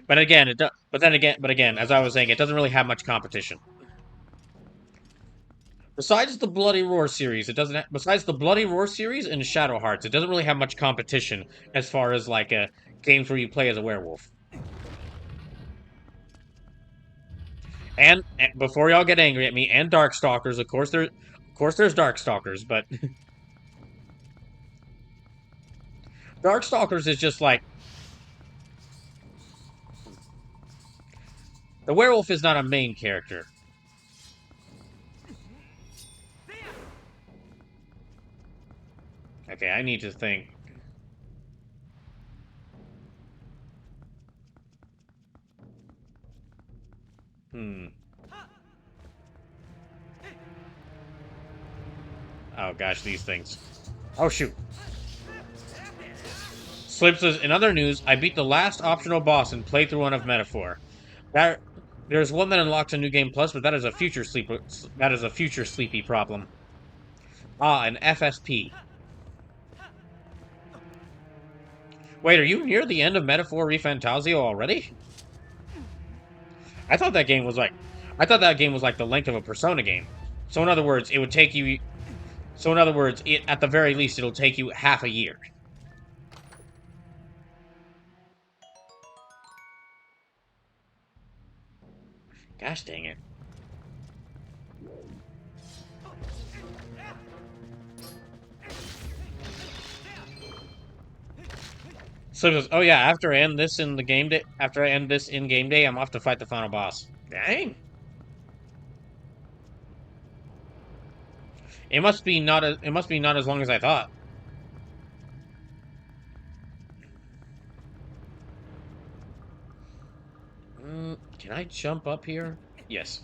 But again, but again, as I was saying, it doesn't really have much competition. Besides the Bloody Roar series, besides the Bloody Roar series and Shadow Hearts, it doesn't really have much competition as far as like games where you play as a werewolf. And before y'all get angry at me, and Darkstalkers, of course there's Darkstalkers, but Darkstalkers is just like the werewolf is not a main character. Okay, I need to think. Oh gosh, these things. Oh shoot. Slip says, in other news, I beat the last optional boss in playthrough 1 of Metaphor. There's one that unlocks a new game plus, but that is a future sleepy problem. Ah, an FSP. Wait, are you near the end of Metaphor ReFantazio already? I thought that game was like the length of a Persona game. So in other words, it would take you at the very least it'll take you half a year. Gosh dang it. So he goes, oh yeah, after I end this in the game day, after I end this in game day, I'm off to fight the final boss. Dang. It must be not as long as I thought. Can I jump up here? Yes.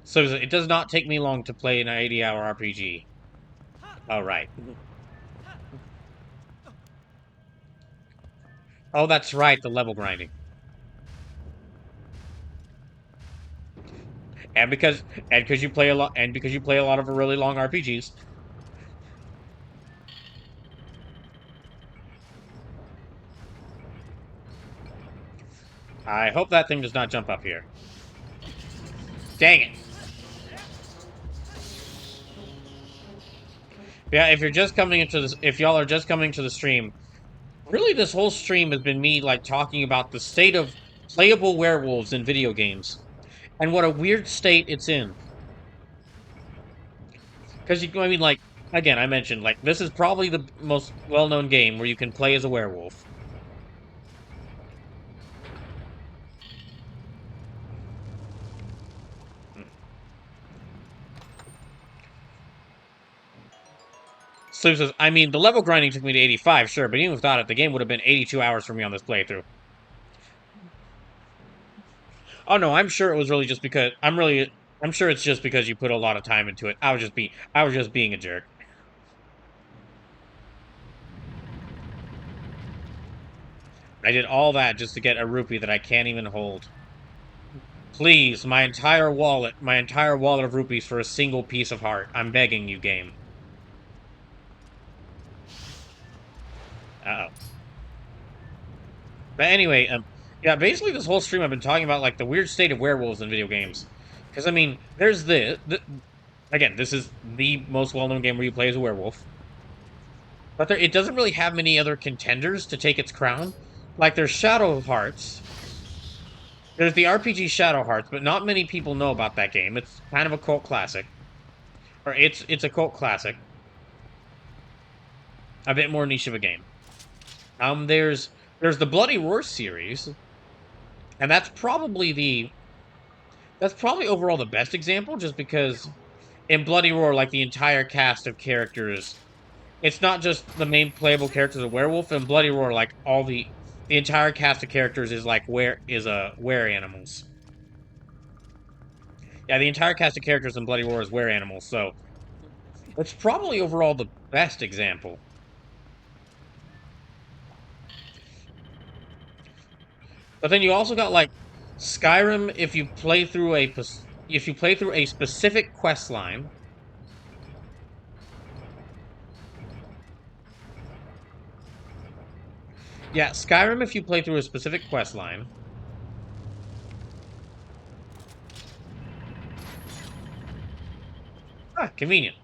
So it does not take me long to play an 80-hour RPG. Oh, right. Oh, that's right, the level grinding. And because you play a lot and because you play a lot of really long RPGs. I hope that thing does not jump up here. Dang it. Yeah, if you're just coming into this, if y'all are just coming to the stream, really this whole stream has been me like talking about the state of playable werewolves in video games and what a weird state it's in. Because I mean, like again, I mentioned like this is probably the most well-known game where you can play as a werewolf. Sleep says, I mean, the level grinding took me to 85, sure, but even without it, the game would have been 82 hours for me on this playthrough. Oh no, I'm sure it was really just because I'm sure it's just because you put a lot of time into it. I was just being a jerk. I did all that just to get a rupee that I can't even hold. Please, my entire wallet of rupees for a single piece of heart. I'm begging you, game. Uh-oh. But anyway, yeah, basically this whole stream I've been talking about like the weird state of werewolves in video games. Because I mean, there's again, this is the most well-known game where you play as a werewolf. But it doesn't really have many other contenders to take its crown. Like there's Shadow Hearts. There's the RPG Shadow Hearts, but not many people know about that game. It's kind of a cult classic. Or it's a cult classic. A bit more niche of a game. There's the Bloody Roar series, and that's probably overall the best example, just because in Bloody Roar, like the entire cast of characters, it's not just the main playable characters of Werewolf. In Bloody Roar, like all the entire cast of characters is like were animals. Yeah, the entire cast of characters in Bloody Roar is were animals, so it's probably overall the best example. But then you also got like Skyrim if you play through a specific quest line. Yeah, Skyrim if you play through a specific quest line. Ah, convenient.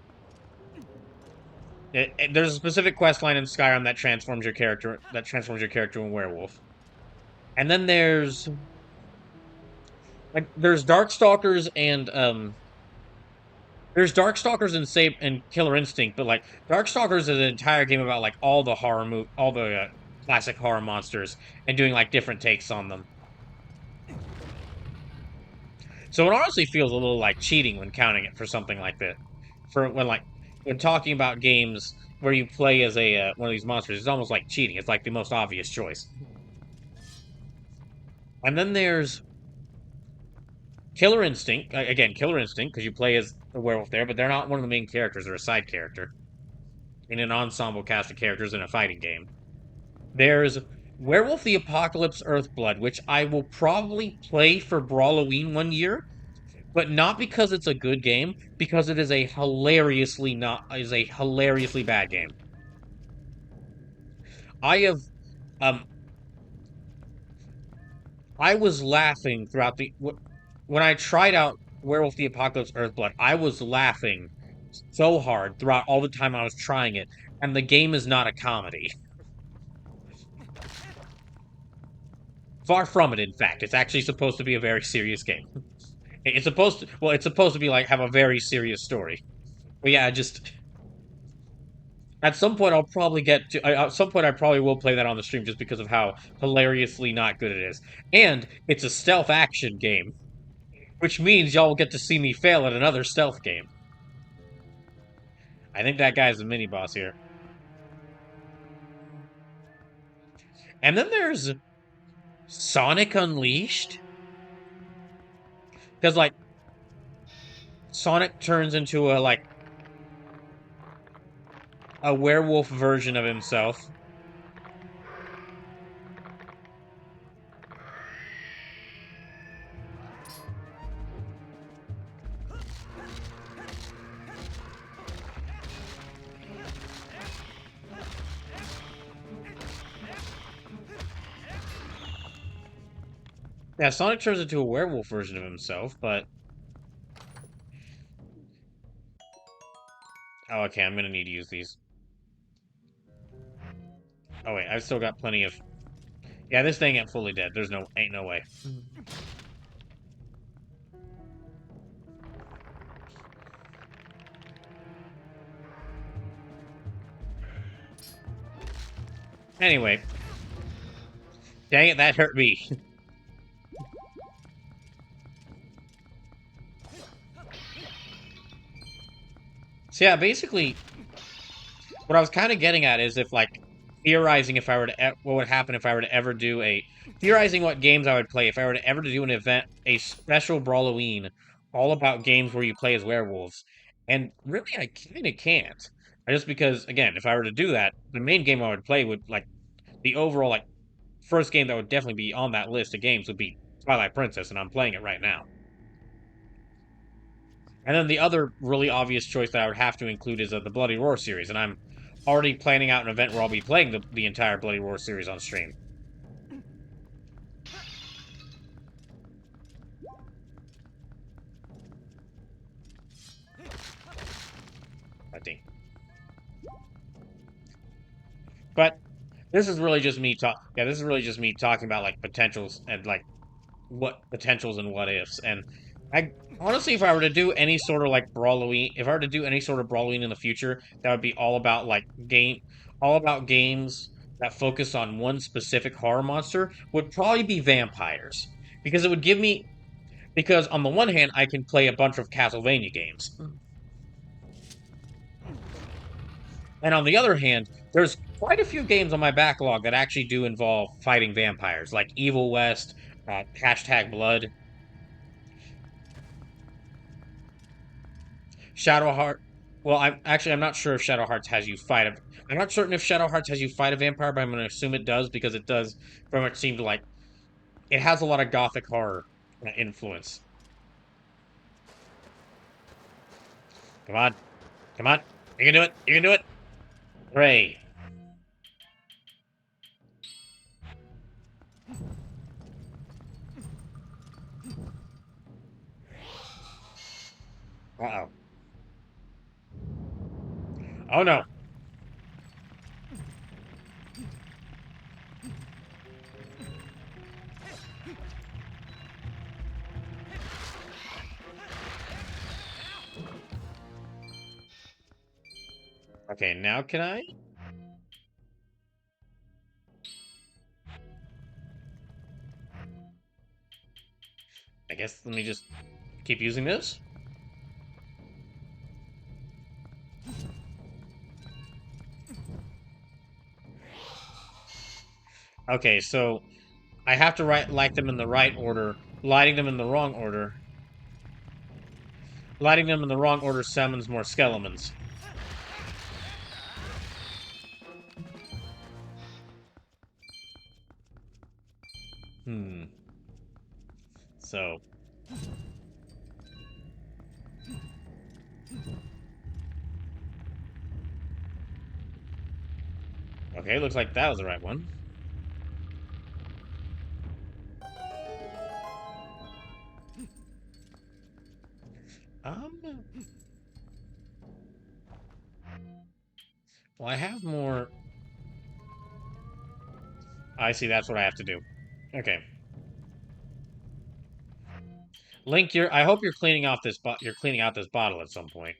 There's a specific quest line in Skyrim that transforms your character into a werewolf. And then there's Darkstalkers and Killer Instinct, but like Darkstalkers is an entire game about like all the classic horror monsters and doing like different takes on them. So it honestly feels a little like cheating when counting it for something like that. For when talking about games where you play as a one of these monsters, it's almost like cheating. It's like the most obvious choice. And then there's Killer Instinct. Again, Killer Instinct, because you play as a werewolf there, but they're not one of the main characters. They're a side character in an ensemble cast of characters in a fighting game. There's Werewolf the Apocalypse Earthblood, which I will probably play for Brawloween one year, but not because it's a good game, because it is a hilariously bad game. I have I was laughing throughout when I tried out Werewolf the Apocalypse Earthblood. I was laughing so hard throughout all the time I was trying it, and the game is not a comedy. Far from it, in fact. It's actually supposed to be a very serious game. It's supposed to be like have a very serious story. But yeah, At some point, I'll probably get to. At some point, I probably will play that on the stream just because of how hilariously not good it is. And it's a stealth action game, which means y'all will get to see me fail at another stealth game. I think that guy's the mini boss here. And then there's Sonic Unleashed, because like Sonic turns into a werewolf version of himself. Yeah, Sonic turns into a werewolf version of himself, but oh, okay, I'm gonna need to use these. Oh wait, I've still got plenty of. Yeah, this thing ain't fully dead. Ain't no way. Anyway, dang it, that hurt me. So yeah, basically, what I was kind of getting at is if like theorizing if I were to what would happen if I were to ever do a theorizing what games I would play if I were to ever to do an event, a special Brawloween, all about games where you play as werewolves. And really, I kind of can't. Just because, again, if I were to do that, the main game I would play would like the overall like first game that would definitely be on that list of games would be Twilight Princess, and I'm playing it right now. And then the other really obvious choice that I would have to include is the Bloody Roar series, and I'm already planning out an event where I'll be playing the entire Bloody Roar series on stream. I think. But this is really just me talk. Yeah, this is really just me talking about like potentials and like what potentials and what ifs. And I honestly, if I were to do any sort of like Brawloween, if I were to do any sort of Brawloween in the future, that would be all about all about games that focus on one specific horror monster. Would probably be vampires because it would give me because on the one hand, I can play a bunch of Castlevania games, and on the other hand, there's quite a few games on my backlog that actually do involve fighting vampires, like Evil West, hashtag Blood. Shadow Heart. Well, I'm not sure if Shadow Hearts has you fight a. I'm not certain if Shadow Hearts has you fight a vampire, but I'm going to assume it does because it does very much seem to like it has a lot of gothic horror influence. Come on, come on, you can do it. You can do it. Hooray! Uh oh. Oh no. Okay, now can I? I guess let me just keep using this. Okay, so I have to light them in the right order. Lighting them in the wrong order. Lighting them in the wrong order summons more skeletons. Hmm. So. Okay, looks like that was the right one. Um. Well, I have more. I see. That's what I have to do. Okay. Link, I hope you're cleaning off you're cleaning out this bottle at some point.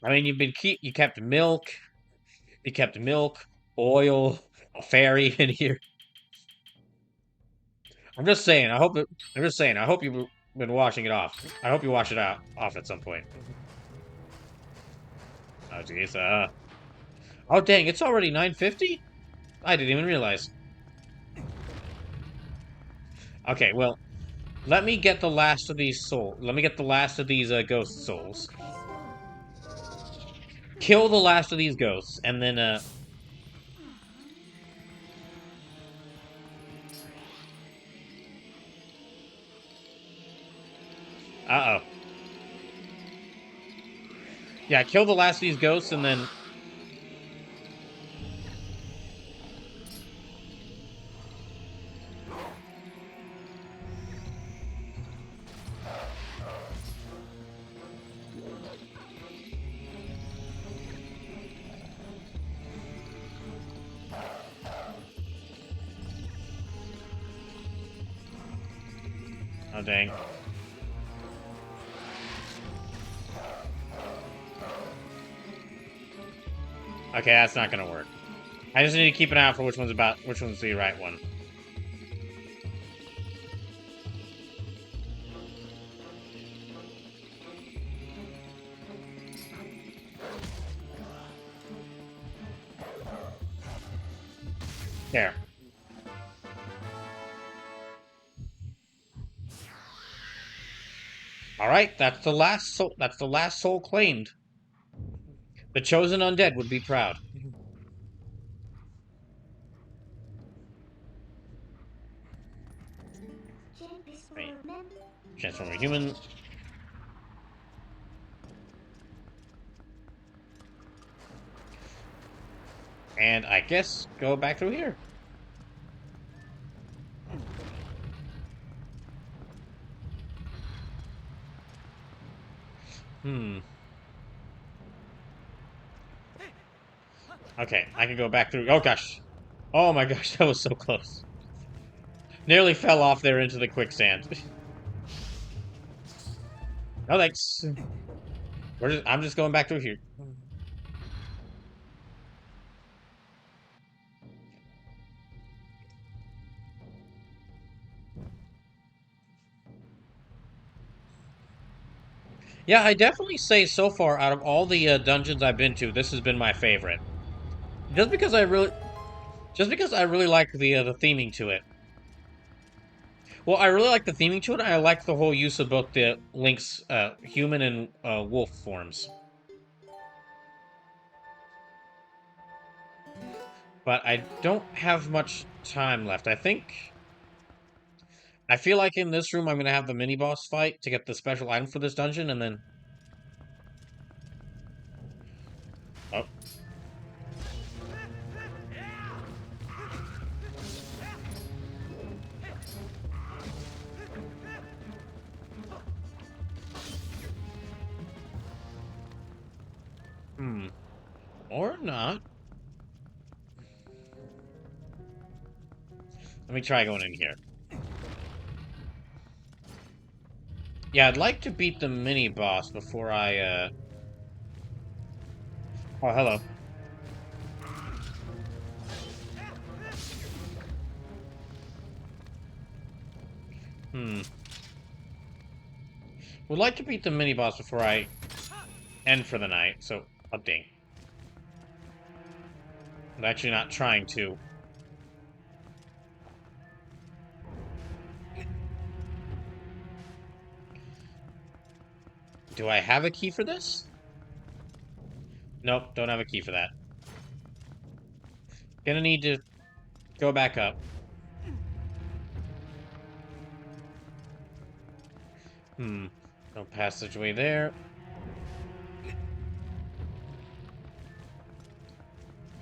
I mean, you kept milk, oil, a fairy in here. I'm just saying. I'm just saying. I hope you've been washing it off. I hope you wash it out off at some point. Oh jeez. Oh dang! It's already 9:50. I didn't even realize. Okay, well, let me get the last of these souls. Let me get the last of these ghost souls. Kill the last of these ghosts, and then uh oh. Yeah, kill the last of these ghosts, and then oh dang. Okay, that's not gonna work. I just need to keep an eye out for which one's the right one. There. All right, that's the last soul. That's the last soul claimed. The chosen undead would be proud. Right. Transform a human. And I guess go back through here. Hmm. Okay, I can go back through. Oh gosh. Oh my gosh, that was so close. Nearly fell off there into the quicksand. No thanks. I'm just going back through here. Yeah, I definitely say so far out of all the dungeons I've been to, this has been my favorite. Just because I really, just because I really like the theming to it. Well, I really like the theming to it. And I like the whole use of both the Link's human and wolf forms. But I don't have much time left. I feel like in this room I'm gonna have the mini boss fight to get the special item for this dungeon, and then oh. Hmm. Or not. Let me try going in here. Yeah, I'd like to beat the mini boss before I oh, hello. Hmm. Would like to beat the mini boss before I end for the night, so oh dang. I'm actually not trying to. Do I have a key for this? Nope, don't have a key for that. Gonna need to go back up. Hmm. No passageway there.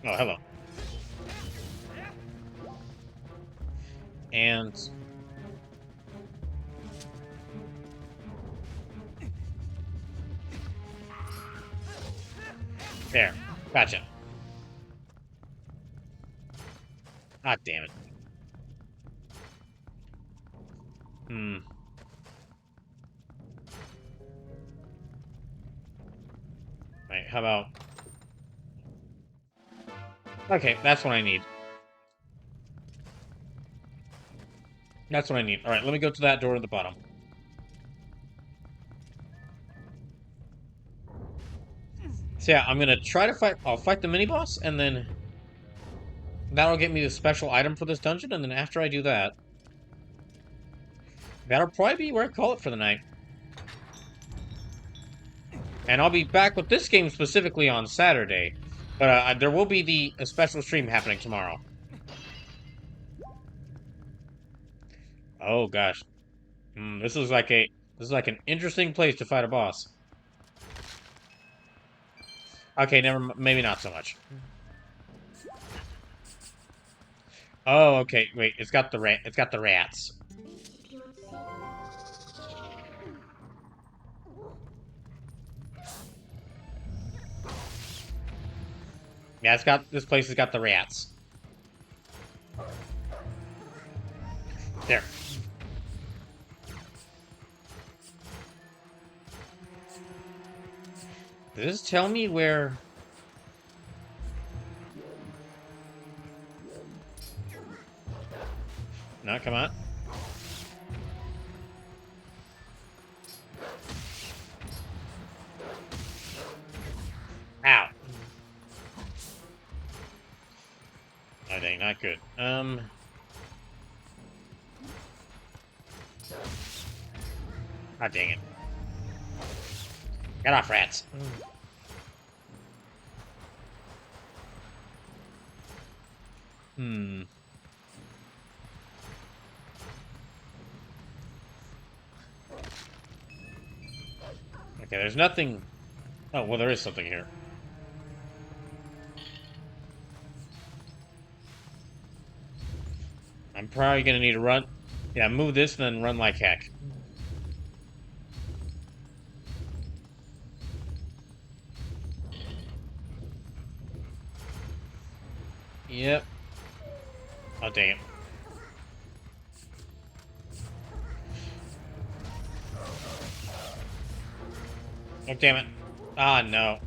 Oh, hello. And there. Gotcha. Ah, damn it. Hmm. Right. how about... Okay, that's what I need. That's what I need. Alright, let me go to that door at the bottom. So yeah, I'm gonna try to fight... I'll fight the mini-boss, and then... That'll get me the special item for this dungeon, and then after I do that... That'll probably be where I call it for the night. And I'll be back with this game specifically on Saturday. But there will be a special stream happening tomorrow. Oh gosh. This is like an interesting place to fight a boss. Okay, maybe not so much. Oh, okay, wait, it's got the rats. Yeah, this place has got the rats. There. Does this tell me where... No, come on. Ow. Oh, dang, not good. God dang it. Get off, rats. Okay, there's nothing... Oh, well, there is something here. I'm probably gonna need to run... Yeah, move this and then run like heck. Yep. Oh, dang it. Oh, damn it. Ah, no.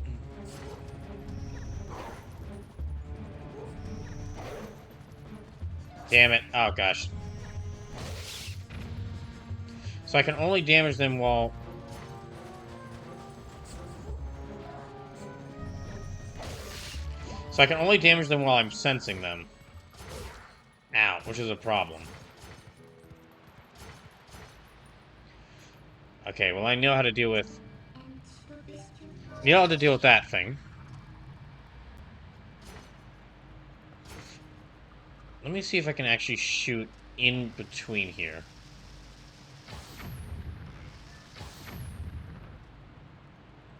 Damn it. Oh, gosh. So I can only damage them while... So I can only damage them while I'm sensing them. Ow, which is a problem. Okay, well, I know how to deal with... You know how to deal with that thing. Let me see if I can actually shoot in between here.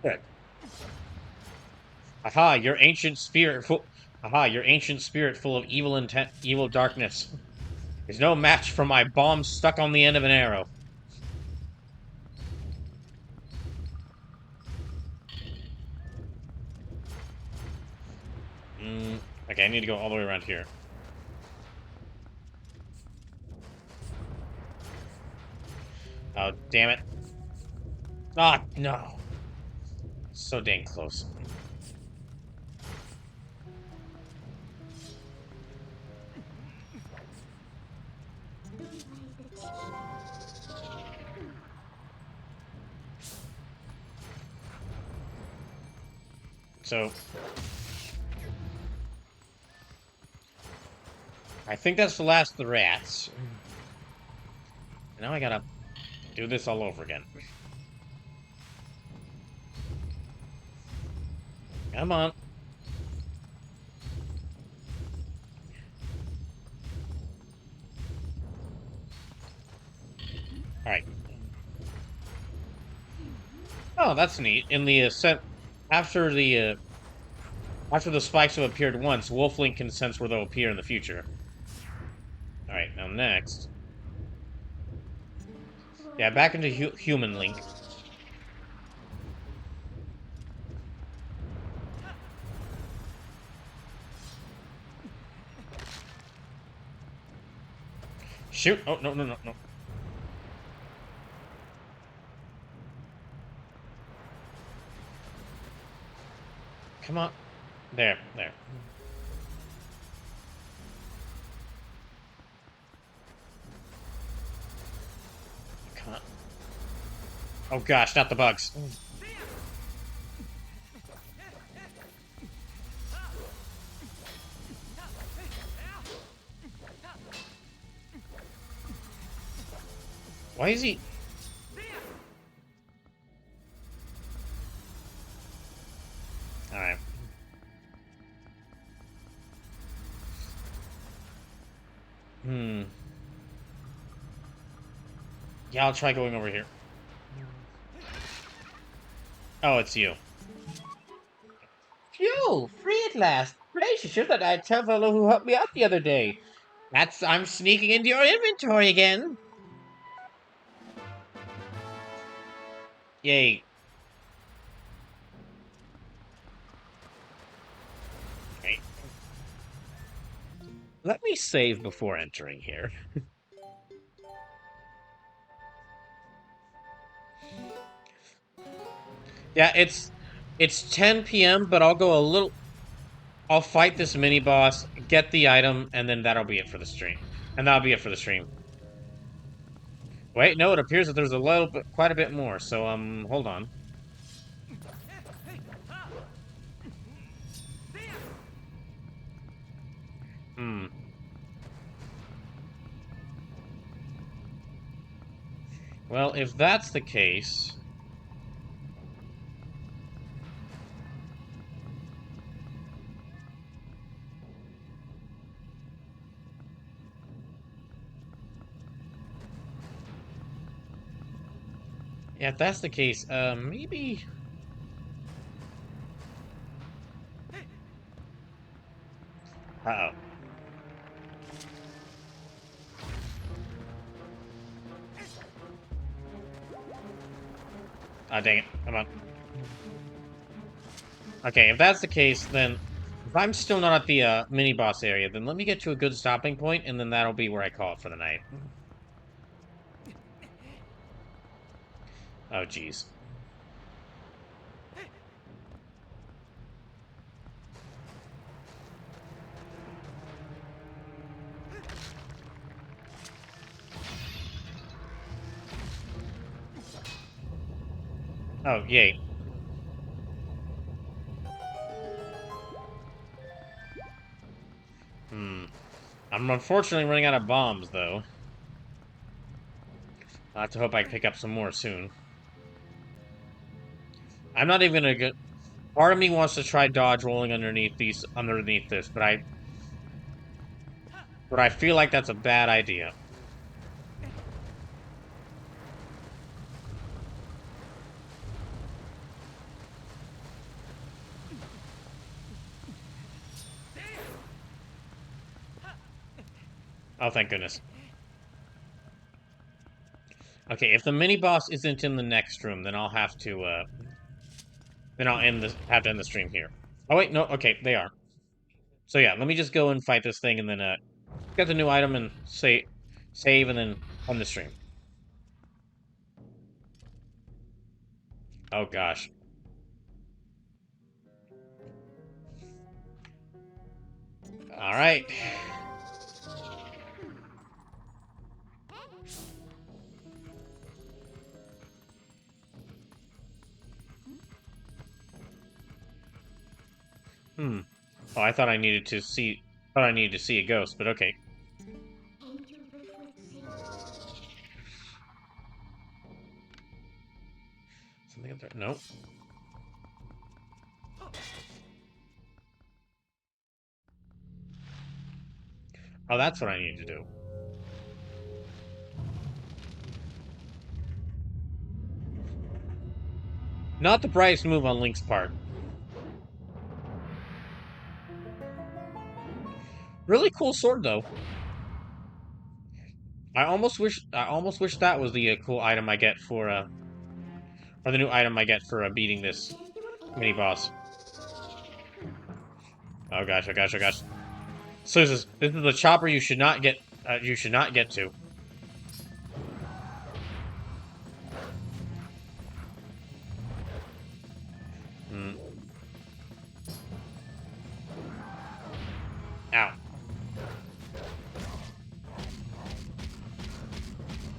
Good. Aha, your ancient spirit full... Aha, your ancient spirit full of evil intent, evil darkness. Is no match for my bomb stuck on the end of an arrow. Okay, I need to go all the way around here. Oh, damn it. Ah, no. So dang close. So... I think that's the last of the rats. Now I gotta do this all over again. Come on. Alright. Oh, that's neat. In the ascent... After the spikes have appeared once, Wolf Link can sense where they'll appear in the future. Alright, now next... Yeah, back into Human Link. Shoot! Oh, no, no, no, no. Come on. There, there. Come on. Oh gosh, not the bugs. Why is he... Alright. Yeah, I'll try going over here. Oh, it's you. Phew, free at last. Gracious, you're that tell fellow who helped me out the other day. I'm sneaking into your inventory again. Yay. Okay. Let me save before entering here. Yeah, it's 10 p.m., but I'll go a little... I'll fight this mini boss, get the item, and then that'll be it for the stream. And that'll be it for the stream. Wait, no, it appears that there's a little bit, quite a bit more. So, hold on. Well, if that's the case... Yeah, if that's the case, maybe... Uh-oh. Ah, dang it. Come on. Okay, if that's the case, then... If I'm still not at the, mini-boss area, then let me get to a good stopping point, and then that'll be where I call it for the night. Oh, jeez. Oh, yay. I'm unfortunately running out of bombs, though. I'll have to hope I pick up some more soon. I'm not even gonna get... Part of me wants to try dodge rolling underneath this, but I feel like that's a bad idea. Oh, thank goodness. Okay, if the mini-boss isn't in the next room, then I'll have to, then I'll have to end the stream here. Oh, wait, no, okay, they are. So yeah, let me just go and fight this thing, and then, get the new item and save, and then end the stream. Oh, gosh. Alright. Oh, I thought I needed to see... a ghost, but okay. Something up there? Nope. Oh, that's what I need to do. Not the brightest move on Link's part. Really cool sword, though. I almost wish that was the cool item I get for or the new item I get for beating this mini boss. Oh gosh, oh gosh, oh gosh. So this is the chopper you should not get to.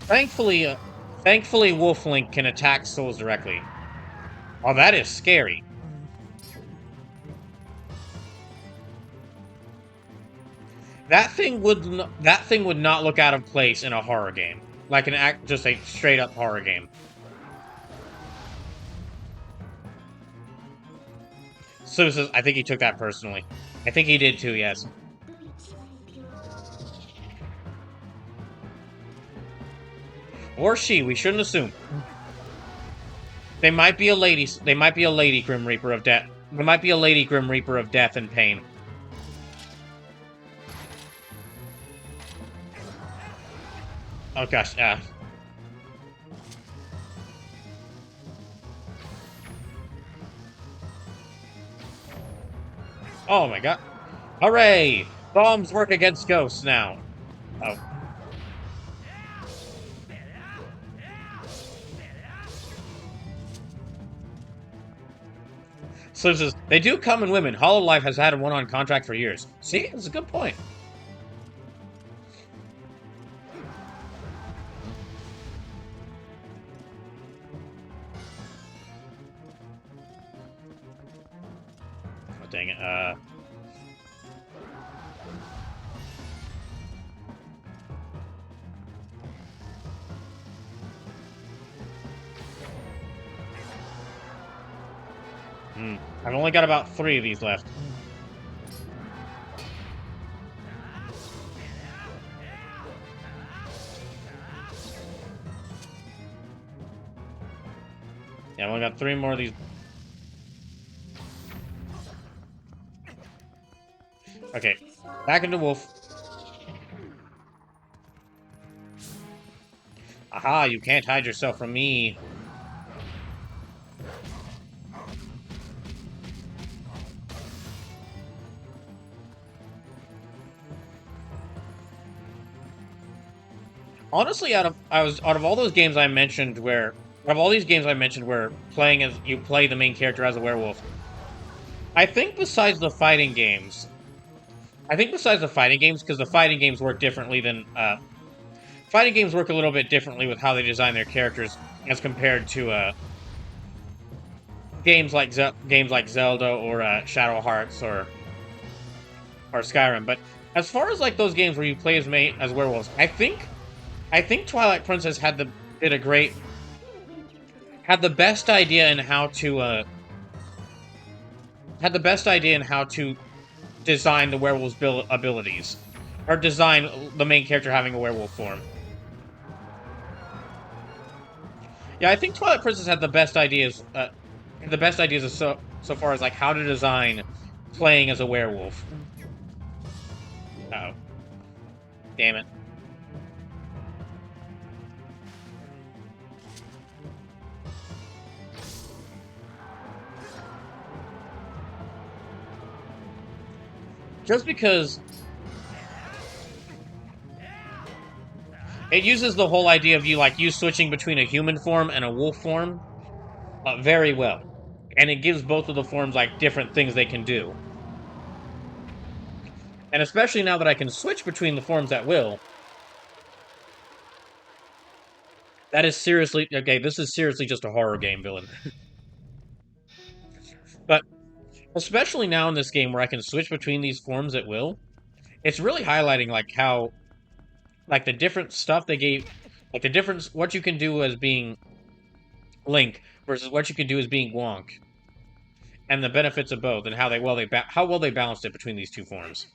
Thankfully, thankfully, Wolf Link can attack souls directly. Oh, that is scary. That thing would not look out of place in a horror game, like just a straight up horror game. So says, I think he took that personally. I think he did too. Yes. Or she. We shouldn't assume. They might be a lady. They might be a lady Grim Reaper of Death. There might be a lady Grim Reaper of Death and Pain. Oh gosh. Oh my god. Hooray! Bombs work against ghosts now. Oh. So it says, they do come in women. Hololive has had one on contract for years. See? That's a good point. Oh, dang it. I've only got about 3 of these left. Yeah, I've only got 3 more of these. Okay, back into Wolf. Aha, you can't hide yourself from me. Honestly, out of all those games I mentioned where playing as you play the main character as a werewolf, I think besides the fighting games, because the fighting games work differently than fighting games work a little bit differently with how they design their characters as compared to games like Zelda or Shadow Hearts or Skyrim. But as far as like those games where you play as werewolves, I think Twilight Princess had the best idea in how to design the werewolf's abilities, or design the main character having a werewolf form. Yeah, I think Twilight Princess had the best ideas. So far as like how to design playing as a werewolf. Oh, damn it! Just because it uses the whole idea of you switching between a human form and a wolf form very well, and it gives both of the forms like different things they can do. And especially now that I can switch between the forms at will, that is seriously okay. This is seriously just a horror game villain. But especially now in this game where I can switch between these forms at will, it's really highlighting like how like the different stuff they gave, like the difference what you can do as being Link versus what you can do as being Wonk, and the benefits of both, and how how well they balanced it between these two forms.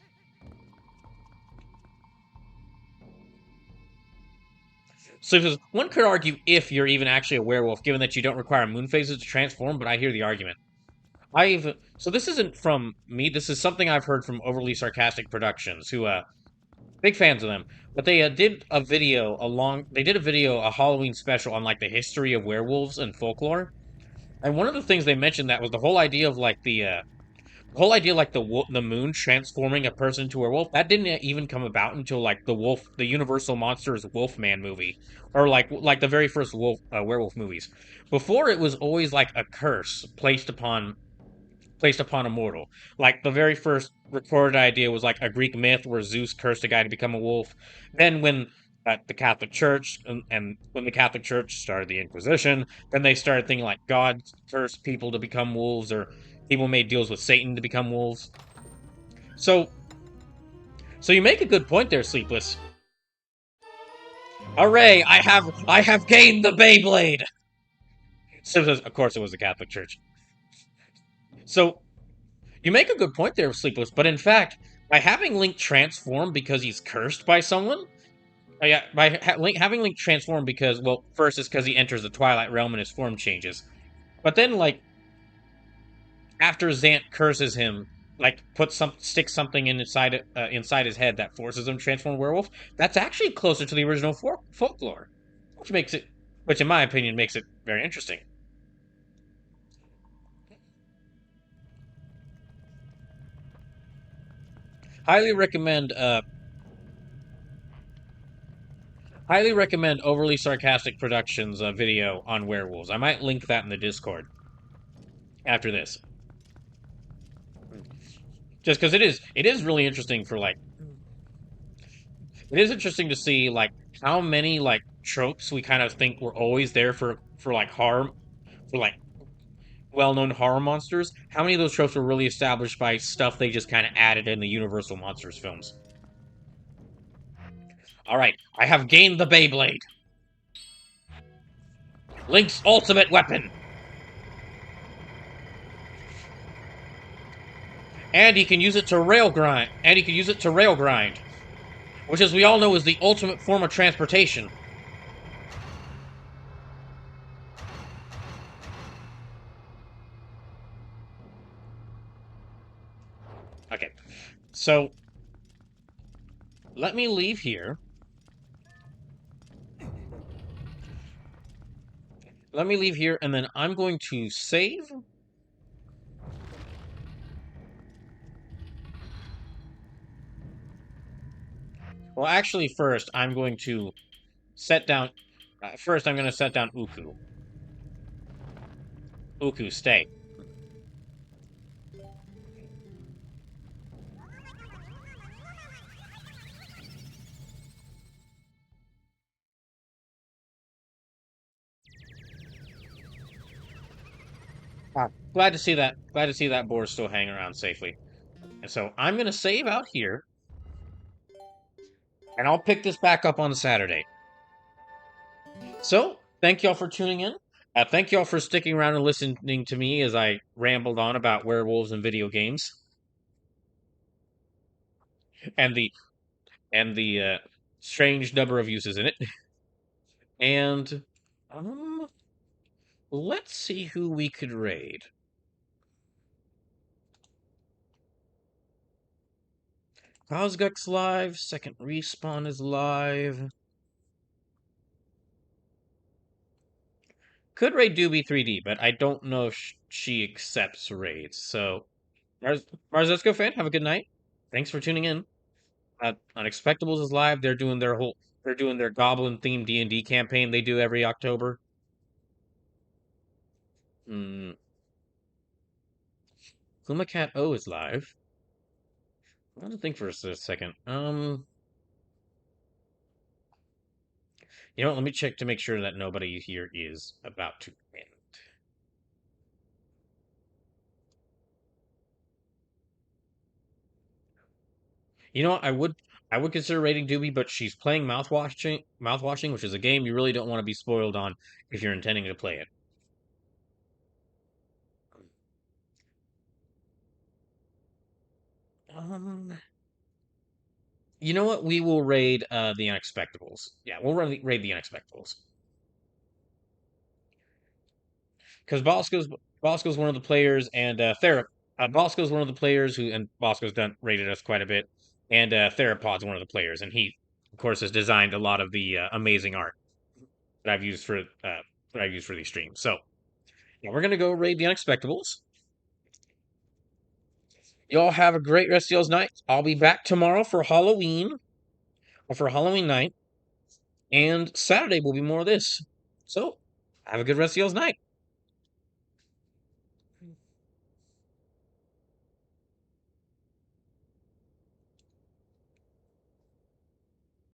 So one could argue if you're even actually a werewolf, given that you don't require moon phases to transform. But I hear the argument. So this isn't from me. This is something I've heard from Overly Sarcastic Productions, who big fans of them. But they did a video a Halloween special on like the history of werewolves and folklore. And one of the things they mentioned that was the whole idea of like the whole idea like the moon transforming a person into a werewolf. That didn't even come about until like the Universal Monsters Wolfman movie, or like the very first werewolf movies. Before, it was always like a curse placed upon a mortal. Like the very first recorded idea was like a Greek myth where Zeus cursed a guy to become a wolf. Then when at the Catholic Church, and when the Catholic Church started the Inquisition, then they started thinking like God cursed people to become wolves, or people made deals with Satan to become wolves. So, so you make a good point there, Sleepless. Hooray! I have gained the Beyblade. So, of course, it was the Catholic Church. So you make a good point there, Sleepless. But in fact, by having Link transform because he's cursed by someone, yeah, by having Link transform because, well, first it's because he enters the Twilight Realm and his form changes. But then, like, after Zant curses him, like, sticks something inside his head that forces him to transform werewolf. That's actually closer to the original folklore, which makes it, which in my opinion makes it very interesting. Highly recommend, highly recommend Overly Sarcastic Productions video on werewolves. I might link that in the Discord after this, just because it is really interesting for like it is interesting to see like how many like tropes we kind of think were always there for like harm for like well-known horror monsters. How many of those tropes were really established by stuff they just kind of added in the Universal Monsters films? All right, I have gained the Beyblade, Link's ultimate weapon, and he can use it to rail grind. And he can use it to rail grind, which, as we all know, is the ultimate form of transportation. Okay, so let me leave here. Let me leave here, and then I'm going to save. Well, actually, first, I'm going to set down. First, I'm going to set down Uku. Uku, stay. Glad to see that. Glad to see that board still hanging around safely. And so I'm going to save out here, and I'll pick this back up on Saturday. So, thank y'all for tuning in. Thank y'all for sticking around and listening to me as I rambled on about werewolves and video games, and the strange number of uses in it. And um, let's see who we could raid. Cosgux live. Second Respawn is live. Could raid Doobie 3D, but I don't know if she accepts raids. So, Marzesko fan, have a good night. Thanks for tuning in. Unexpectables is live. They're doing their Goblin themed D&D campaign they do every October. Hmm. Kumacat O is live. I want to think for a second. You know what? Let me check to make sure that nobody here is about to end. You know what? I would consider rating Doobie, but she's playing mouthwashing, which is a game you really don't want to be spoiled on if you're intending to play it. Um, you know what? We will raid the Unexpectables. Yeah, we'll raid the Unexpectables because Bosco's one of the players, and Bosco's one of the players and Bosco's done rated us quite a bit, and Theropod's one of the players, and he, of course, has designed a lot of the amazing art that I've used for these streams. So yeah, we're gonna go raid the Unexpectables. Y'all have a great rest of y'all's night. I'll be back tomorrow for Halloween or for Halloween night, and Saturday will be more of this. So have a good rest of y'all's night.